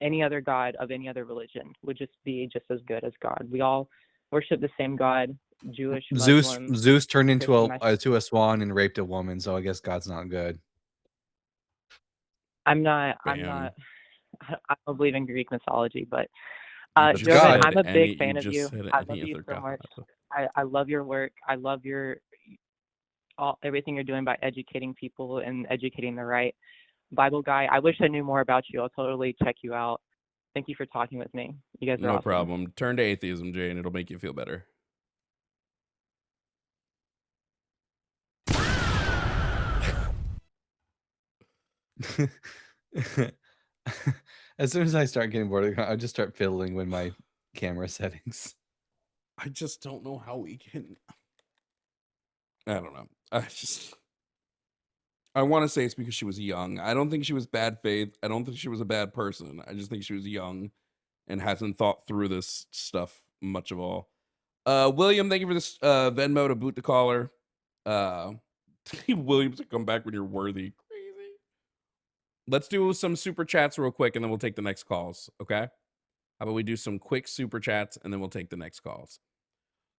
Any other God of any other religion would just be just as good as God. We all worship the same God. Jewish, Muslim, Zeus turned into Christian, to a swan and raped a woman, so I guess God's not good. I'm not. Bam. I don't believe in Greek mythology, but But Jovan, God. I'm a big You fan of just you. said I any love you other so God. much. I love your work. I love everything you're doing by educating people and educating the right Bible guy. I wish I knew more about you. I'll totally check you out. Thank you for talking with me. You guys are No awesome. problem. Turn to atheism, Jane. It'll make you feel better. As soon as I start getting bored, I just start fiddling with my camera settings. I just don't know how we can. I don't know. I want to say it's because she was young. I don't think she was bad faith. I don't think she was a bad person. I just think she was young and hasn't thought through this stuff much of all. William, thank you for this Venmo to boot the caller. William, to come back when you're worthy. Crazy. Let's do some super chats real quick and then we'll take the next calls. Okay. How about we do some quick super chats and then we'll take the next calls.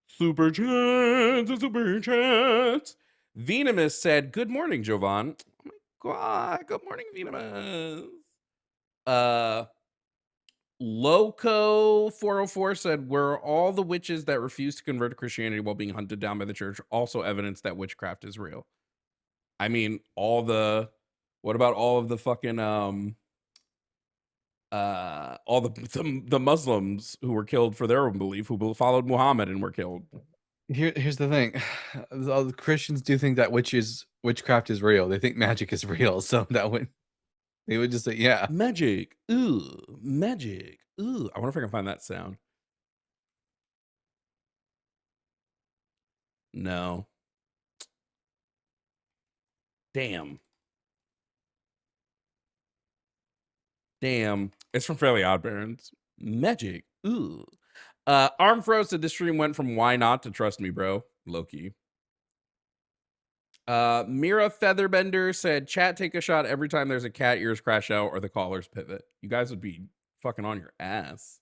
Super chats, super chats. Venomous said, "Good morning, Jovan." Oh my god, good morning, Venomous. Loco 404 said, "Were all the witches that refused to convert to Christianity while being hunted down by the church also evidence that witchcraft is real?" I mean, what about all of the fucking all the Muslims who were killed for their own belief, who followed Muhammad and were killed? Here's the thing. All the Christians do think that witchcraft is real. They think magic is real, so they would just say, yeah. Magic. Ooh, magic. Ooh. I wonder if I can find that sound. No. Damn. It's from Fairly Odd Parents. Magic. Ooh. Armfro said this stream went from why not to trust me, bro. Loki. Mira Featherbender said, "Chat, take a shot every time there's a cat ears crash out or the callers pivot." You guys would be fucking on your ass.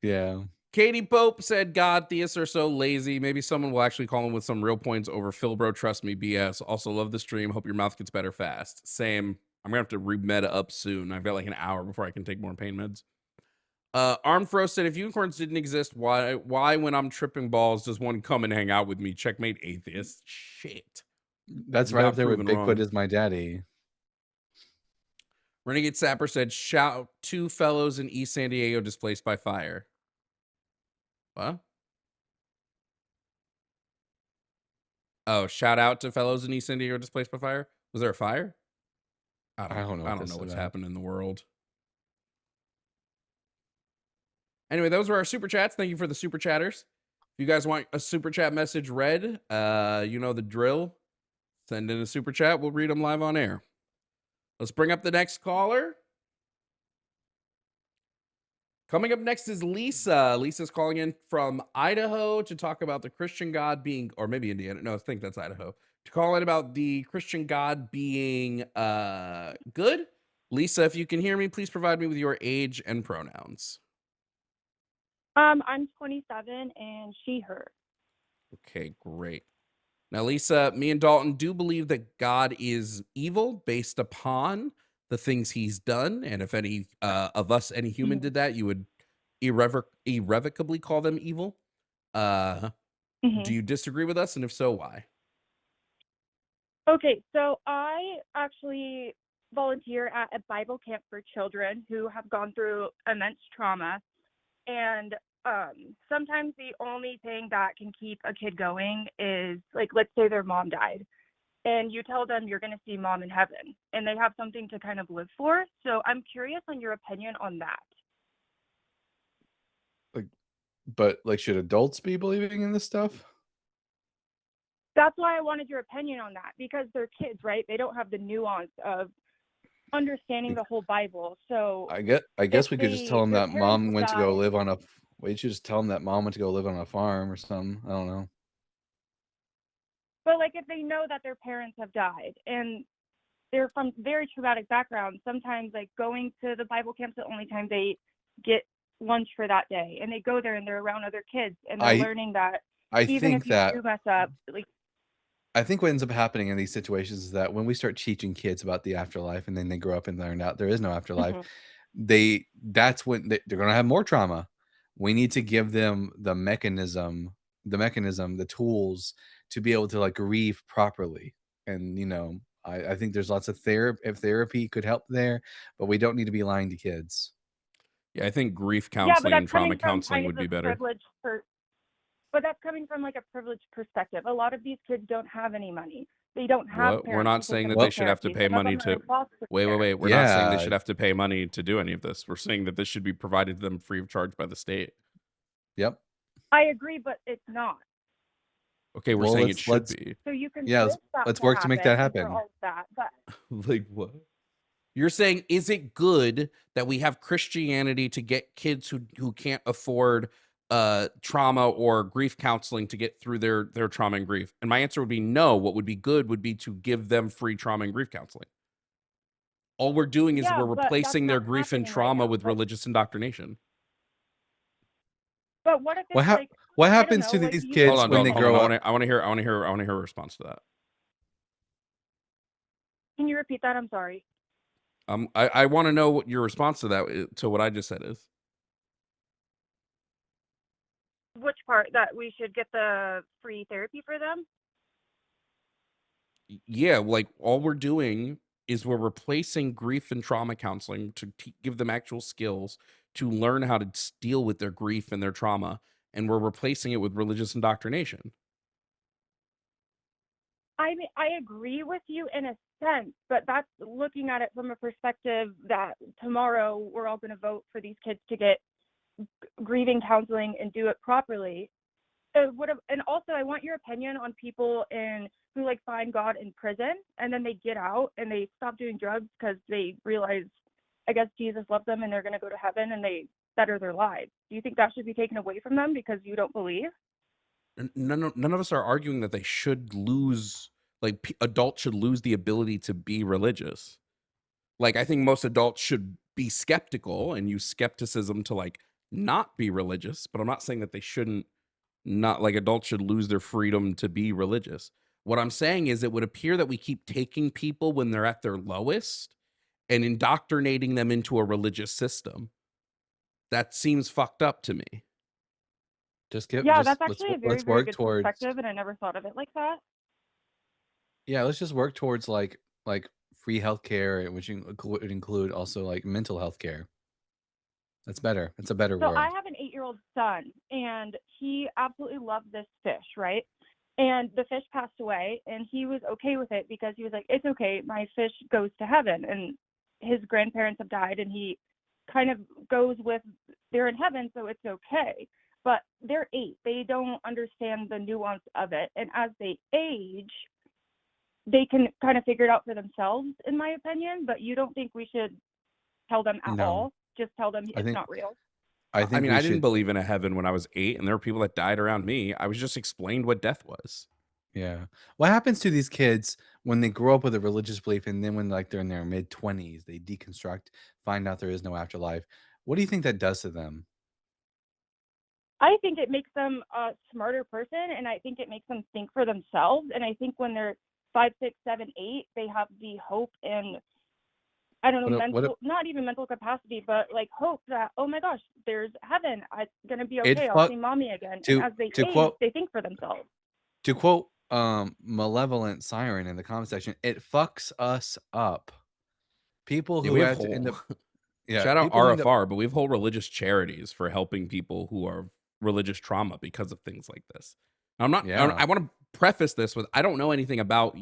Yeah. Katie Pope said, "God, theists are so lazy. Maybe someone will actually call him with some real points over Phil Bro, trust me, BS. Also love the stream. Hope your mouth gets better fast." Same. I'm gonna have to re-meta up soon. I've got like an hour before I can take more pain meds. Armfro said, "If unicorns didn't exist, why when I'm tripping balls does one come and hang out with me? Checkmate, atheist." Shit. That's You right got up there with proven Bigfoot wrong. is my daddy. Renegade Sapper said, "Shout 2 fellows in East San Diego displaced by fire." What? Oh, shout out to fellows in East San Diego displaced by fire. Was there a fire? I don't know I what don't this know is what's about. happened in the world. Anyway, those were our super chats. Thank you for the super chatters. If you guys want a super chat message read, you know the drill. Send in a super chat. We'll read them live on air. Let's bring up the next caller. Coming up next is Lisa. Lisa's calling in from Idaho to talk about the Christian God being, or maybe Indiana. No, I think that's Idaho. To call in about the Christian God being good. Lisa, if you can hear me, please provide me with your age and pronouns. I'm 27 and she, her. Okay, great. Now, Lisa, me and Dalton do believe that God is evil based upon the things he's done. And if any of us, any human did that, you would irrevocably call them evil. Do you disagree with us? And if so, why? Okay, so I actually volunteer at a Bible camp for children who have gone through immense trauma. And sometimes the only thing that can keep a kid going is, like, let's say their mom died. And you tell them you're going to see mom in heaven. And they have something to kind of live for. So I'm curious on your opinion on that. But like, should adults be believing in this stuff? That's why I wanted your opinion on that, because they're kids, right? They don't have the nuance of understanding the whole Bible. So I guess we could just tell them that mom went to go live on a. We should just tell them that mom went to go live on a farm or something. I don't know. But like, if they know that their parents have died and they're from very traumatic backgrounds, sometimes like going to the Bible camp's the only time they get lunch for that day, and they go there and they're around other kids and they're learning that even if you do mess up, like. I think what ends up happening in these situations is that when we start teaching kids about the afterlife and then they grow up and learn out there is no afterlife, that's when they're going to have more trauma. We need to give them the mechanism, the tools to be able to like grieve properly. And, you know, I think there's lots of therapy could help there, but we don't need to be lying to kids. Yeah, I think grief counseling and trauma counseling would be better. But that's coming from like a privileged perspective. A lot of these kids don't have any money. They don't have parents. We're not saying that they should have to pay money to. Wait. We're not saying they should have to pay money to do any of this. We're saying that this should be provided to them free of charge by the state. Yep. I agree, but it's not. Okay, we're saying it should be. So you can. Let's work to make that happen. All of that, but. Like what? You're saying, is it good that we have Christianity to get kids who can't afford trauma or grief counseling to get through their trauma and grief? And my answer would be no. What would be good would be to give them free trauma and grief counseling. All we're doing is we're replacing their grief and trauma with religious indoctrination. But what if it's what happens to these kids when they grow up? I want to hear a response to that. Can you repeat that? I'm sorry. I want to know what your response to that, to what I just said is. Which part? That we should get the free therapy for them? Yeah, like all we're doing is we're replacing grief and trauma counseling to give them actual skills to learn how to deal with their grief and their trauma, and we're replacing it with religious indoctrination. I mean, I agree with you in a sense, but that's looking at it from a perspective that tomorrow we're all going to vote for these kids to get grieving counseling and do it properly. And also, I want your opinion on people who like find God in prison and then they get out and they stop doing drugs because they realize, I guess, Jesus loves them and they're going to go to heaven and they better their lives. Do you think that should be taken away from them because you don't believe? None of us are arguing that they should lose, like adults should lose the ability to be religious. Like, I think most adults should be skeptical and use skepticism to like not be religious, but I'm not saying that they shouldn't, not like adults should lose their freedom to be religious. What I'm saying is it would appear that we keep taking people when they're at their lowest and indoctrinating them into a religious system. That seems fucked up to me. That's actually a very, very good perspective, and I never thought of it like that. Yeah, let's just work towards like free healthcare, which would include also like mental health care. That's better. It's a better world. So I have an 8-year-old son, and he absolutely loved this fish, right? And the fish passed away, and he was okay with it because he was like, it's okay, my fish goes to heaven. And his grandparents have died, and he kind of goes with they're in heaven, so it's okay. But they're 8. They don't understand the nuance of it. And as they age, they can kind of figure it out for themselves, in my opinion. But you don't think we should tell them at No, all? Just tell them I it's think not real? I I think mean, we I didn't should. believe in a heaven when I was 8, and there were people that died around me. I was just explained what death was. Yeah. What happens to these kids when they grow up with a religious belief, and then when like they're in their mid-20s, they deconstruct, find out there is no afterlife? What do you think that does to them? I think it makes them a smarter person, and I think it makes them think for themselves. And I think when they're 5, 6, 7, 8, they have the hope and I don't know, not even mental capacity, but like hope that, oh my gosh, there's heaven. I'm gonna be okay. I'll see mommy again. And as they age, they think for themselves. To quote Malevolent Siren in the comment section, it fucks us up. People Yeah, who we have have to end whole up shout out people who end up RFR, but we have whole religious charities for helping people who are religious trauma because of things like this. I'm not. Yeah. I want to preface this with I don't know anything about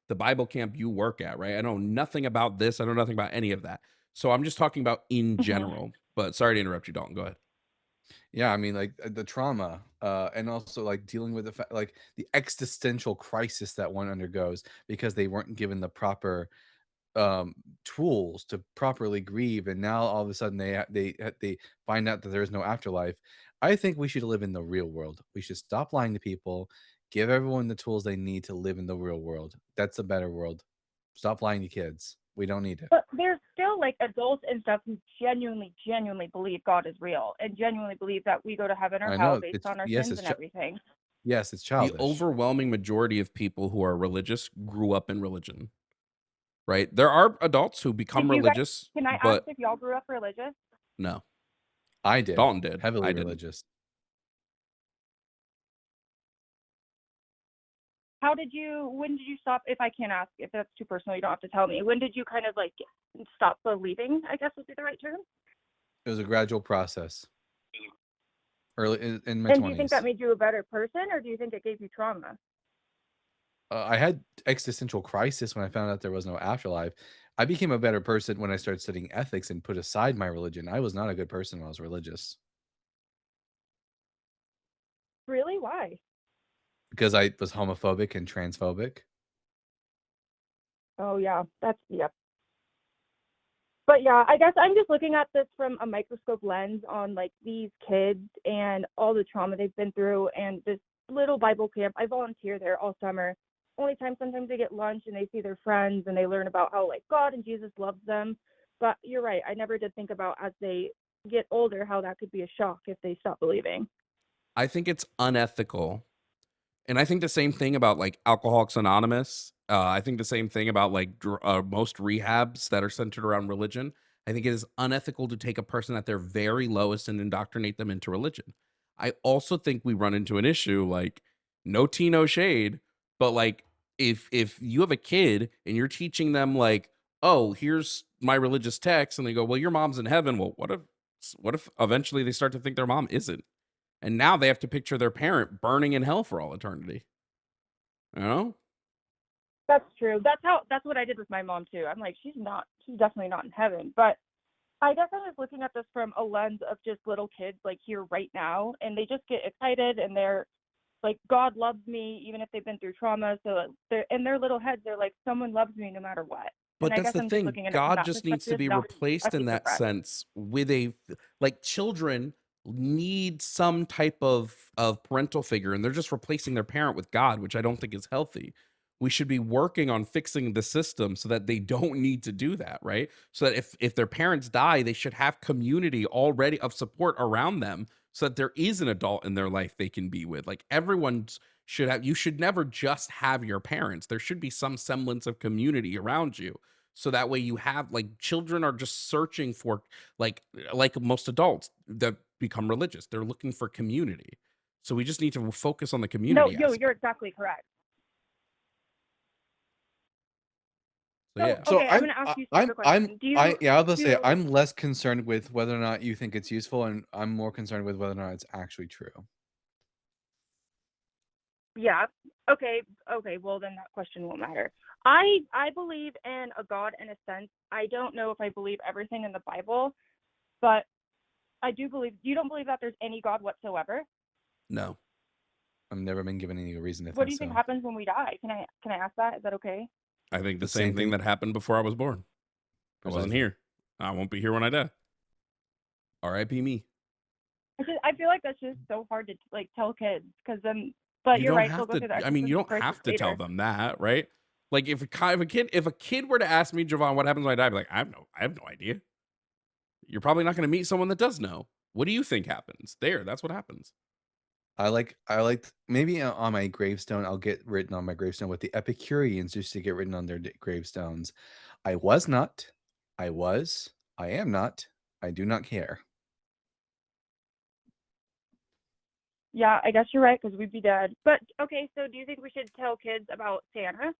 the Bible camp you work at, right? I know nothing about this. I know nothing about any of that. So I'm just talking about in general. But sorry to interrupt you, Dalton. Go ahead. Yeah, I mean, like the trauma, and also like dealing with like the existential crisis that one undergoes because they weren't given the proper tools to properly grieve, and now all of a sudden they find out that there is no afterlife. I think we should live in the real world. We should stop lying to people, give everyone the tools they need to live in the real world. That's a better world. Stop lying to kids. We don't need it. But there's still like adults and stuff who genuinely believe God is real and genuinely believe that we go to heaven or I hell know based it's on our yes, sins it's and everything. yes, it's The childish. overwhelming majority of people who are religious grew up in religion, right? There are adults who become Did you guys, religious, can I ask but if y'all grew up religious? no. I did. Dalton did. Heavily I didn't. religious. When did you stop? If I can't ask, if that's too personal, you don't have to tell me. When did you kind of like stop believing, I guess would be the right term? It was a gradual process. Early in my And do you think 20s. that made you a better person, or do you think it gave you trauma? I had existential crisis when I found out there was no afterlife. I became a better person when I started studying ethics and put aside my religion. I was not a good person when I was religious Really? Why? because I was homophobic and transphobic. Oh yeah, yep. But yeah, I guess I'm just looking at this from a microscope lens on like these kids and all the trauma they've been through, and this little Bible camp. I volunteer there all summer. Only time sometimes they get lunch and they see their friends and they learn about how like God and Jesus loves them. But you're right, I never did think about as they get older how that could be a shock if they stop believing. I think it's unethical. And I think the same thing about like Alcoholics Anonymous. I think the same thing about like most rehabs that are centered around religion. I think it is unethical to take a person at their very lowest and indoctrinate them into religion. I also think we run into an issue like no tea, no shade, but like if you have a kid and you're teaching them like, oh, here's my religious text, and they go, well, your mom's in heaven. Well, what if eventually they start to think their mom isn't? And now they have to picture their parent burning in hell for all eternity. You know? That's true. That's what I did with my mom too. I'm like, she's definitely not in heaven. But I guess I was looking at this from a lens of just little kids like here right now, and they just get excited and they're like, God loves me even if they've been through trauma. So they're in their little heads, they're like, someone loves me no matter what. But And I that's guess the I'm just thing. looking at it from God that just needs to perspective, be not replaced a in that threat. sense with like children need some type of parental figure, and they're just replacing their parent with God, which I don't think is healthy. We should be working on fixing the system so that they don't need to do that, right? So that if their parents die, they should have community already of support around them so that there is an adult in their life they can be with. Like you should never just have your parents. There should be some semblance of community around you. So that way you have like children are just searching for like most adults that become religious. They're looking for community. So we just need to focus on the community aspect. You're exactly correct. So yeah. Okay, I'm gonna ask you a stupid question. I was gonna say I'm less concerned with whether or not you think it's useful, and I'm more concerned with whether or not it's actually true. Yeah. Okay. Well, then that question won't matter. I believe in a God in a sense. I don't know if I believe everything in the Bible, But I do believe, you don't believe that there's any God whatsoever? No. I've never been given any reason to What do think you think so. happens when we die? Can I ask that? Is that okay? I think the The same same thing thing- that happened before I was born. I wasn't Precisely. here. I won't be here when I die. R.I.P. me. I feel like that's just so hard to like tell kids, because then. But You you're don't right. have They'll go through the to. I mean, you don't exorcism have process to tell later. them that, right? Like if a kid were to ask me, Jovan, what happens when I die? I'd be like, I have no idea. You're probably not going to meet someone that does know. What do you think happens? That's what happens. I like maybe on my gravestone I'll get written on my gravestone what the Epicureans used to get written on their gravestones. I was not. I was. I am not. I do not care. Yeah, I guess you're right, because we'd be dead. But okay, so do you think we should tell kids about Santa?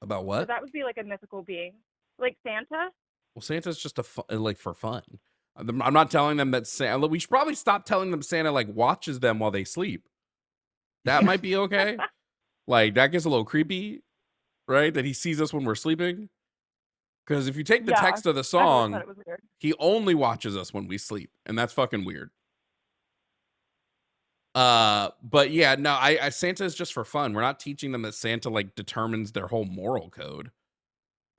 About 'Cause what? that would be like a mythical being, like Santa. Well, Santa's just like for fun. I'm not telling them that Santa. We should probably stop telling them Santa like watches them while they sleep. That might be okay. Like that gets a little creepy, right? That he sees us when we're sleeping. Because if you take the Yeah, text of the I've always thought song, it was weird. he only watches us when we sleep, and that's fucking weird. But yeah, no, I Santa is just for fun. We're not teaching them that Santa like determines their whole moral code.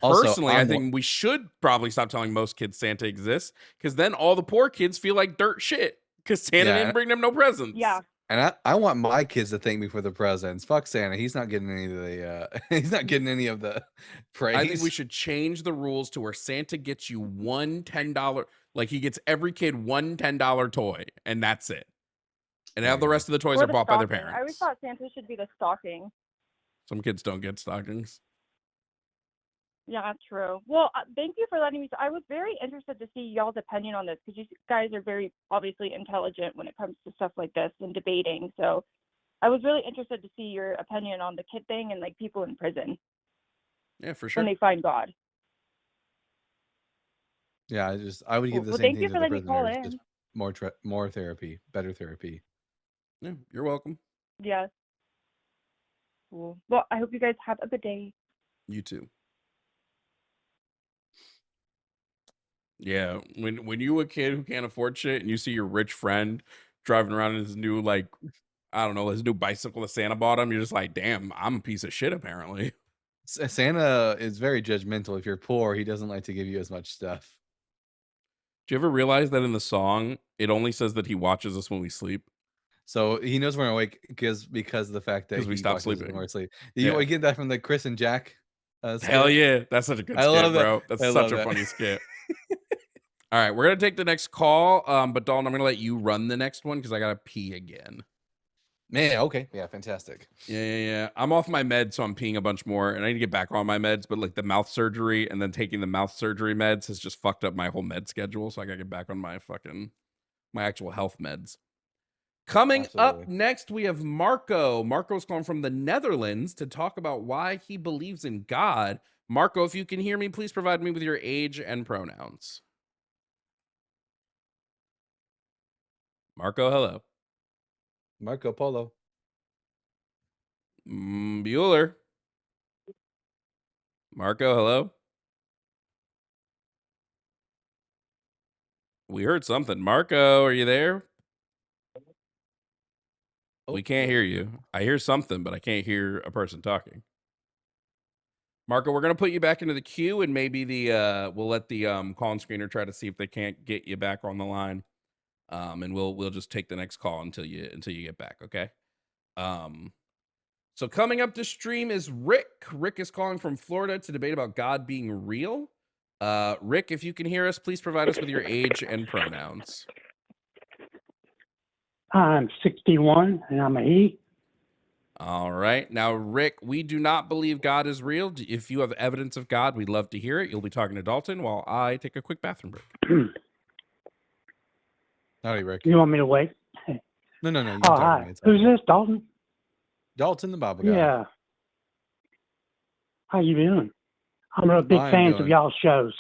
Also, Personally, I think we should probably stop telling most kids Santa exists, because then all the poor kids feel like dirt shit because Santa Yeah. didn't bring them no presents. Yeah. And I want my kids to thank me for the presents. Fuck Santa. He's not getting any of the he's not getting any of the praise. I think we should change the rules to where Santa gets you one $10, like he gets every kid one $10 toy, and that's it. And now the rest of the toys Or are the bought by their stocking. I always parents. thought Santa should be the stocking. Some kids don't get stockings. Yeah, true. Well, thank you for letting me. I was very interested to see y'all's opinion on this, because you guys are very obviously intelligent when it comes to stuff like this and debating. So I was really interested to see your opinion on the kid thing and like people in prison Yeah, for sure. when they find God. Yeah, I would give the Well, same thank you thing for to the letting me call prisoners. in. Just more therapy, better therapy. Yeah, you're welcome. Yeah. Cool. Well, I hope you guys have a good day. You too. Yeah, when you a kid who can't afford shit and you see your rich friend driving around in his new like, I don't know, his new bicycle that Santa bought him, you're just like, damn, I'm a piece of shit apparently. Santa is very judgmental. If you're poor, he doesn't like to give you as much stuff. Do you ever realize that in the song it only says that he watches us when we sleep? So he knows we're awake because of the fact that 'Cause we he stopped watches us sleeping. when we're asleep. Yeah. You get that from the Chris and Jack Hell skit? yeah, that's such a good I skit, love that. bro. That's I such love a that. funny skit. All right, we're gonna take the next call. But Dalton, I'm gonna let you run the next one because I gotta pee again. Man, okay. Yeah, fantastic. Yeah. I'm off my meds, so I'm peeing a bunch more, and I need to get back on my meds. But like the mouth surgery and then taking the mouth surgery meds has just fucked up my whole med schedule. So I gotta get back on my actual health meds. Coming up Absolutely. next, we have Marco. Marco's calling from the Netherlands to talk about why he believes in God. Marco, if you can hear me, please provide me with your age and pronouns. Marco, hello. Marco Polo. Bueller. Marco, hello. We heard something. Marco, are you there? We can't hear you. I hear something, but I can't hear a person talking. Marco, we're gonna put you back into the queue, and maybe we'll let the call-in screener try to see if they can't get you back on the line. And we'll just take the next call until you get back, okay? So coming up to stream is Rick. Rick is calling from Florida to debate about God being real. Rick, if you can hear us, please provide us with your age and pronouns. I'm 61 and I'm a he. All right. Now, Rick, we do not believe God is real. If you have evidence of God, we'd love to hear it. You'll be talking to Dalton while I take a quick bathroom break. Howdy, Rick. You want me to wait? No. You can Oh, talk to hi. me. It's all Who's right. this, Dalton? Dalton the Bible guy. Yeah. How you doing? I'm a big I'm fan of doing- y'all's shows.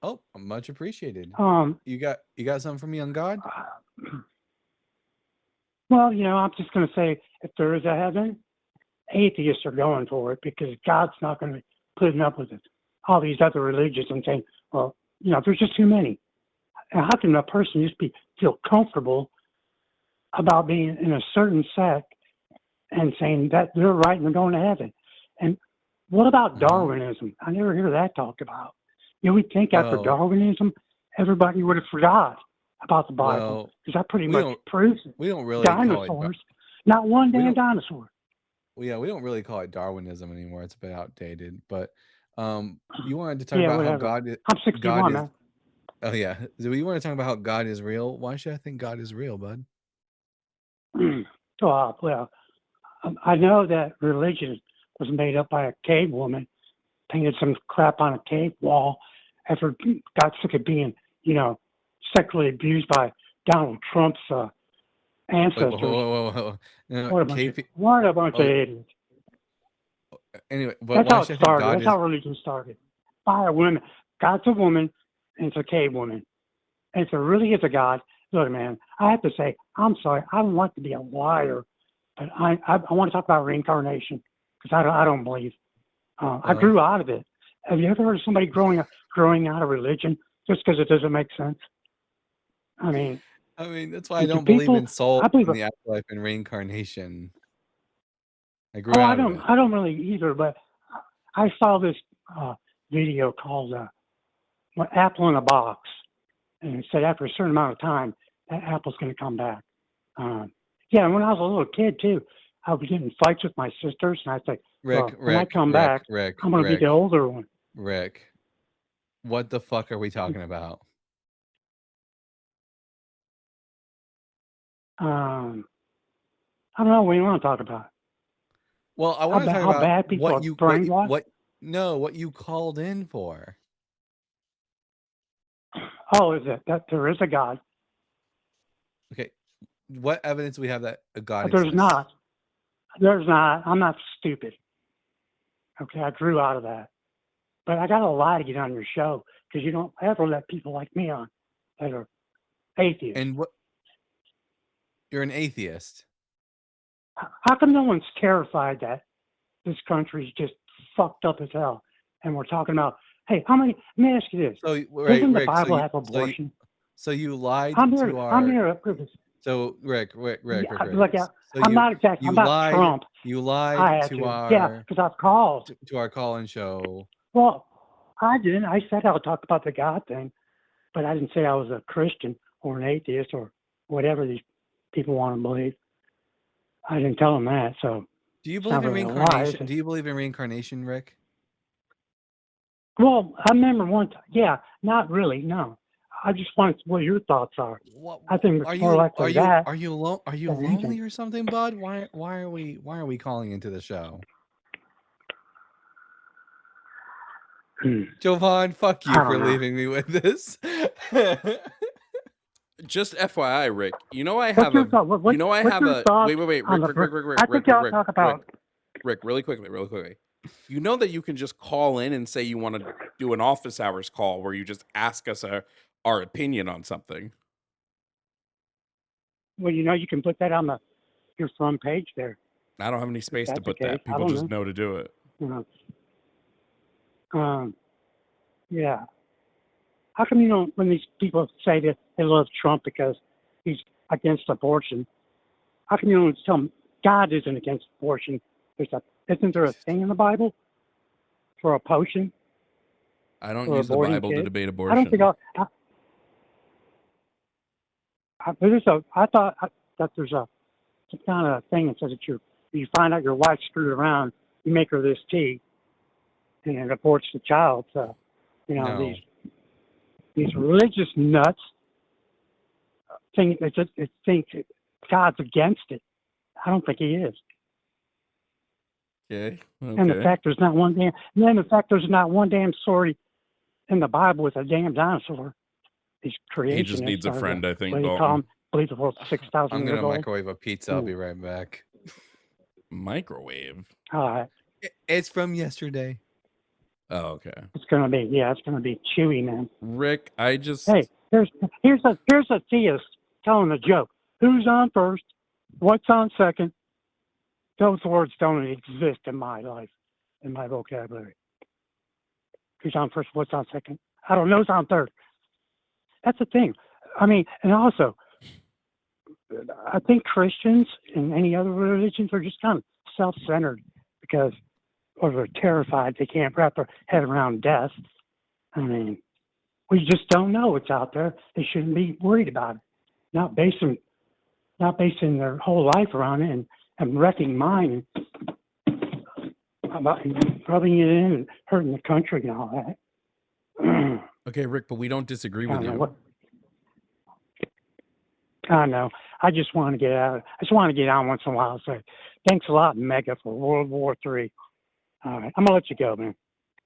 Oh, much appreciated. Um, You got something for me on God? Well, I'm just going to say if there is a heaven, atheists are going for it because God's not going to be putting up with it. All these other religions and saying, well, there's just too many. And how can a person just feel comfortable about being in a certain sect and saying that they're right and they're going to heaven? And what about Darwinism? I never hear that talked about. We'd think after Well, Darwinism, everybody would have forgot about the Bible well, because that pretty we much don't proves it. we don't really call it Dinosaurs, not one we damn don't dinosaur. we don't really call it Darwinism anymore. It's a bit outdated. But you wanted to talk Yeah, about how whatever. I'm God 61, is. man. Oh yeah, so you want to talk about how God is real? Why should I think God is real, bud? Well, I know that religion was made up by a cave woman, painted some crap on a cave wall after got sick of being, sexually abused by Donald Trump's Wait, ancestors. whoa. No, What a bunch of idiots. Anyway, but That's why how it should I think started. God That's is? how religion started. By a woman. God's a woman, and it's a cave woman. And if there really is a God, look, man, I have to say, I'm sorry. I don't want to be a liar, but I want to talk about reincarnation because I don't believe. I grew out of it. Have you ever heard of somebody growing out of religion just because it doesn't make sense? I mean, that's why I don't believe in soul I believe and the afterlife and reincarnation. I grew Oh, out of it. I don't really either, but I saw this video called Apple in a Box. And it said after a certain amount of time, that apple's going to come back. Yeah, and when I was a little kid, too, I would get in fights with my sisters, and I'd say, well, when I come back, I'm going to be the older one. Rick, what the fuck are we talking about? I don't know. What do you want to talk about? Well, I want to talk how about bad people are brainwashed. what you called in for. Oh, is it that there is a God? Okay, what evidence do we have that a God There's exists? not. There's not. I'm not stupid. Okay, I grew out of that. But I got a lie to get on your show because you don't ever let people like me on that are atheists. And what? You're an atheist. How come no one's terrified that this country's just fucked up as hell? And we're talking about, hey, how many? Let me ask you this: doesn't the Bible have abortion? So you lied I'm to here. So Rick. Look, So I'm not exactly. I'm not Trump. You I lied had to to. our Yeah, because I've called. to our call-in show. Well, I didn't. I said I would talk about the God thing, but I didn't say I was a Christian or an atheist or whatever these people want to believe. I didn't tell them that. So Do you it's not believe in really a lie, is reincarnation? it? Do you believe in reincarnation, Rick? Well, I remember one time. Yeah, not really. No, I just wanted what your thoughts are. I think it's more likely that. Are you than anything. lonely or something, bud? Why are we calling into the show? Jovan, fuck you I for don't know. leaving me with this. Just FYI, Rick. You know I What's have your a. thought? You know I what's have your a. thoughts Wait, on the? I think y'all talk about. Rick, really quickly. You know that you can just call in and say you want to do an office hours call where you just ask us our opinion on something. Well, you can put that on your front page there. I don't have any space to that's the put that. case, I People don't just know to do it. You know. Yeah. How come you don't? When these people say that they love Trump because he's against abortion, how come you don't tell them God isn't against abortion? Isn't there a thing in the Bible for a potion? I don't for use the aborting Bible to kids? debate I abortion. don't think I thought that there's some kind of thing that says that you find out your wife screwed around, you make her this tea, and it aborts the child. So, No. these religious nuts think that God's against it. I don't think he is. Okay. And the fact there's not one damn story in the Bible with a damn dinosaur. These creationists. He just needs a friend, I think. What do you call them? Believe the world's 6,000 I'm years gonna old. microwave a pizza. I'll be right back. Microwave? All right. It's from yesterday. Oh, okay. It's gonna be chewy, man. Rick, I just Hey, here's a theist telling a joke. Who's on first? What's on second? Those words don't exist in my life, in my vocabulary. Who's on first? What's on second? I don't know who's on third. That's the thing. I mean, and also, I think Christians and any other religions are just kind of self-centered because, or they're terrified they can't wrap their head around death. I mean, we just don't know what's out there. They shouldn't be worried about it. Not basing their whole life around it and wrecking mine about rubbing it in and hurting the country and all that. Okay, Rick, but we don't disagree with you. I know. I just want to get out. I just want to get on once in a while and say, thanks a lot, Mega, for World War III. All right. I'm going to let you go, man.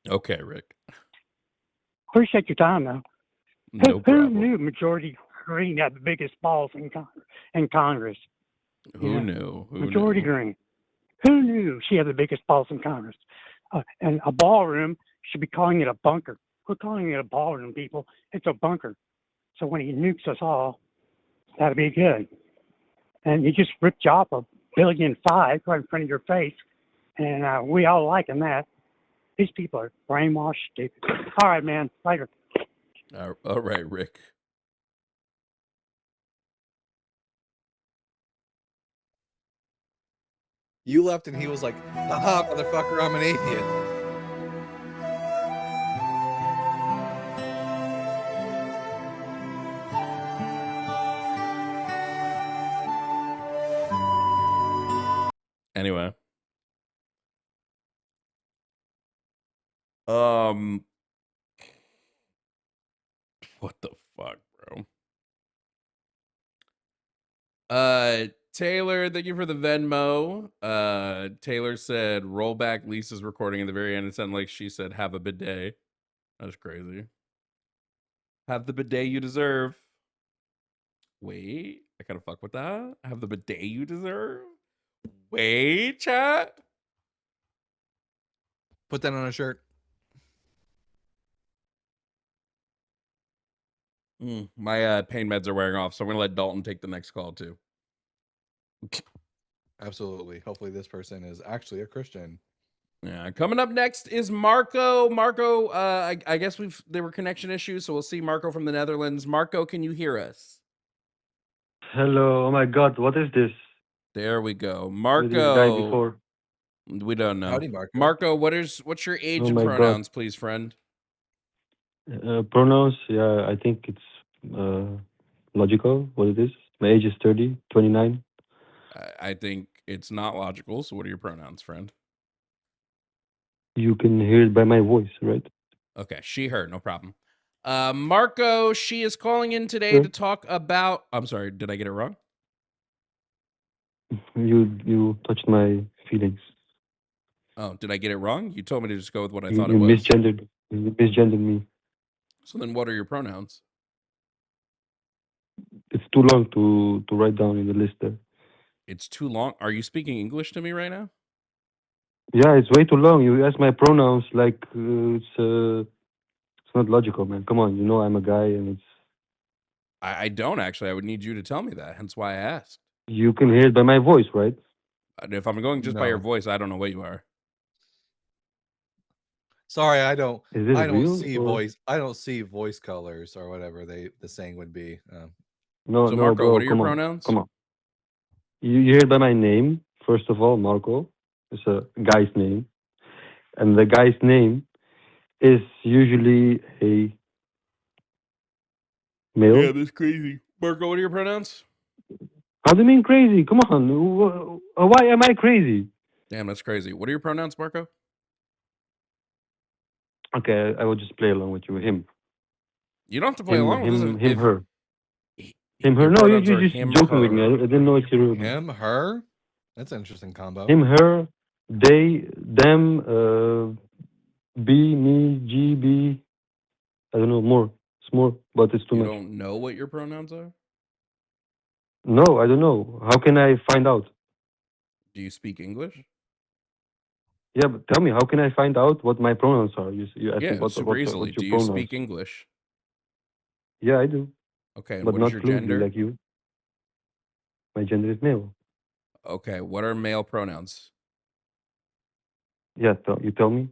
Okay, Rick. Appreciate your time, though. No Who problem. knew Majority Green had the biggest balls in Congress? Who knew? Majority Green. Who knew she had the biggest balls in Congress? And a ballroom should be calling it a bunker. We're calling it a ballroom, people. It's a bunker. So when he nukes us all, that'll be good. And he just ripped you off $1.5 billion right in front of your face. And we all liking that. These people are brainwashed, stupid. All right, man. Later. All right, Rick. You left and he was like, haha, motherfucker, I'm an atheist. Anyway. What the fuck, bro? Taylor, thank you for the Venmo. Taylor said, roll back Lisa's recording at the very end. It sounded like she said, have a bidet. That's crazy. Have the bidet you deserve. Wait, I gotta fuck with that. Have the bidet you deserve. Wait, chat. Put that on a shirt. My pain meds are wearing off, so I'm gonna let Dalton take the next call too. Absolutely. Hopefully this person is actually a Christian. Yeah, coming up next is Marco. Marco, I guess there were connection issues, so we'll see Marco from the Netherlands. Marco, can you hear us? Hello. Oh my God, what is this? There we go. With this guy Marco. before. We don't know. Howdy, Marco. Marco, what's your age Oh and my God. pronouns, please, friend? Pronouns, yeah, I think it's logical what it is. My age is 30, 29. I think it's not logical. So what are your pronouns, friend? You can hear it by my voice, right? Okay, she, her, no problem. Marco, she is calling in today to talk about. I'm sorry, did I get it wrong? You touched my feelings. Oh, did I get it wrong? You told me to just go with what I You thought it was. you misgendered me. So then what are your pronouns? It's too long to write down in the list there. It's too long. Are you speaking English to me right now? Yeah, it's way too long. You ask my pronouns like it's not logical, man. Come on, you know I'm a guy and it's. I don't actually. I would need you to tell me that. Hence why I asked. You can hear it by my voice, right? If I'm going just by your No. voice, I don't know what you are. Sorry, I don't Is this real see or- voice. I don't see voice colors or whatever the saying would be. No, So no, Marco, bro, what are your come on, pronouns? come on. You hear it by my name, first of all, Marco. It's a guy's name. And the guy's name is usually a male. Yeah, that's crazy. Marco, what are your pronouns? How do you mean crazy? Come on. Why am I crazy? Damn, that's crazy. What are your pronouns, Marco? Okay, I will just play along with you. Him. You don't have to play Him, along with him, this. him, If her. Him, her. your No, you're pronouns are just him, joking with me. her. I didn't know it's your Him, her. That's an interesting combo. Him, her, they, them, B, me, G, B. I don't know more. It's more, but it's too You much. don't know what your pronouns are? No, I don't know. How can I find out? Do you speak English? Yeah, but tell me, how can I find out what my pronouns are? You asked Yeah, me what super easily. what's your Do you pronouns? speak English? Yeah, I do, Okay, and but what is not your fluently gender? like you. My gender is male. Okay, what are male pronouns? Yeah, you tell me.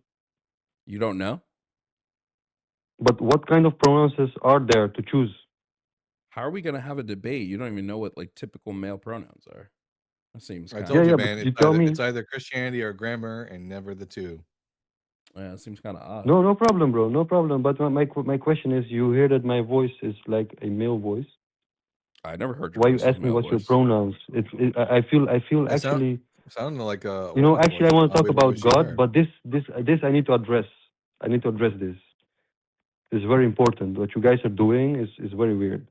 You don't know? But what kind of pronouns are there to choose? How are we gonna have a debate? You don't even know what like typical male pronouns are. That seems I kind told you, of man. you tell me. It's either Christianity or grammar, and never the two. yeah, it seems kind of odd. No problem, bro. No problem. But my question is, you hear that my voice is like a male voice. I never heard your Why you voice as a ask me male what's your voice. pronouns? I feel It actually, sounded like a you know, woman's actually voice. I want to All talk we heard about was she, God, her. but this I need to address. I need to address this. It's very important. What you guys are doing is very weird.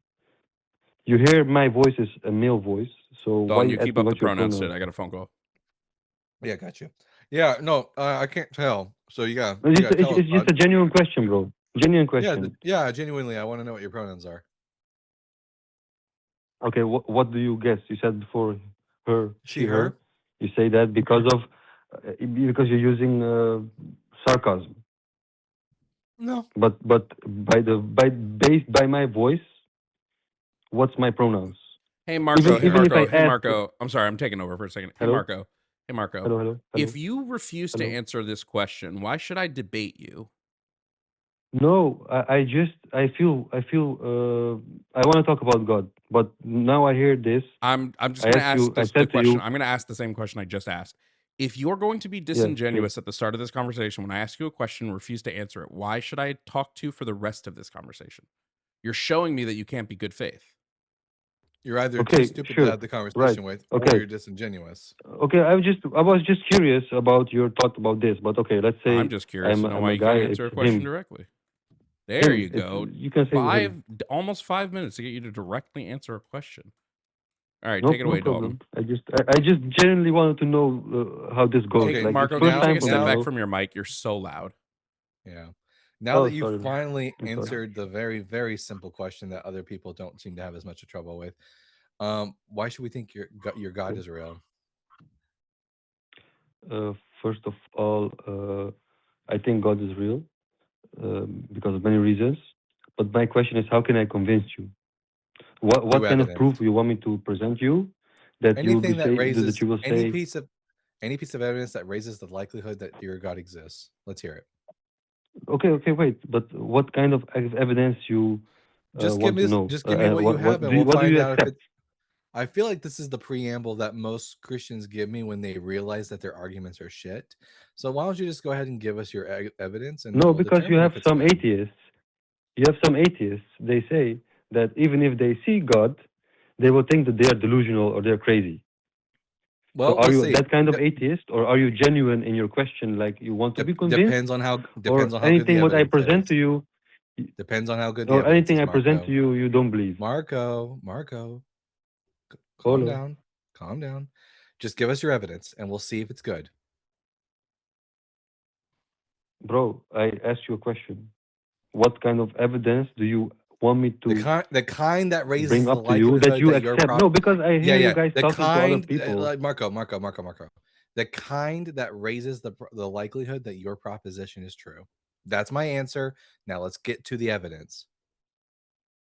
You hear my voice is a male voice, so why Don, you you ask keep me up the what's your pronouns shit. pronouns? I got a phone call. Yeah, got you. Yeah, no, I can't tell. So you got It's to tell us, it's just bud. a genuine question, bro. Genuine Yeah, question. yeah, genuinely, I want to know what your pronouns are. Okay, what do you guess? You said before her, She, her. You say that because you're using sarcasm. No. But based by my voice, what's my pronouns? Hey Marco, Even if I hey ask, Marco. I'm sorry, I'm taking over for a second. Hey hello, Marco. Hey Marco. hello. If you refuse to Hello. answer this question, why should I debate you? No, I feel I want to talk about God, but now I hear this. I'm just I gonna asked ask you. I the said to question. you, I'm gonna ask the same question I just asked. If you're going to be yeah, okay. disingenuous at the start of this conversation, when I ask you a question and refuse to answer it, why should I talk to you for the rest of this conversation? You're showing me that you can't be good faith. You're either too Okay, stupid to sure, have the right, conversation with, or okay. you're disingenuous. Okay, I was just curious about your thought about this, but okay, let's say I'm just curious to know I'm why a you guy. can't answer a It's question him. directly. There you It's, go. you can say him. Almost 5 minutes to get you to directly answer a question. All right, No, take it no away, problem. Dalton. I just genuinely wanted to know how this goes. Okay, Like Marco, it's can first you time take a for step me, back bro. from your mic? You're so loud. Yeah. Now Oh, that you sorry. finally I'm sorry. answered the very, very simple question that other people don't seem to have as much trouble with, why should we think your God is real? First of all, I think God is real because of many reasons. But my question is, how can I convince you? What Through kind of proof evidence. you want me to present you that you will Anything that that raises you will any say, piece of evidence that raises the likelihood that your God exists. Let's hear it. okay, wait, but what kind of evidence you Just give want me to know? just give me what you have, and we'll What do find you out if accept? it. I feel like this is the preamble that most Christians give me when they realize that their arguments are shit. So why don't you just go ahead and give us your evidence, and then No, we'll because you determine have if it's some good. atheists. You have some atheists. They say that even if they see God, they will think that they are delusional or they're crazy. So Well, are let's you see. that kind of atheist, or are you genuine in your question? Like you want to be convinced, Depends on how or good the anything what I evidence present is. to you, Depends on how good the or evidence anything is, I present to Marco. you don't believe. Marco, calm Hello, down. Calm down. Just give us your evidence, and we'll see if it's good. bro. I asked you a question. What kind of evidence do you want me to The kind that raises bring the up to you that likelihood you that your accept? No, because I hear you guys the talking to other kind people. like Marco. The kind that raises the likelihood that your proposition is true. That's my answer. Now let's get to the evidence.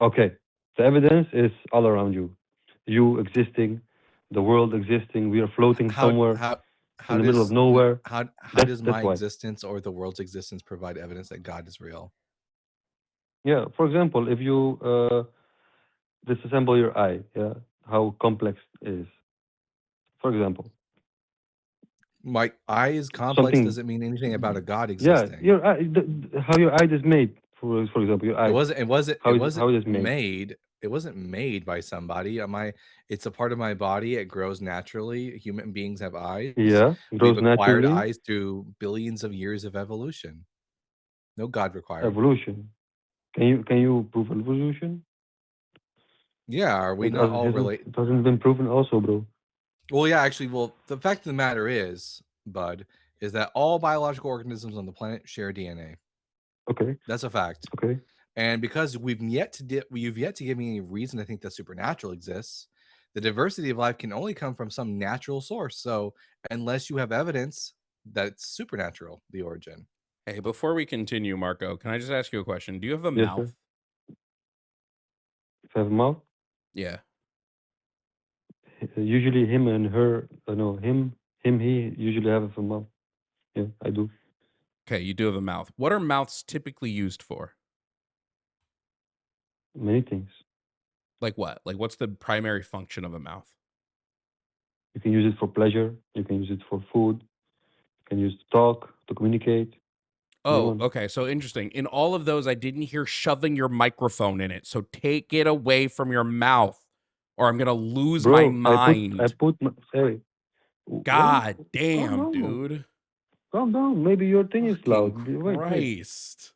Okay, the evidence is all around you. You existing, the world existing. We are floating somewhere in the middle of nowhere. How does That's my why. existence or the world's existence provide evidence that God is real? Yeah. For example, if you disassemble your eye, yeah, how complex it is. For example, My eye is complex something. doesn't mean anything about a God Yeah, existing. your eye, how your eye is made. For example, your eye. How it is made. made. It wasn't made by somebody. It's a part of my body. It grows naturally. Human beings have eyes. Yeah, We've grows acquired naturally. eyes through billions of years of evolution. No God required. Evolution. Can you prove evolution? Yeah, are we not all related? It hasn't been proven also, bro. Well, yeah, actually, the fact of the matter is, Bud, is that all biological organisms on the planet share DNA. Okay. That's a fact. Okay. And because you've yet to give me any reason to think that supernatural exists, the diversity of life can only come from some natural source. So unless you have evidence that it's supernatural, the origin. Hey, before we continue, Marco, can I just ask you a question? Do you have a Yes, mouth? sir. If I have a mouth, Yeah. usually him and her. No, him, he usually have a mouth. Yeah, I do. Okay, you do have a mouth. What are mouths typically used for? Many things. Like what? Like what's the primary function of a mouth? You can use it for pleasure. You can use it for food. You can use it to talk, to communicate. Oh, Anyone. okay. So interesting. In all of those, I didn't hear shoving your microphone in it. So take it away from your mouth, or I'm gonna lose my Bro, I mind. put my, hey, what? God Calm damn, down. dude. Calm down. Maybe your thing is Fucking loud. Wait. Christ.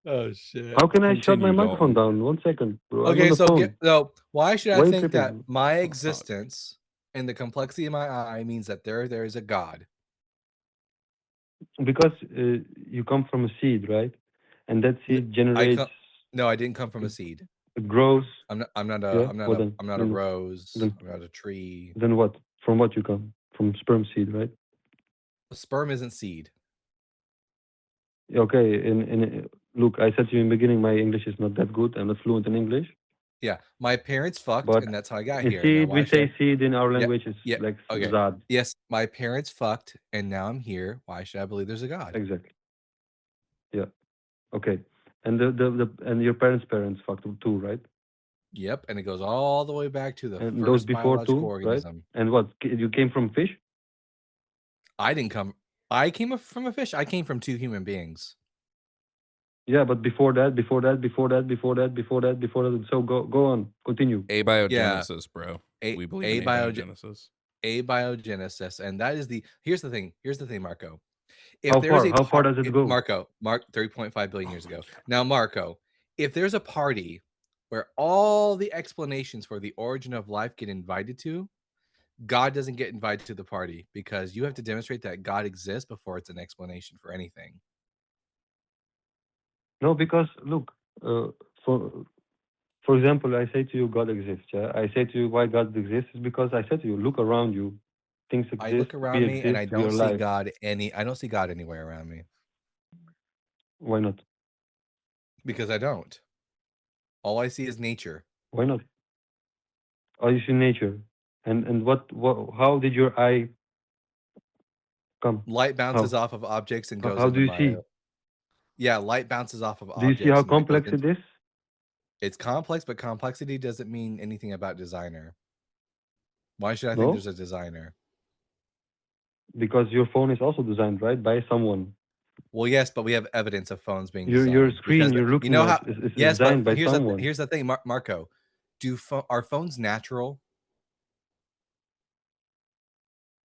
Oh shit. How can I shut my Continue, microphone Dalton. down? 1 second, bro. I'm on Okay, the so phone. why should I Why you think that tripping? my Fuck. existence and the complexity of my eye means that there is a God? Because you come from a seed, right? And that seed I generates, no, I didn't come from a seed. it grows. I'm not Yeah. What then? I'm not a rose. Then I'm not a tree. then what? From what you come? From sperm seed, right? A sperm isn't seed. Okay. Look, I said to you in the beginning, my English is not that good. I'm not fluent in English. Yeah, my parents fucked, But and that's how I got in here. Now, seed, why we should say seed in our Yeah, language is yeah. like Okay. zad. Yes, my parents fucked, and now I'm here. Why should I believe there's a God? Exactly. Yeah. Okay. And the and your parents' fucked too, right? Yep, and it goes all the way back to the And those first before biological too, right? organism. And what? You came from fish? I didn't come. I came from a fish. I came from two human beings. Yeah, but before that. So go on, continue. Abiogenesis, bro. We believe in abiogenesis. Abiogenesis, and that is the. Here's the thing. Here's the thing, Marco. How far does it go? Marco, 3.5 billion years ago. Now, Marco, if there's a party where all the explanations for the origin of life get invited to, God doesn't get invited to the party because you have to demonstrate that God exists before it's an explanation for anything. No, because look, for example, I say to you, God exists. Yeah, I say to you, why God exists is because I said to you, look around you, things exist. I look around we me and I exist, we are don't see alive. God I don't see God anywhere around me. Why not? Because I don't. All I see is nature. Why not? Oh, you see nature, and what? How did your eye come? Light bounces How? off of objects and goes How into do you my. see? Yeah, light bounces off of Do objects. you see how and that goes complex it is? It's complex, but complexity doesn't mean anything about designer. Why should I think No, there's a designer? because your phone is also designed, right, by someone. Well, yes, but we have evidence of phones being Your designed. screen Because you're you looking know at how? is Yes, designed but by someone. here's the thing, Marco. Are phones natural?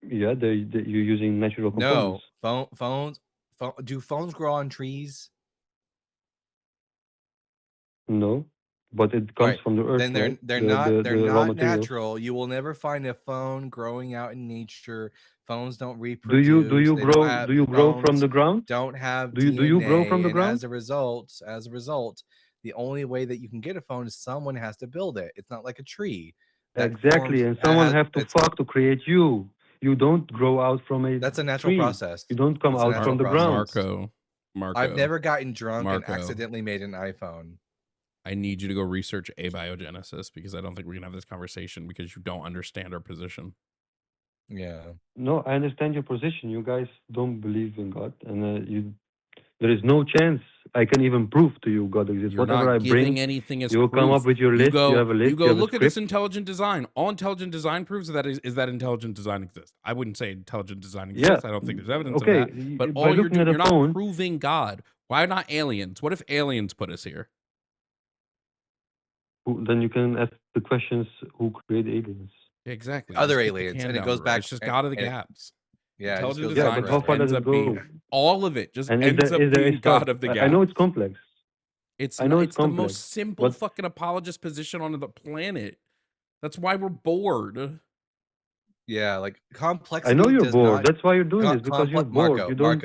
Yeah, you're using natural No, components. do phones grow on trees? No, but it All comes right, from the earth, then right? they're The raw not materials. natural. You will never find a phone growing out in nature. Phones don't Do reproduce. you They don't grow? have Do you grow from phones the ground? don't have Do you grow from DNA, the and ground? as a result, the only way that you can get a phone is someone has to build it. It's not like a tree that Exactly, forms. and someone have to It's fuck to create you. You don't grow out from a That's a natural tree. process. You don't come It's a out natural from the process. ground. Marco. I've never gotten drunk and accidentally made an iPhone. I need you to go research abiogenesis because I don't think we can have this conversation because you don't understand our position. Yeah. No, I understand your position. You guys don't believe in God, and there is no chance I can even prove to you God exists. You're Whatever not I giving bring, anything as you will come proof. up with your list. You have a list. You have a look at this script. intelligent design. All intelligent design proves that is that intelligent design exists. I wouldn't say intelligent design Yeah. exists. I don't think there's evidence Okay. of that. But By all you're looking at doing, a you're not phone, proving God. Why not aliens? What if aliens put us here? then you can ask the questions: Who created aliens? Exactly. Other Just kick the aliens, can and it down goes the road. back. It's just God of the and it- gaps. Yeah, it just Intelligent goes design back but how just far does ends it up go? being all of it. Just And ends up is there being a start? God of the gaps. I know it's complex. It's I know it's it's the complex, most simple but fucking apologist position on the planet. That's why we're bored. Yeah, like I complexity know you're does bored. not. That's why you're doing this, because you're bored. You don't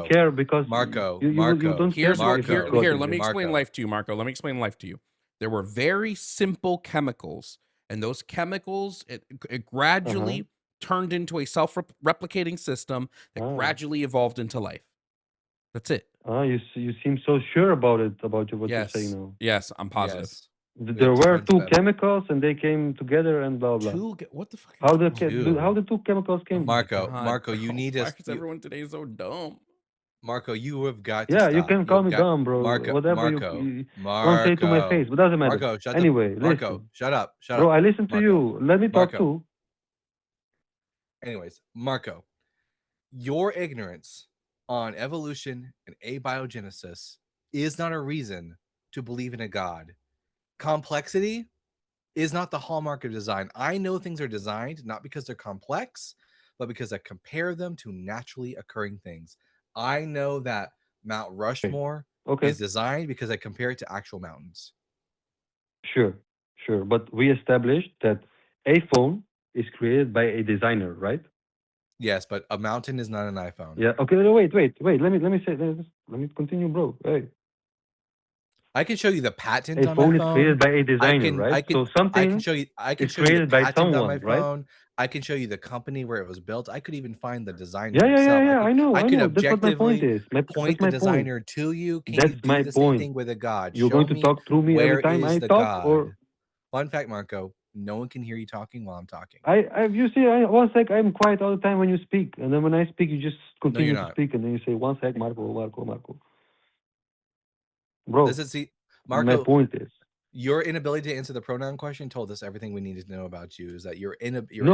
care because you don't care Here's what if God here. Let me exists. explain life to you, Marco. Let me explain life to you. There were very simple chemicals, and those chemicals it gradually turned into a self-replicating system that gradually evolved into life. That's it. You seem so sure about it, about what you're saying now. Yes, I'm positive. Yes. There were two chemicals and they came together and blah blah. What the fuck? How the two chemicals came? Marco, you need Why us. is everyone today so dumb? Marco, you have got to Yeah, you stop. can call me Got dumb, bro. Whatever you want to say to my face, but doesn't matter. Marco, shut Anyway, Marco, listen, shut up, bro. I listen to Marco. you. Let me talk Marco. too. Anyways, Marco, your ignorance on evolution and abiogenesis is not a reason to believe in a god. Complexity is not the hallmark of design. I know things are designed not because they're complex, but because I compare them to naturally occurring things. I know that Mount Rushmore is designed because I compare it to actual mountains. Sure. But we established that a phone is created by a designer, right? Yes, but a mountain is not an iPhone. Yeah. Okay. Wait. Let me continue, bro. Hey. I can show you the patent A on my phone is phone. created by a designer, right? So something I can show you is the created by patent on my someone, right? phone. I can show you the company where it was built. I could even find the designer Yeah. himself. I know. I could That's what my point objectively is. point the designer to you. Can That's you do my the same point. thing with a god? You're Show going to me talk through me every where time is I the talk, god. or Fun fact, Marco, no one can hear you talking while I'm talking. you see, one sec, I'm quiet all the time when you speak, and then when I speak, you just continue to not. speak, and then you say, 1 sec, Marco. Bro, This is my Marco. point is, Your inability to answer the pronoun question told us everything we needed to know about you. Is that your no,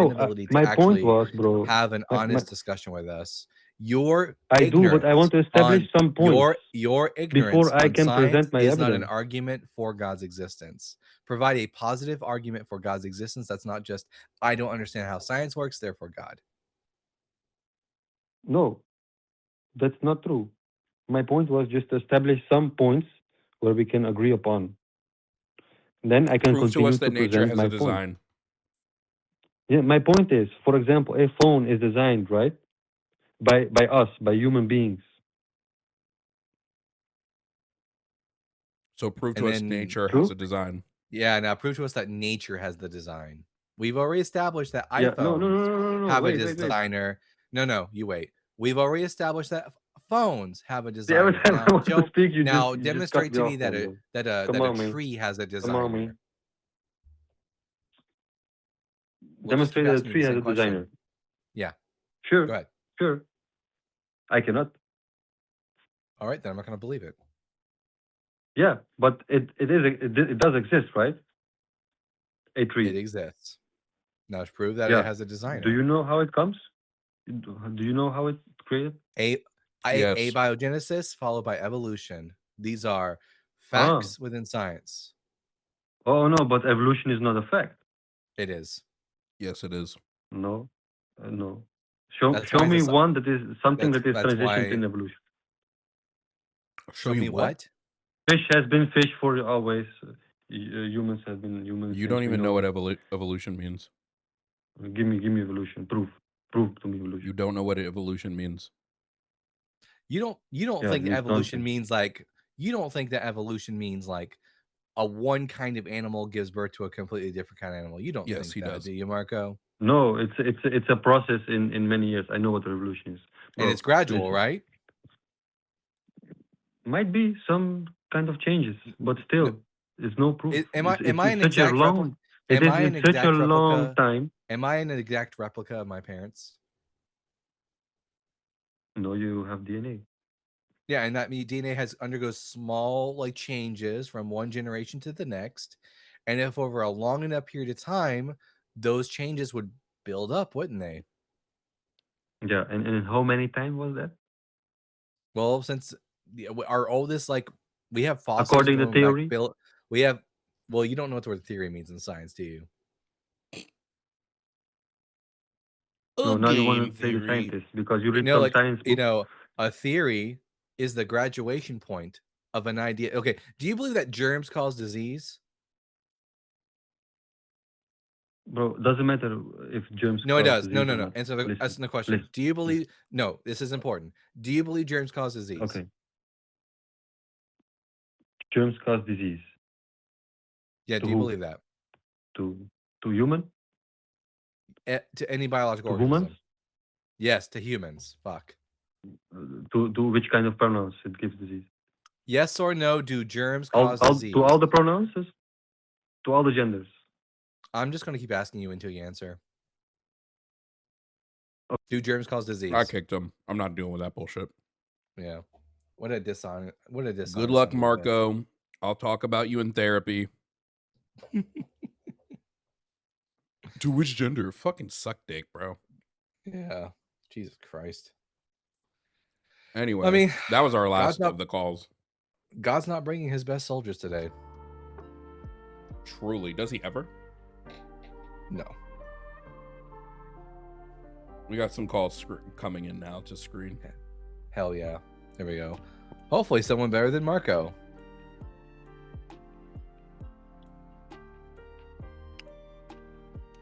inability to my point actually was, bro, have an honest discussion with us. Your I do, but I want to establish some points your ignorance before I on can science present my is not an evidence. argument for God's existence. Provide a positive argument for God's existence. That's not just I don't understand how science works, therefore God. No, that's not true. My point was just to establish some points where we can agree upon. Then I can Prove to continue us that to nature present has my a point. design. Yeah, my point is, for example, a phone is designed, right, by us, by human beings. So prove to And us then nature has a design. Yeah, now prove to us that nature has the design. We've already established that Yeah, iPhones no. have Wait. a designer. No, you wait. We've already established that phones have a See, every designer. time Now, I want to speak, you just demonstrate cut me to off, me that man. a on, man. tree has a Come on, man. designer. We'll just keep Demonstrate that a asking you tree the has same a question. designer. Yeah. Sure. Go ahead. Sure. I cannot. All right, then I'm not going to believe it. Yeah, but it does exist, right? A tree. It exists. Now prove that Yeah. it has a designer. Do you know how it comes? Do you know how it's created? Abiogenesis followed by evolution. These are facts within science. Oh no, but evolution is not a fact. It is. Yes, it is. No, no. Show me one that is something that is transitioned in evolution. Show me what? Fish has been fish for always. Humans have been humans. You don't even know what evolution means. Give me evolution. Prove to me evolution. You don't know what evolution means. You don't think that evolution means like a one kind of animal gives birth to a completely different kind of animal. You don't think that, does. do you, Marco? No, it's a process in many years. I know what revolution is. Bro, and it's gradual, right? Might be some kind of changes, but still, there's no proof. Am I an exact replica? It's such a long time. Am I an exact replica of my parents? No, you have DNA. Yeah, and that means DNA undergoes small changes from one generation to the next, and if over a long enough period of time, those changes would build up, wouldn't they? Yeah, and how many times was that? Well, since our oldest, we have fossils. According to theory, we have. Well, you don't know what the word theory means in science, do you? No, now you want to play the scientist because you read some science book. A theory is the graduation point of an idea. Okay, do you believe that germs cause disease? Bro, doesn't matter if germs. No, it does. No. Answer the question. Listen. Do you believe? No, this is important. Do you believe germs cause disease? Okay. Germs cause disease. Yeah. Do you believe that? To human? To any biological organism. Humans? Yes, to humans. Fuck. To which kind of pronouns it gives disease? Yes or no? Do germs cause disease? To all the pronouns? To all the genders? I'm just going to keep asking you until you answer. Do germs cause disease? I kicked him. I'm not dealing with that bullshit. Yeah. What a dishonest. What a dishonest. Good luck, son of a bitch. Marco. I'll talk about you in therapy. To which gender? Fucking suck dick, bro. Yeah. Jesus Christ. Anyway, I mean, that was our God's last not of the calls. God's not bringing his best soldiers today. Truly. Does he ever? No. We got some calls coming in now to screen. Hell yeah. There we go. Hopefully someone better than Marco.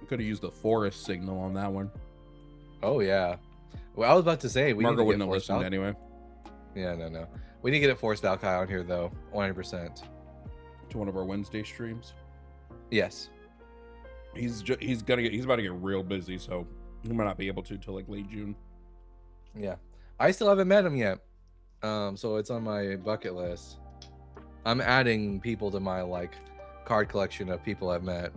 Could have used the forest signal on that one. Oh yeah. Well, I was about to say we Marco need to wouldn't get have Force listened anyway. Yeah, no. We need to get a Force Valkyrie on here though, 100%. To one of our Wednesday streams. Yes. He's about to get real busy, so he might not be able to till like late June. Yeah. I still haven't met him yet. So it's on my bucket list. I'm adding people to my like card collection of people I've met.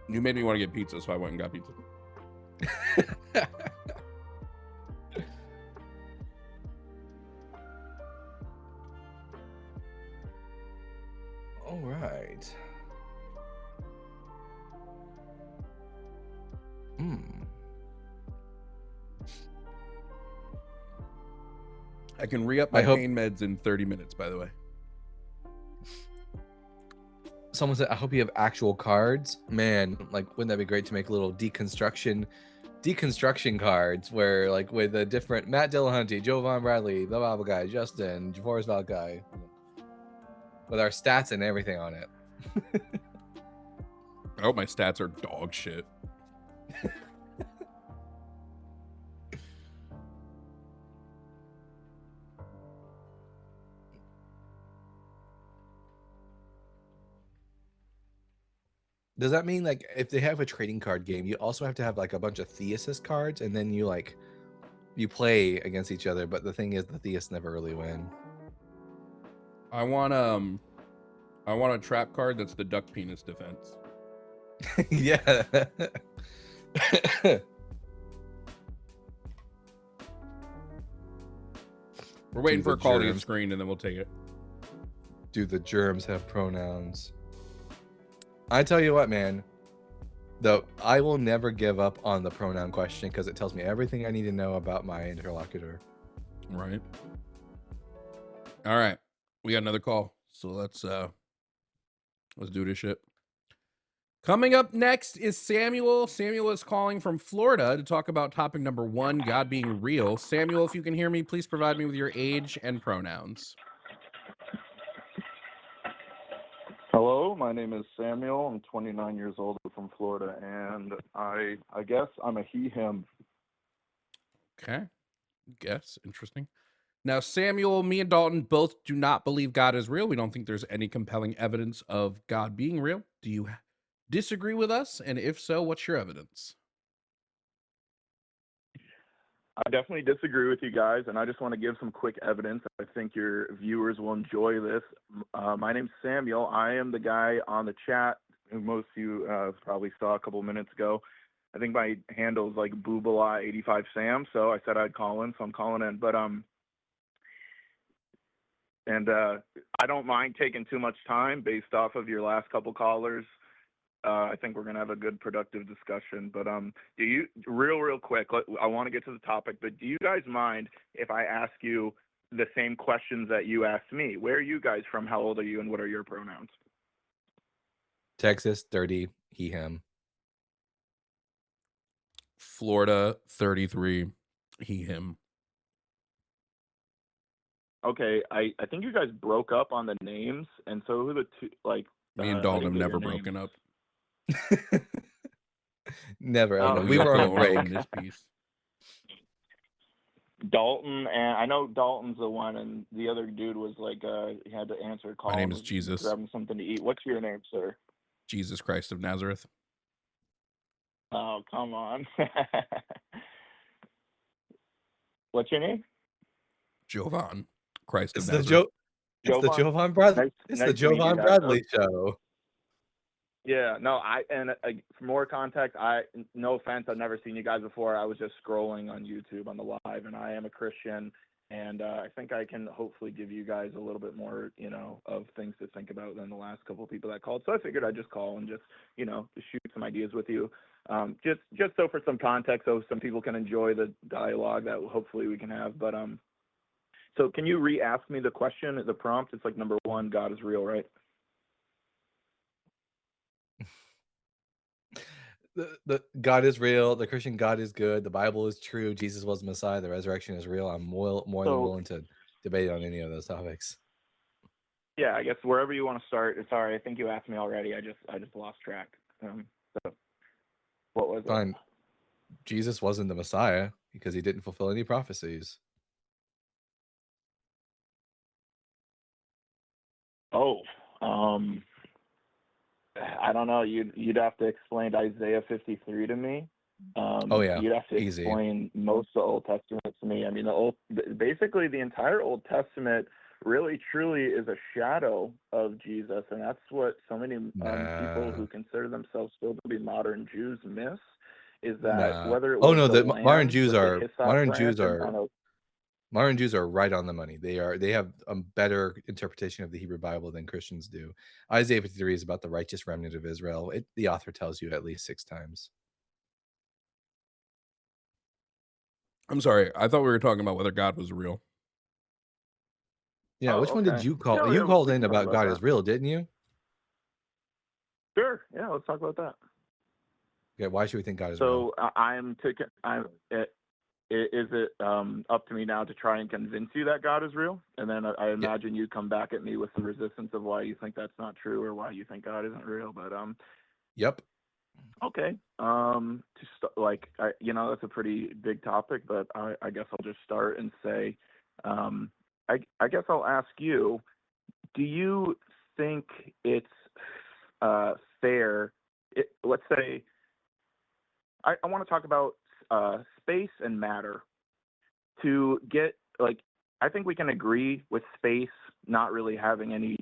You made me want to get pizza, so I went and got pizza. All right. I can re-up my pain meds in 30 minutes, by the way. Someone said, I hope you have actual cards. Man, like, wouldn't that be great to make little deconstruction cards where, like, with the different Matt Dillahunty, Jovan Bradley, the Bible guy, Justin, Forrest Val guy, with our stats and everything on it. I hope my stats are dog shit. Does that mean, like, if they have a trading card game, you also have to have like a bunch of theist cards, and then you play against each other? But the thing is, the theists never really win. I want a trap card that's the duck penis defense. Yeah. We're waiting Do for the a call to germs- get screened, and then we'll take it. Do the germs have pronouns? I tell you what, man. Though I will never give up on the pronoun question because it tells me everything I need to know about my interlocutor. Right. All right. We got another call. So let's do this shit. Coming up next is Samuel. Samuel is calling from Florida to talk about topic number 1, God being real. Samuel, if you can hear me, please provide me with your age and pronouns. Hello, my name is Samuel. I'm 29 years old from Florida, and I guess I'm a he, him. Okay. Guess. Interesting. Now, Samuel, me and Dalton both do not believe God is real. We don't think there's any compelling evidence of God being real. Do you disagree with us? And if so, what's your evidence? I definitely disagree with you guys, and I just want to give some quick evidence. I think your viewers will enjoy this. My name's Samuel. I am the guy on the chat who most of you probably saw a couple minutes ago. I think my handle is like Boobala85Sam, so I said I'd call in, so I'm calling in. But I don't mind taking too much time based off of your last couple callers. I think we're going to have a good, productive discussion. But do you, real quick, I want to get to the topic, but do you guys mind if I ask you the same questions that you asked me? Where are you guys from? How old are you? And what are your pronouns? Texas, 30, he, him. Florida, 33, he, him. Okay, I think you guys broke up on the names, and so who the two, like... Me and Dalton have never broken up. Never. Oh, We were on a break. In this piece. Dalton, and I know Dalton's the one, and the other dude was like, he had to answer a call. My name is and Jesus. Grabbing something to eat. What's your name, sir? Jesus Christ of Nazareth. Oh, come on. What's your name? Jovan Christ of It's Nazareth. the Jovan Bradley. It's the Jovan Bradley show. Yeah, no, for more context, no offense, I've never seen you guys before. I was just scrolling on YouTube on the live, and I am a Christian, and I think I can hopefully give you guys a little bit more, of things to think about than the last couple of people that called. So I figured I'd just call and just shoot some ideas with you, just so for some context, so some people can enjoy the dialogue that hopefully we can have. But so can you re-ask me the question, the prompt? It's like number 1, God is real, right? The God is real. The Christian God is good. The Bible is true. Jesus was the Messiah. The resurrection is real. I'm more than So willing to debate on any of those topics. yeah, I guess wherever you want to start. Sorry, I think you asked me already. I just lost track. So what was it? Fine. Jesus wasn't the Messiah because he didn't fulfill any prophecies. Oh, I don't know. You'd have to explain Isaiah 53 to me. Oh yeah, You'd have to easy. explain most of the Old Testament to me. I mean, basically the entire Old Testament really truly is a shadow of Jesus, and that's what so many people who consider themselves still to be modern Jews miss, is that Nah. whether it Oh was no, the the modern lamb Jews with the are hyssop modern branch Jews and are on a modern Jews are right on the money. They have a better interpretation of the Hebrew Bible than Christians do. Isaiah 53 is about the righteous remnant of Israel. The author tells you at least 6 times. I'm sorry. I thought we were talking about whether God was real. Yeah, Oh, which one did okay. you call? Yeah, You yeah, called we in can talk about about God that. is real, didn't you? Sure. Yeah, let's talk about that. Okay, why should we think God is real? So is it up to me now to try and convince you that God is real? And then I imagine you come back at me with some resistance of why you think that's not true or why you think God isn't real. But Yep. okay. That's a pretty big topic, but I guess I'll just start and say, I guess I'll ask you, do you think it's fair? Let's say I want to talk about space and matter. To get, I think we can agree with space not really having any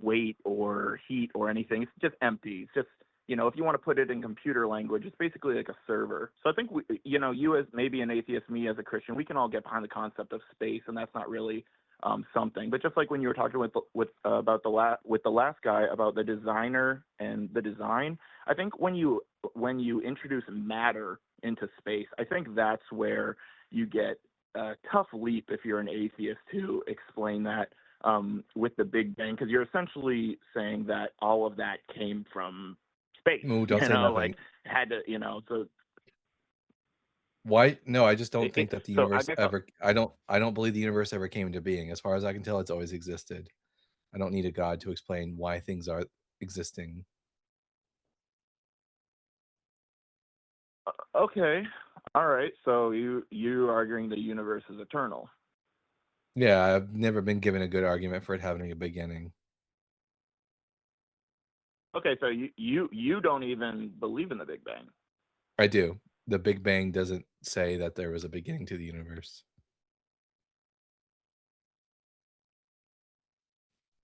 weight or heat or anything. It's just empty. It's just, if you want to put it in computer language, it's basically like a server. So I think you as maybe an atheist, me as a Christian, we can all get behind the concept of space, and that's not really something. But just like when you were talking with the last guy about the designer and the design, I think when you introduce matter into space, I think that's where you get a tough leap if you're an atheist to explain that with the Big Bang, because you're essentially saying that all of that came from space. Ooh, don't say nothing. Had to, so Why? No, I just don't think that the so I universe guess ever. I don't believe the universe ever came into being. As far as I can tell, it's always existed. I don't need a god to explain why things are existing. okay, all right. So you arguing the universe is eternal. Yeah, I've never been given a good argument for it having a beginning. Okay, so you don't even believe in the Big Bang. I do. The Big Bang doesn't say that there was a beginning to the universe.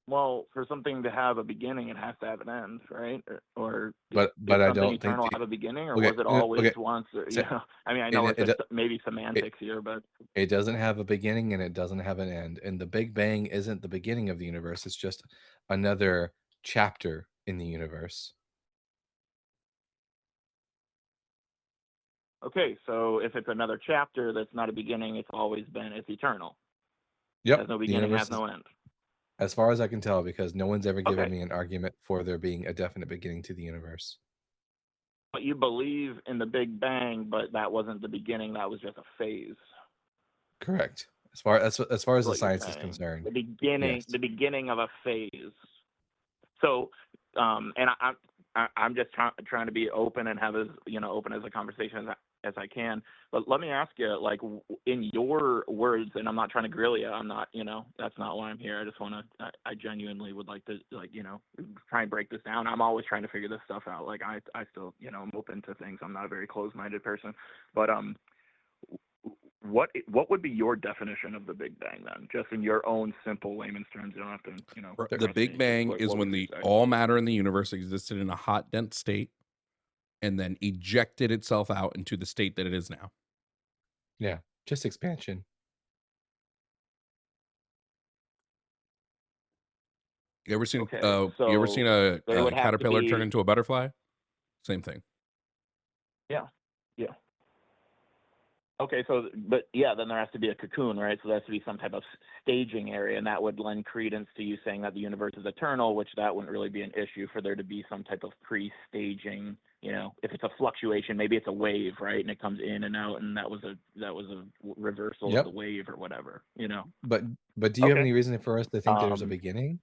Well, for something to have a beginning, it has to have an end, right? Or But did I something don't think eternal have a beginning, or okay, was it always okay. once? Or, So, I mean, I know it, it's it, just it, maybe it semantics here, but it doesn't have a beginning and it doesn't have an end. And the Big Bang isn't the beginning of the universe. It's just another chapter in the universe. okay. So if it's another chapter that's not a beginning, it's eternal. Yep. Has no The beginning, universe has is, no end. as far as I can tell, because no one's ever given Okay. me an argument for there being a definite beginning to the universe. But you believe in the Big Bang, but that wasn't the beginning. That was just a phase. Correct. As far as That's the what you're science is saying. concerned. The Yes. beginning of a phase. So, and I'm just trying to be open and have open as a conversation as I can. But let me ask you, in your words, and I'm not trying to grill you. I'm not, that's not why I'm here. I just want to. I genuinely would like to, try and break this down. I'm always trying to figure this stuff out. I still, I'm open to things. I'm not a very closed-minded person, but what would be your definition of the Big Bang then? Just in your own simple layman's terms, you don't have to, The press Big me. Bang What is would when you the say? all matter in the universe existed in a hot, dense state and then ejected itself out into the state that it is now. Yeah, just expansion. You ever seen Okay, you ever seen so there a would have to caterpillar turn be, into a butterfly? Same thing. yeah, yeah. Okay, so but yeah, then there has to be a cocoon, right? So there has to be some type of staging area, and that would lend credence to you saying that the universe is eternal, which that wouldn't really be an issue for there to be some type of pre-staging. If it's a fluctuation, maybe it's a wave, right? And it comes in and out, and that was a reversal of Yep. the wave or whatever. But do you have Okay. any reason for us to think there's a beginning?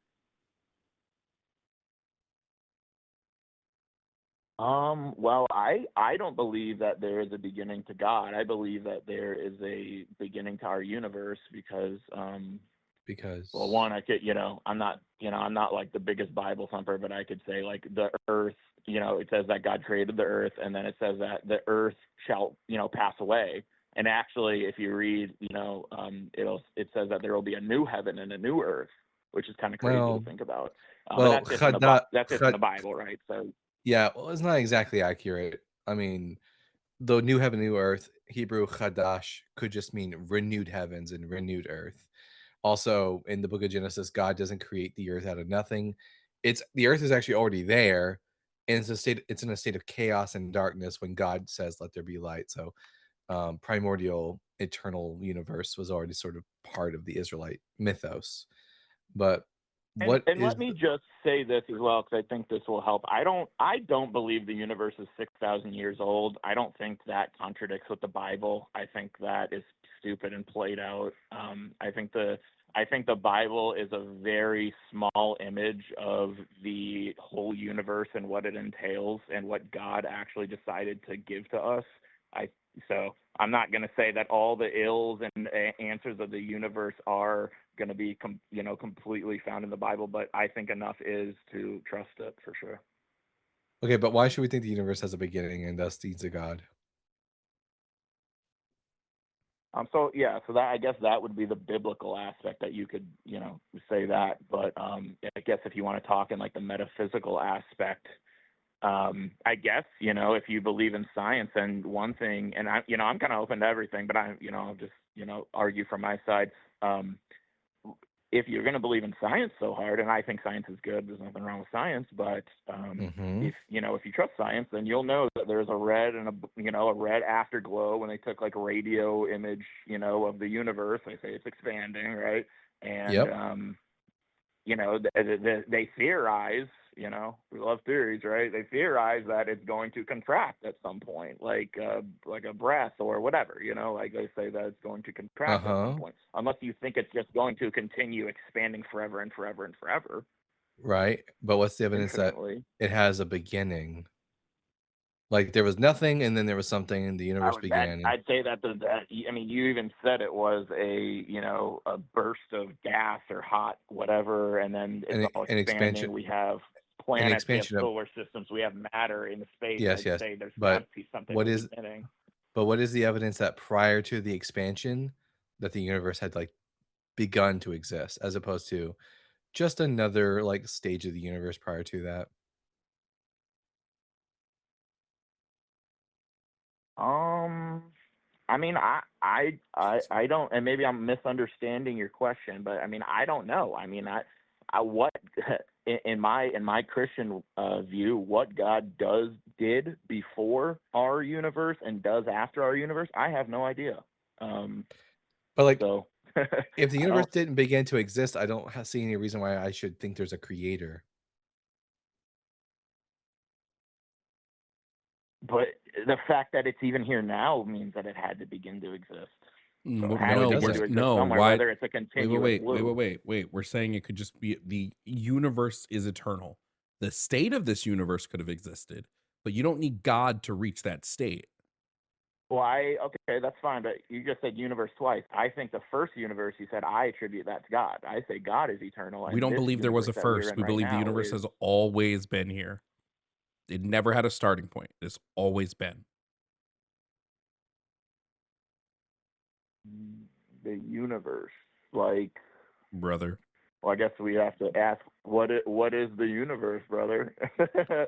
Well, I don't believe that there is a beginning to God. I believe that there is a beginning to our universe because, well, one, I could, I'm not like the biggest Bible thumper, but I could say like the earth, it says that God created the earth, and then it says that the earth shall, pass away. And actually, if you read, it says that there will be a new heaven and a new earth, which is kind of crazy Well, to think about. well, But that's just in the Bible, right? So. Yeah, well, it's not exactly accurate. I mean, the new heaven, new earth, Hebrew chadash could just mean renewed heavens and renewed earth. Also, in the book of Genesis, God doesn't create the earth out of nothing. The earth is actually already there, and it's in a state of chaos and darkness when God says, "Let there be light." So, primordial, eternal universe was already sort of part of the Israelite mythos. But And what is let me just say this as well, because I think this will help. I don't believe the universe is 6,000 years old. I don't think that contradicts with the Bible. I think that is stupid and played out. I think the Bible is a very small image of the whole universe and what it entails and what God actually decided to give to us. So I'm not going to say that all the ills and answers of the universe are going to be completely found in the Bible, but I think enough is to trust it for sure. Okay, but why should we think the universe has a beginning and thus needs a God? So that I guess that would be the biblical aspect that you could say that, but I guess if you want to talk in like the metaphysical aspect, I guess if you believe in science, and one thing, and I'm kind of open to everything, but I'll just argue from my side. If you're going to believe in science so hard, and I think science is good, there's nothing wrong with science, but if you trust science, then you'll know that there's a red and a red afterglow when they took like radio image of the universe. They say it's expanding, right? And they theorize, we love theories, right? They theorize that it's going to contract at some point, like a breath or whatever, like they say that it's going to contract at some point, unless you think it's just going to continue expanding forever and forever and forever. Right. But what's the evidence Infinitely. that it has a beginning? Like there was nothing and then there was something and the universe began. I'd say that you even said it was a burst of gas or hot whatever, and then it's all expanding. Expansion. We have planets, we have solar systems, we have matter in space. Yes. Say there's But got to be something in the beginning. But what is the evidence that prior to the expansion that the universe had like begun to exist, as opposed to just another like stage of the universe prior to that? I mean, I don't, and maybe I'm misunderstanding your question, but I mean, I don't know. I mean, what in my Christian view, what God did before our universe and does after our universe, I have no idea. But like, so if the universe didn't begin to exist, I don't see any reason why I should think there's a creator. But the fact that it's even here now means that it had to begin to exist. So whether it's a continuous wait. We're saying it could just be the universe is eternal. The state of this universe could have existed, but you don't need God to reach that state. Well, okay, that's fine, but you just said universe twice. I think the first universe, you said, I attribute that to God. I say God is eternal. We don't believe there was a first. We believe the universe has always been here. It never had a starting point. It's always been. the universe. Like, brother. well, I guess we have to ask what is the universe, brother?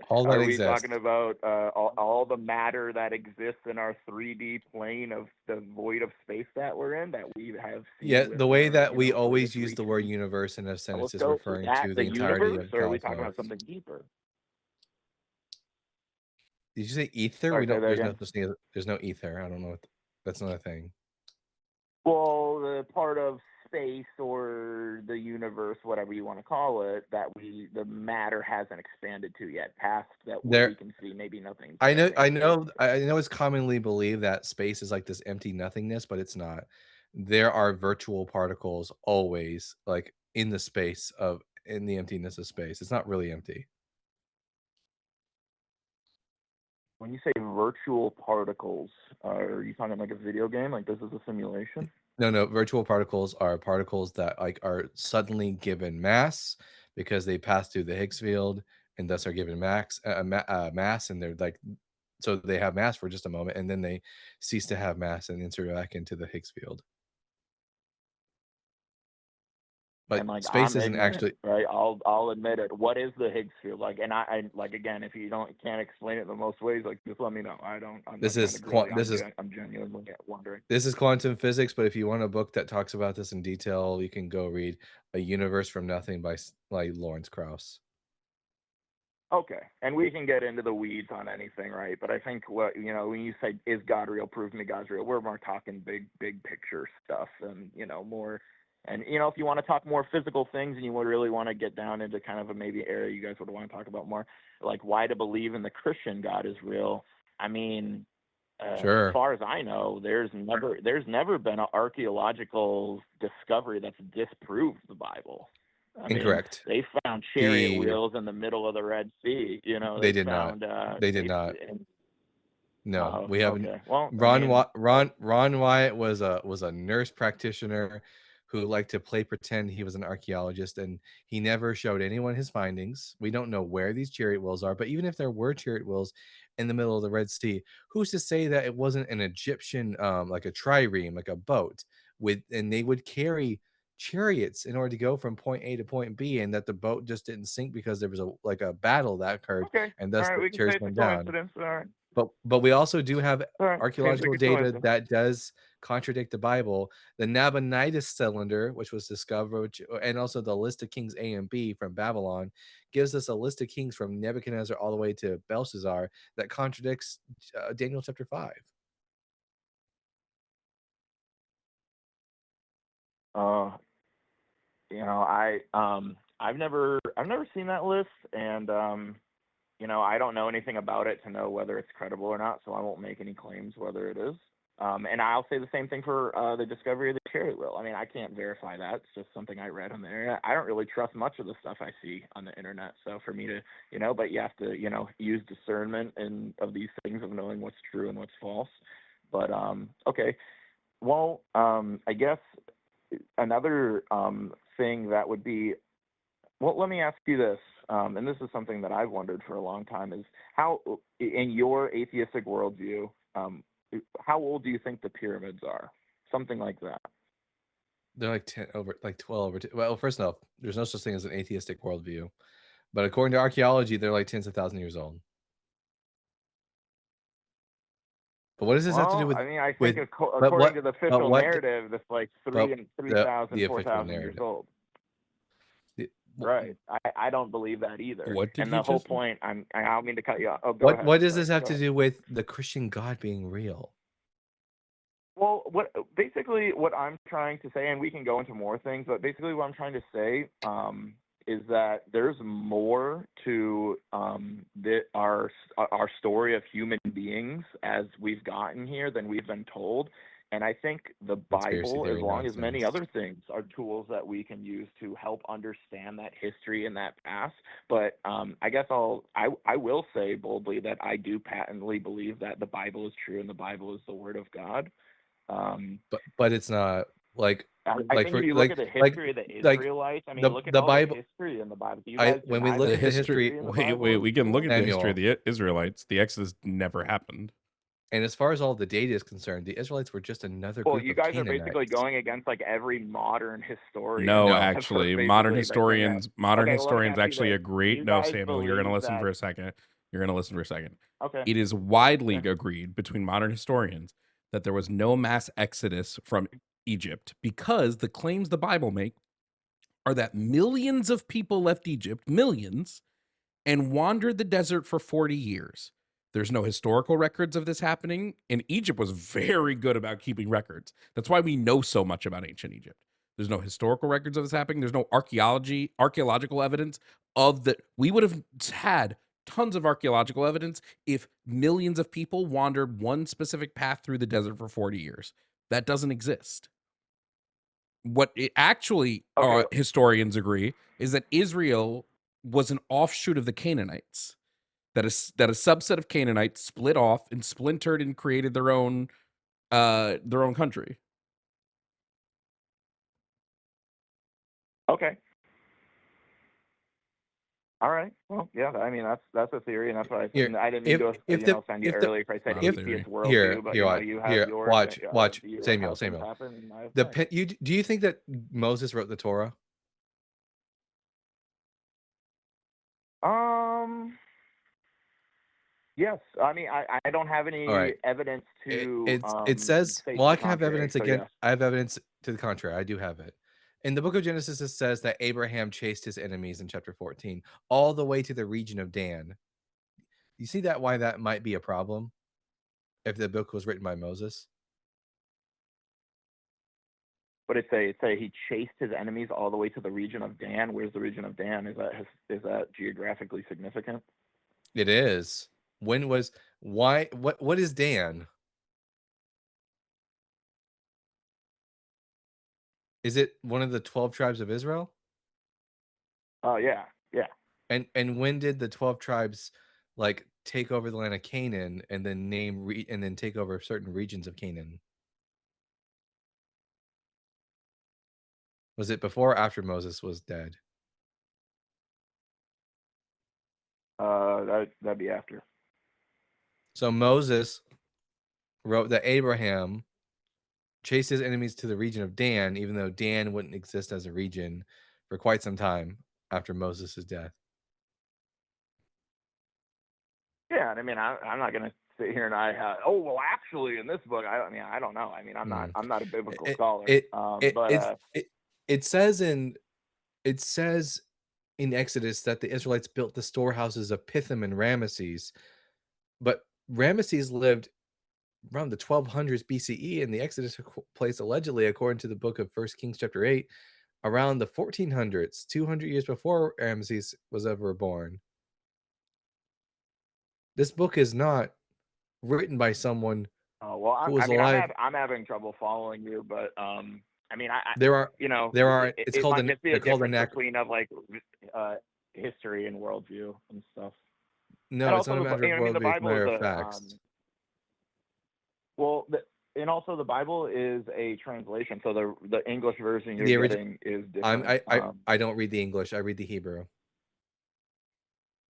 All that Are we exists. talking about all the matter that exists in our 3D plane of the void of space that we're in, that we have seen? Yeah, with the way our, that we latest always use the word research? universe in a sentence Let's is go referring at to the the entirety universe, of or are we talking cosmos. about something deeper? Did you say ether? Sorry, We say don't. that There's no again. such thing. There's no ether. I don't know what. That's not a thing. Well, the part of space or the universe, whatever you want to call it, that the matter hasn't expanded to yet, past that what There. we can see. Maybe nothing. I know. It's commonly believed that space is like this empty nothingness, but it's not. There are virtual particles always, like in the space of in the emptiness of space. It's not really empty. When you say virtual particles, are you talking like a video game? Like this is a simulation? No. Virtual particles are particles that like are suddenly given mass because they pass through the Higgs field and thus are given mass, and they're like, so they have mass for just a moment and then they cease to have mass and enter back into the Higgs field. But And like space I'm isn't ignorant, actually right? I'll admit it. What is the Higgs field? Like, and I like, again, if you can't explain it the most ways, like just let me know. I'm This not trying is to grill you. this I'm genuinely wondering. This is quantum physics, but if you want a book that talks about this in detail, you can go read A Universe from Nothing by Lawrence Krauss. Okay, and we can get into the weeds on anything, right? But I think when you say, is God real, prove me God's real, we're more talking big picture stuff, and more. And if you want to talk more physical things, and you would really want to get down into kind of a maybe area you guys would want to talk about more, like why to believe in the Christian God is real. I mean, Sure. as far as I know, there's never been an archaeological discovery that's disproved the Bible. I Incorrect. mean, they found chariot wheels in the middle of the Red Sea. They did not. They did not. No, we haven't. Okay. Well, Ron Wyatt was a nurse practitioner who liked to play pretend he was an archaeologist, and he never showed anyone his findings. We don't know where these chariot wheels are, but even if there were chariot wheels in the middle of the Red Sea, who's to say that it wasn't an Egyptian, like a trireme, like a boat, and they would carry chariots in order to go from point A to point B, and that the boat just didn't sink because there was a battle that occurred, Okay. and All thus right. the We can say chariots it's a went down. coincidence. All right. But we also do have All right. archaeological Seems like a data coincidence. that does contradict the Bible. The Nabonidus cylinder, which was discovered, and also the list of kings A and B from Babylon, gives us a list of kings from Nebuchadnezzar all the way to Belshazzar that contradicts Daniel chapter 5. I've never seen that list, and I don't know anything about it to know whether it's credible or not, so I won't make any claims whether it is. And I'll say the same thing for the discovery of the chariot wheel. I mean, I can't verify that. It's just something I read on the internet. I don't really trust much of the stuff I see on the internet. So for me to, but you have to, use discernment of these things, of knowing what's true and what's false. But okay. Well, I guess another thing that would be, well, let me ask you this, and this is something that I've wondered for a long time, is how, in your atheistic worldview, how old do you think the pyramids are? Something like that. They're like 12 over. Well, first off, there's no such thing as an atheistic worldview, but according to archaeology, they're like tens of thousands of years old. But what does this have to do with? I mean, I think according to the official narrative, that's like 3,000, 4,000 years old. Right. I don't believe that either. What did and he the whole just say? point, I don't mean to cut you off. Oh, go ahead. What does Sorry, this have go to ahead. do with the Christian God being real? Well, what I'm trying to say, and we can go into more things, but basically what I'm trying to say is that there's more to our story of human beings as we've gotten here than we've been told. And I think the Bible, as long as many other things, are tools that we can use to help understand that history and that past. But I guess I will say boldly that I do patently believe that the Bible is true and the Bible is the Word of God. But it's not like I think if you look at the history of the Israelites, I mean, look at the all Bible. the history in the Bible. Do you guys When we deny look that at the history, in the wait, Bible we is can look real? at the history of the Israelites. The Exodus never happened. And as far as all the data is concerned, the Israelites were just another Well, group you of guys are basically Canaanites. going against like every modern historian. No, No. actually, Basically, modern by saying that. historians Let me ask you actually this: agree. Do you No, guys Samuel, you're gonna believe listen that? for a second. You're gonna listen for a second. Okay. It is widely Yeah. agreed between modern historians that there was no mass exodus from Egypt because the claims the Bible make are that millions of people left Egypt, millions, and wandered the desert for 40 years. There's no historical records of this happening, and Egypt was very good about keeping records. That's why we know so much about ancient Egypt. There's no historical records of this happening. There's no archaeological evidence of that. We would have had tons of archaeological evidence if millions of people wandered one specific path through the desert for 40 years. That doesn't exist. What it actually historians agree is that Israel was an offshoot of the Canaanites, that a subset of Canaanites split off and splintered and created their own country. Okay. All right. Well, yeah. I mean, that's a theory, and that's what I Here, said. I didn't mean to send you earlier if I said if atheist here, worldview, but here, you have here, your watch, view on how Samuel. things happen, and I have The mine. do you think that Moses wrote the Torah? Yes. I mean, I don't have any All right. evidence to It says, say well, to I the can have contrary. evidence So again. yes. I have evidence to the contrary. I do have it. In the book of Genesis, it says that Abraham chased his enemies in chapter 14 all the way to the region of Dan. You see that why that might be a problem if the book was written by Moses? But it say he chased his enemies all the way to the region of Dan. Where's the region of Dan? Is that geographically significant? It is. What is Dan? Is it one of the 12 tribes of Israel? Oh yeah. And when did the 12 tribes like take over the land of Canaan and then and then take over certain regions of Canaan? Was it before or after Moses was dead? That'd be after. So Moses wrote that Abraham chased his enemies to the region of Dan, even though Dan wouldn't exist as a region for quite some time after Moses' death. Yeah, and I mean, I'm not gonna sit here and actually in this book, I don't know. I mean, I'm not a biblical scholar. It says in Exodus that the Israelites built the storehouses of Pithom and Ramesses, but Ramesses lived around the 1200s BCE, and the Exodus took place allegedly, according to the book of 1 Kings chapter 8, around the 1400s, 200 years before Ramesses was ever born. This book is not written by someone who was alive. I'm having trouble following you, but I mean, it's it called might just be a they're called difference between history and worldview and stuff. No, and it's not a matter of worldview, it's a matter of facts. And also the Bible is a translation, so the English version you're getting is different. I don't read the English. I read the Hebrew.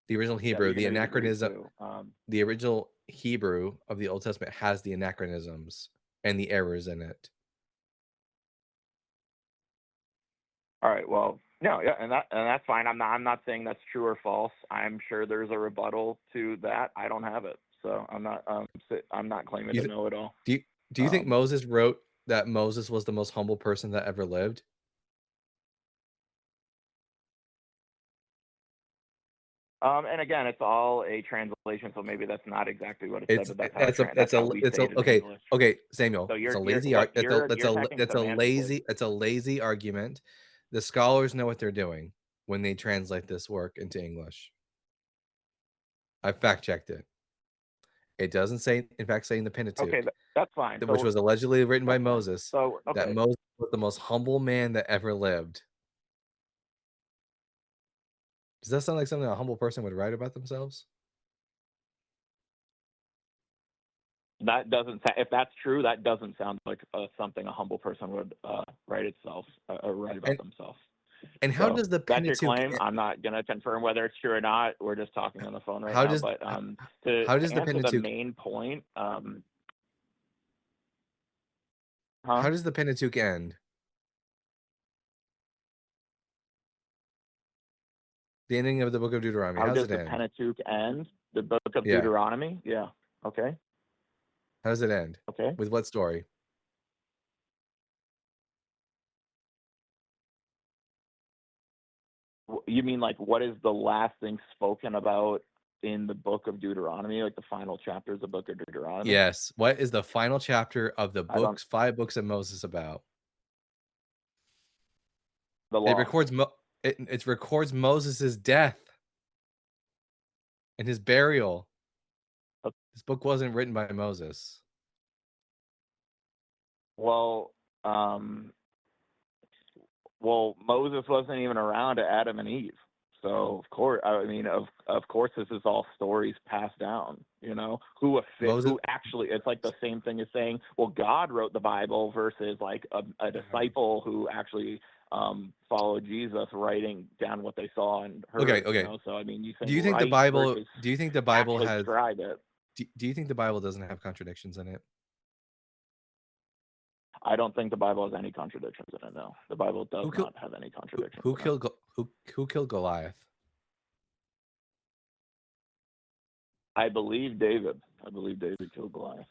The original Hebrew, the anachronism. The original Hebrew of the Old Testament has the anachronisms and the errors in it. All right. Well, no, yeah, and that's fine. I'm not saying that's true or false. I'm sure there's a rebuttal to that. I don't have it, so I'm not claiming to know it all. Do you think Moses wrote that Moses was the most humble person that ever lived? And again, it's all a translation, so maybe that's not exactly what it said, but that's how we say it in English. Okay, Samuel. So It's a lazy it's a lazy argument. The scholars know what they're doing when they translate this work into English. I fact checked it. It doesn't say, in fact, say in the Pentateuch. Okay, that's fine. Which was allegedly written by Moses. So that Moses was the most humble man that ever lived. Does that sound like something a humble person would write about themselves? That doesn't. If that's true, that doesn't sound like something a humble person would write about themselves. And how So does the that's your Pentateuch? claim. I'm not gonna confirm whether it's true or not. We're just talking on the phone right How now. does But how does to the answer the Pentateuch? main point, How huh? does the Pentateuch end? The ending of the book of Deuteronomy. How How does does it the end? Pentateuch end? The book of Yeah. Deuteronomy? Yeah. Okay. How does it end? Okay. With what story? You mean like what is the last thing spoken about in the book of Deuteronomy, like the final chapters of the book of Deuteronomy? Yes. What is the final chapter of the I don't. 5 books of Moses about? The It law. records it records Moses' death and his burial. This book wasn't written by Moses. Well, Moses wasn't even around to Adam and Eve. So of course, I mean, of course, this is all stories passed down. You know, who actually? It's like the same thing as saying, well, God wrote the Bible versus like a disciple who actually followed Jesus, writing down what they saw and heard. Okay. You know? So I mean, you Do you think the write Bible? versus Do you think the Bible actually has? describe it. Do you think the Bible doesn't have contradictions in it? I don't think the Bible has any contradictions in it. No, the Bible does not have any contradictions. Who killed Goliath? I believe David. I believe David killed Goliath.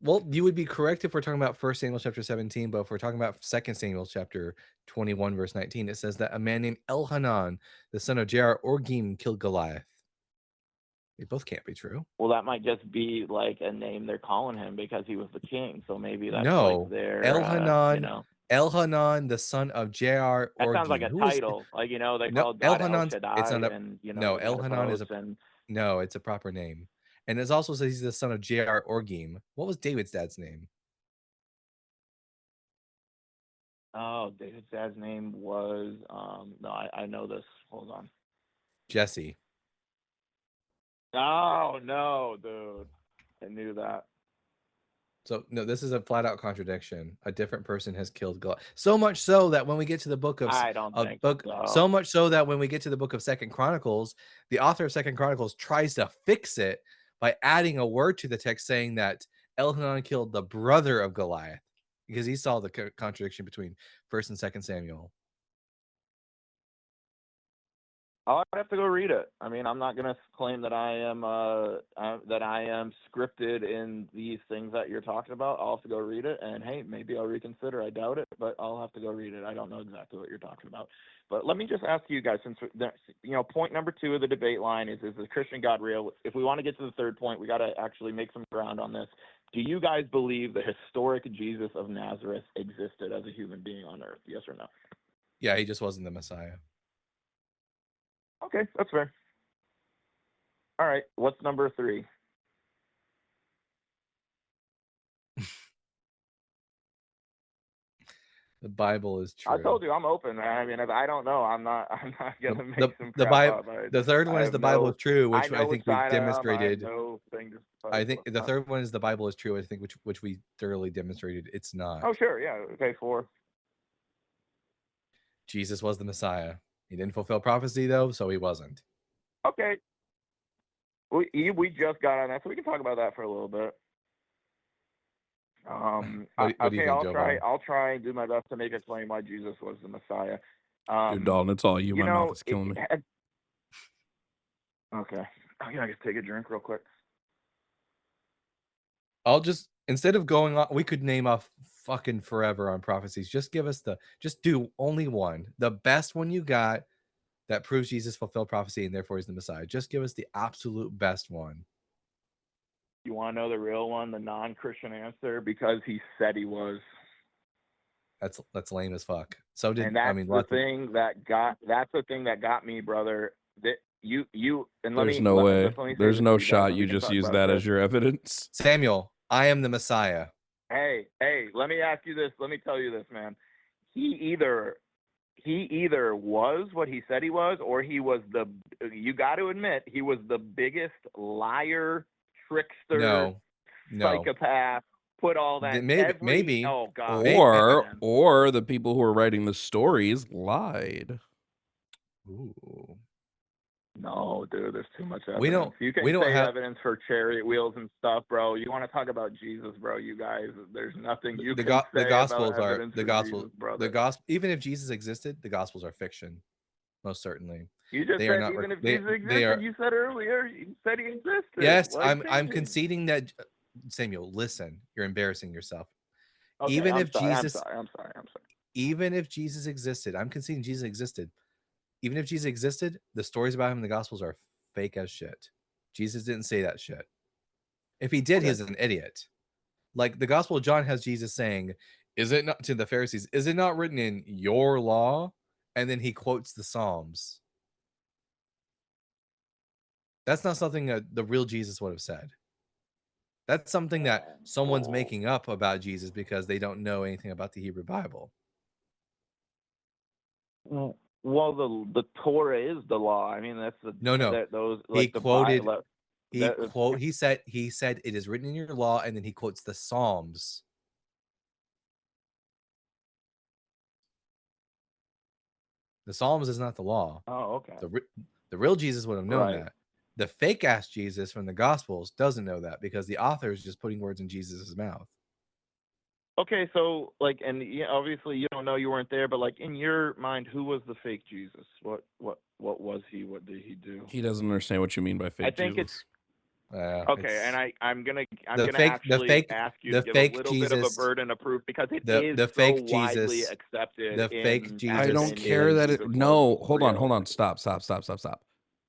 Well, you would be correct if we're talking about 1 Samuel chapter 17, but if we're talking about 2 Samuel chapter 21, verse 19, it says that a man named Elhanan, the son of Jair Orgim, killed Goliath. They both can't be true. Well, that might just be like a name they're calling him because he was the king. So maybe that's No, like their, Elhanan, Elhanan, the son of Jair that Orgim. sounds like a title. Like, they called God El Shaddai, and no, he had a Elhanan is post, and no, it's a proper name. And it also says he's the son of Jair Orgim. What was David's dad's name? oh, David's dad's name was no, I know this. Hold on. Jesse. Oh no, dude, I knew that. So no, this is a flat out contradiction. A different person has killed Goliath. So much so that when we get to the book of I don't think so much so that when we get to the book of 2 Chronicles, the author of 2 Chronicles tries to fix it by adding a word to the text saying that Elhanan killed the brother of Goliath because he saw the contradiction between 1 and 2 Samuel. I'll have to go read it. I mean, I'm not going to claim that I am scripted in these things that you're talking about. I'll have to go read it, and hey, maybe I'll reconsider. I doubt it, but I'll have to go read it. I don't know exactly what you're talking about. But let me just ask you guys, since point number 2 of the debate line is the Christian God real? If we want to get to the third point, we got to actually make some ground on this. Do you guys believe the historic Jesus of Nazareth existed as a human being on earth? Yes or no? Yeah, he just wasn't the Messiah. Okay, that's fair. All right, what's number 3? The Bible is true. I told you I'm open, man. I mean, if I don't know, I'm not gonna make some crap up. The third one is the Bible is true, which I think we've demonstrated. I think the third one is the Bible is true. I think which we thoroughly demonstrated it's not. Oh sure, yeah. Okay, 4. Jesus was the Messiah. He didn't fulfill prophecy though, so he wasn't. Okay. We just got on that, so we can talk about that for a little bit. What do you think, Jovan? I'll try and do my best to make a claim why Jesus was the Messiah. Dude, Dalton, it's all you. My mouth is killing me. Okay. I gotta take a drink real quick. I'll just, instead of going on, we could name off fucking forever on prophecies. Just do only one, the best one you got that proves Jesus fulfilled prophecy and therefore he's the Messiah. Just give us the absolute best one. You want to know the real one, the non-Christian answer? Because he said he was. That's lame as fuck. So did, and that's I mean, the thing that got me, brother. That you and let There's me. no let me- way. just let me say There's this no to you guys, shot and you we can just talk use about that this. as your evidence. Samuel, I am the Messiah. Hey, let me ask you this. Let me tell you this, man. He either was what he said he was, or he was you got to admit, he was the biggest liar, trickster, No. psychopath put all that Maybe. Oh God. Or the people who are writing the stories lied. Ooh. No, dude, there's too much evidence. We don't. You can We don't say have. evidence for chariot wheels and stuff, bro. You want to talk about Jesus, bro? You guys, there's nothing you can say The Gospels about are evidence the for Gospel. Jesus, brother. The Gospel. Even if Jesus existed, the Gospels are fiction. Most certainly. You just They are said not. even if They, Jesus they existed, are. you said earlier, you said he existed. Yes, Why I'm changing? conceding that. Samuel, listen. You're embarrassing yourself. Okay, Even I'm if sorry, Jesus. I'm sorry. Even if Jesus existed, I'm conceding Jesus existed. Even if Jesus existed, the stories about him in the Gospels are fake as shit. Jesus didn't say that shit. If he did, he's an idiot. Like the Gospel of John has Jesus saying, "Is it not to the Pharisees? Is it not written in your law?" And then he quotes the Psalms. That's not something that the real Jesus would have said. That's something that someone's making up about Jesus because they don't know anything about the Hebrew Bible. Well, the Torah is the law. I mean, that's the No. those He like the quoted. Bible. He said it is written in your law, and then he quotes the Psalms. The Psalms is not the law. Oh, okay. The real Jesus would have known Right. that. The fake ass Jesus from the Gospels doesn't know that because the author is just putting words in Jesus' mouth. Okay, so like, and obviously you don't know, you weren't there, but like in your mind, who was the fake Jesus? What was he? What did he do? He doesn't understand what you mean by fake I think Jesus. okay, and I'm gonna fake actually ask you to give a little bit of a Jesus, burden of proof because it the is the so fake widely Jesus, accepted. the fake in Jesus I don't academia care that Jesus it. was No, hold real. on. Stop.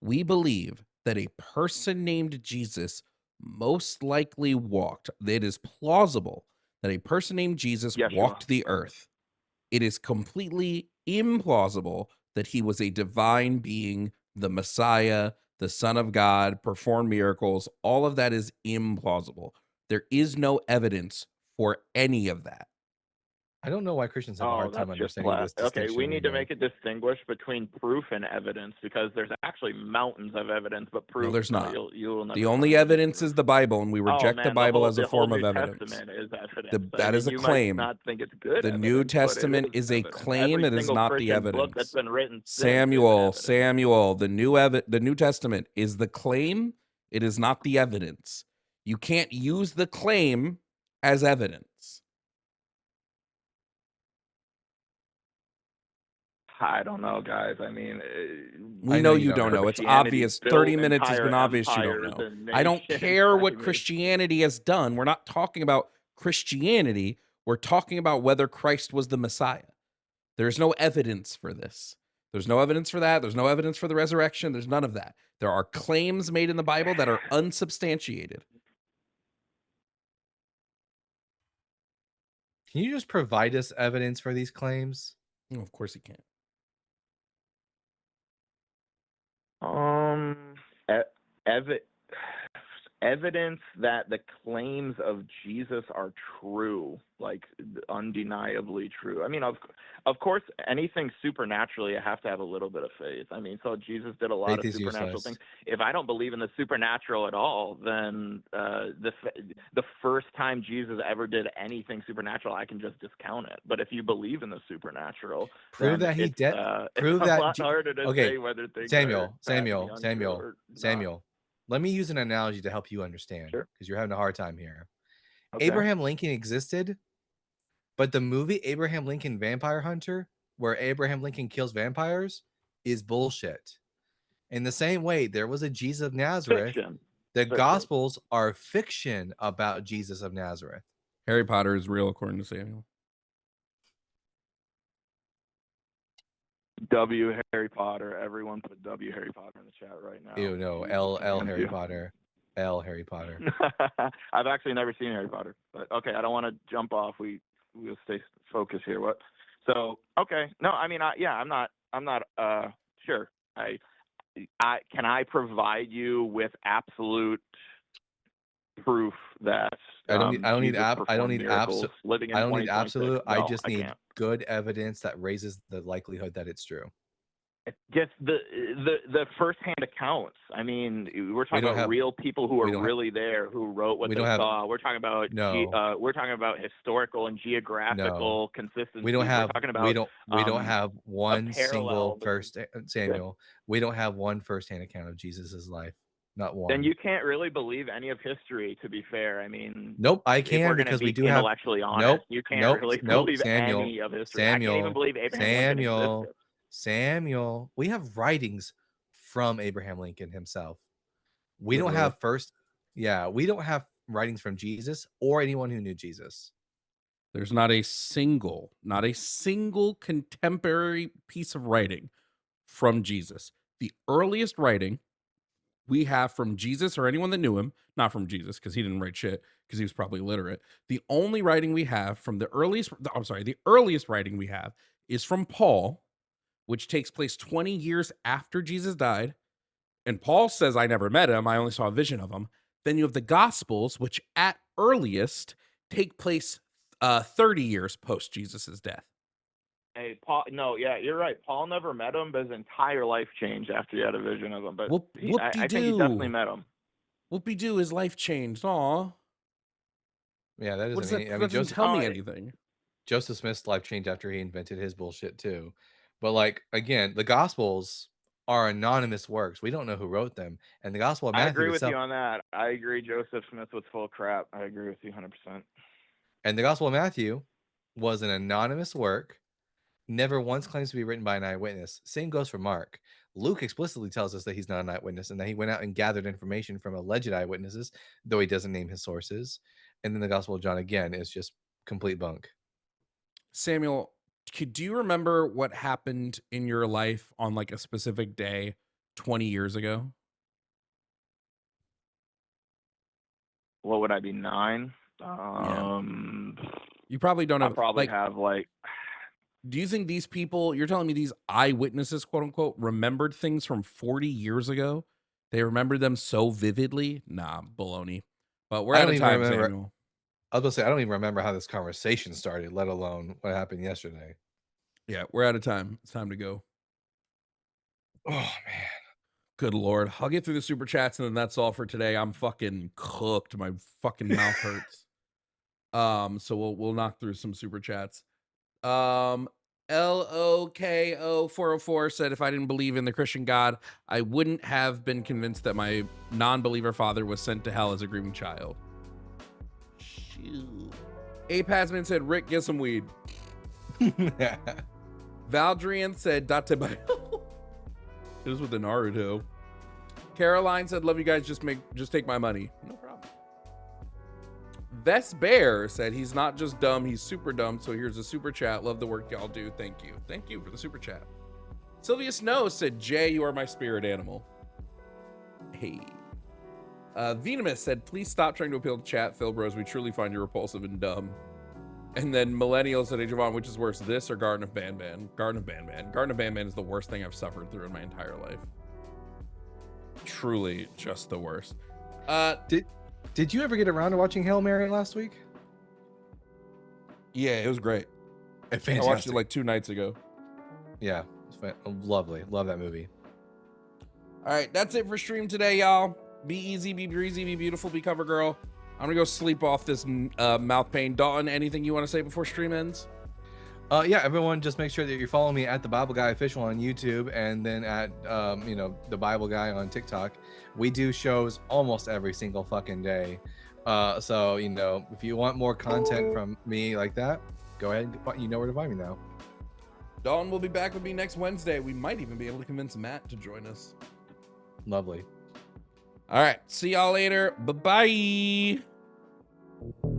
We believe that a person named Jesus most likely walked. It is plausible that a person named Jesus walked the earth. It is completely implausible that he was a divine being, the Messiah, the Son of God, performed miracles. All of that is implausible. There is no evidence for any of that. I don't know why Christians have a hard time That's just understanding this distinction. Okay, we need to make it distinguish between proof and evidence because there's actually mountains of evidence, but proof. No, there's not. You'll never The only evidence is the Bible, and we reject the Bible as a form of evidence. Testament is evidence. That is a you claim. might not think it's good. The New Testament is a claim. It is not the Book that's evidence. been written Samuel, the New Testament is the claim. It is not the evidence. You can't use the claim as evidence. I don't know, guys. I mean, we know you don't know. It's obvious. 30 minutes has been obvious you don't know. I don't care what Christianity has done. We're not talking about Christianity. We're talking about whether Christ was the Messiah. There's no evidence for this. There's no evidence for that. There's no evidence for the resurrection. There's none of that. There are claims made in the Bible that are unsubstantiated. Can you just provide us evidence for these claims? Oh, of course he can. Evidence that the claims of Jesus are true, like undeniably true. I mean, of course, anything supernaturally, you have to have a little bit of faith. I mean, so Jesus did a lot of supernatural things. If I don't believe in the supernatural at all, then the first time Jesus ever did anything supernatural, I can just discount it. But if you believe in the supernatural, prove that he did. Prove it's that. a lot harder to say whether things Samuel. Let me use an analogy to help you understand, because you're having a hard time here. Okay. Abraham Lincoln existed, but the movie Abraham Lincoln Vampire Hunter, where Abraham Lincoln kills vampires, is bullshit. In the same way, there was a Jesus of Nazareth. Fiction. The Gospels are fiction about Jesus of Nazareth. Harry Potter is real, according to Samuel. W Harry Potter. Everyone put W Harry Potter in the chat right now. Ew, no. L Harry Potter. L Harry Potter. I've actually never seen Harry Potter, but okay, I don't want to jump off. We'll stay focused here. What? So okay, no, I mean, I'm not sure. Can I provide you with absolute proof that I don't need absolute. Living in I don't need 2026? absolute. No, I just need can't. good evidence that raises the likelihood that it's true. Just the firsthand accounts. I mean, we're talking don't about have- real people who we were don't have- really there, who wrote what we they don't have- saw. We're talking about No. we're talking about historical and geographical consistency. We don't have We're talking about we don't have one parallel single between- Samuel. We don't have one firsthand account of Jesus's life. Not one. Then you can't really believe any of history, to be fair. I mean, Nope, I if we're can gonna because be we do have intellectually honest. You can't really believe Samuel, any of history. I can't even believe Abraham Lincoln existed. Samuel. We have writings from Abraham Lincoln himself. We don't Literally. have we don't have writings from Jesus or anyone who knew Jesus. There's not a single contemporary piece of writing from Jesus. The earliest writing we have from Jesus or anyone that knew him, not from Jesus because he didn't write shit because he was probably illiterate. The only writing we have from the earliest writing we have is from Paul, which takes place 20 years after Jesus died. And Paul says, I never met him. I only saw a vision of him. Then you have the Gospels, which at earliest take place 30 years post Jesus's death. Hey, Paul. No, yeah, you're right. Paul never met him, but his entire life changed after he had a vision of him. But I think he definitely met him. Whoopie-doo, his life changed. Aw. Yeah, that What doesn't does mean. that doesn't tell me anything. Joseph Smith's life changed after he invented his bullshit too. But like again, the Gospels are anonymous works. We don't know who wrote them, and the Gospel of Matthew I agree with itself, you on that. I agree. Joseph Smith was full of crap. I agree with you 100%. and the Gospel of Matthew was an anonymous work. Never once claims to be written by an eyewitness. Same goes for Mark. Luke explicitly tells us that he's not an eyewitness and that he went out and gathered information from alleged eyewitnesses, though he doesn't name his sources. And then the Gospel of John, again, is just complete bunk. Samuel, do you remember what happened in your life on like a specific day 20 years ago? What would I be, 9? You probably don't have. I probably have like. Do you think these people, you're telling me these eyewitnesses, quote unquote, remembered things from 40 years ago? They remembered them so vividly? Nah, baloney. But we're out of time, Samuel. I was going to say, I don't even remember how this conversation started, let alone what happened yesterday. Yeah, we're out of time. It's time to go. Oh, man. Good Lord. I'll get through the super chats and then that's all for today. I'm fucking cooked. My fucking mouth hurts. So we'll knock through some super chats. LOKO404 said, if I didn't believe in the Christian God, I wouldn't have been convinced that my non-believer father was sent to hell as a grieving child. Shoot. Ape Hasman said, Rick, get some weed. Valdrian said, Date Bio. It was with the Naruto. Caroline said, love you guys, just take my money. No problem. Vest Bear said he's not just dumb, he's super dumb. So here's a super chat. Love the work y'all do. Thank you. Thank you for the super chat. Sylvia Snow said, Jay, you are my spirit animal. Hey. Venomous said, please stop trying to appeal to chat, Phil Bros. We truly find you repulsive and dumb. And then Millennial said, hey, Jovan, which is worse, this or Garden of Banban? Garden of Banban. Garden of Banban is the worst thing I've suffered through in my entire life. Truly just the worst. Did you ever get around to watching Hail Mary last week? Yeah, it was great. Fantastic. I watched it like 2 nights ago. Yeah, it's lovely. Love that movie. All right, that's it for stream today, y'all. Be easy, be breezy, be beautiful, be cover girl. I'm gonna go sleep off this mouth pain. Dalton, anything you want to say before stream ends? Yeah, everyone, just make sure that you're following me at the Bible Guy Official on YouTube, and then at the Bible Guy on TikTok. We do shows almost every single fucking day. So if you want more content from me like that, go ahead. You know where to find me now. Dalton will be back with me next Wednesday. We might even be able to convince Matt to join us. Lovely. All right, see y'all later. Bye bye.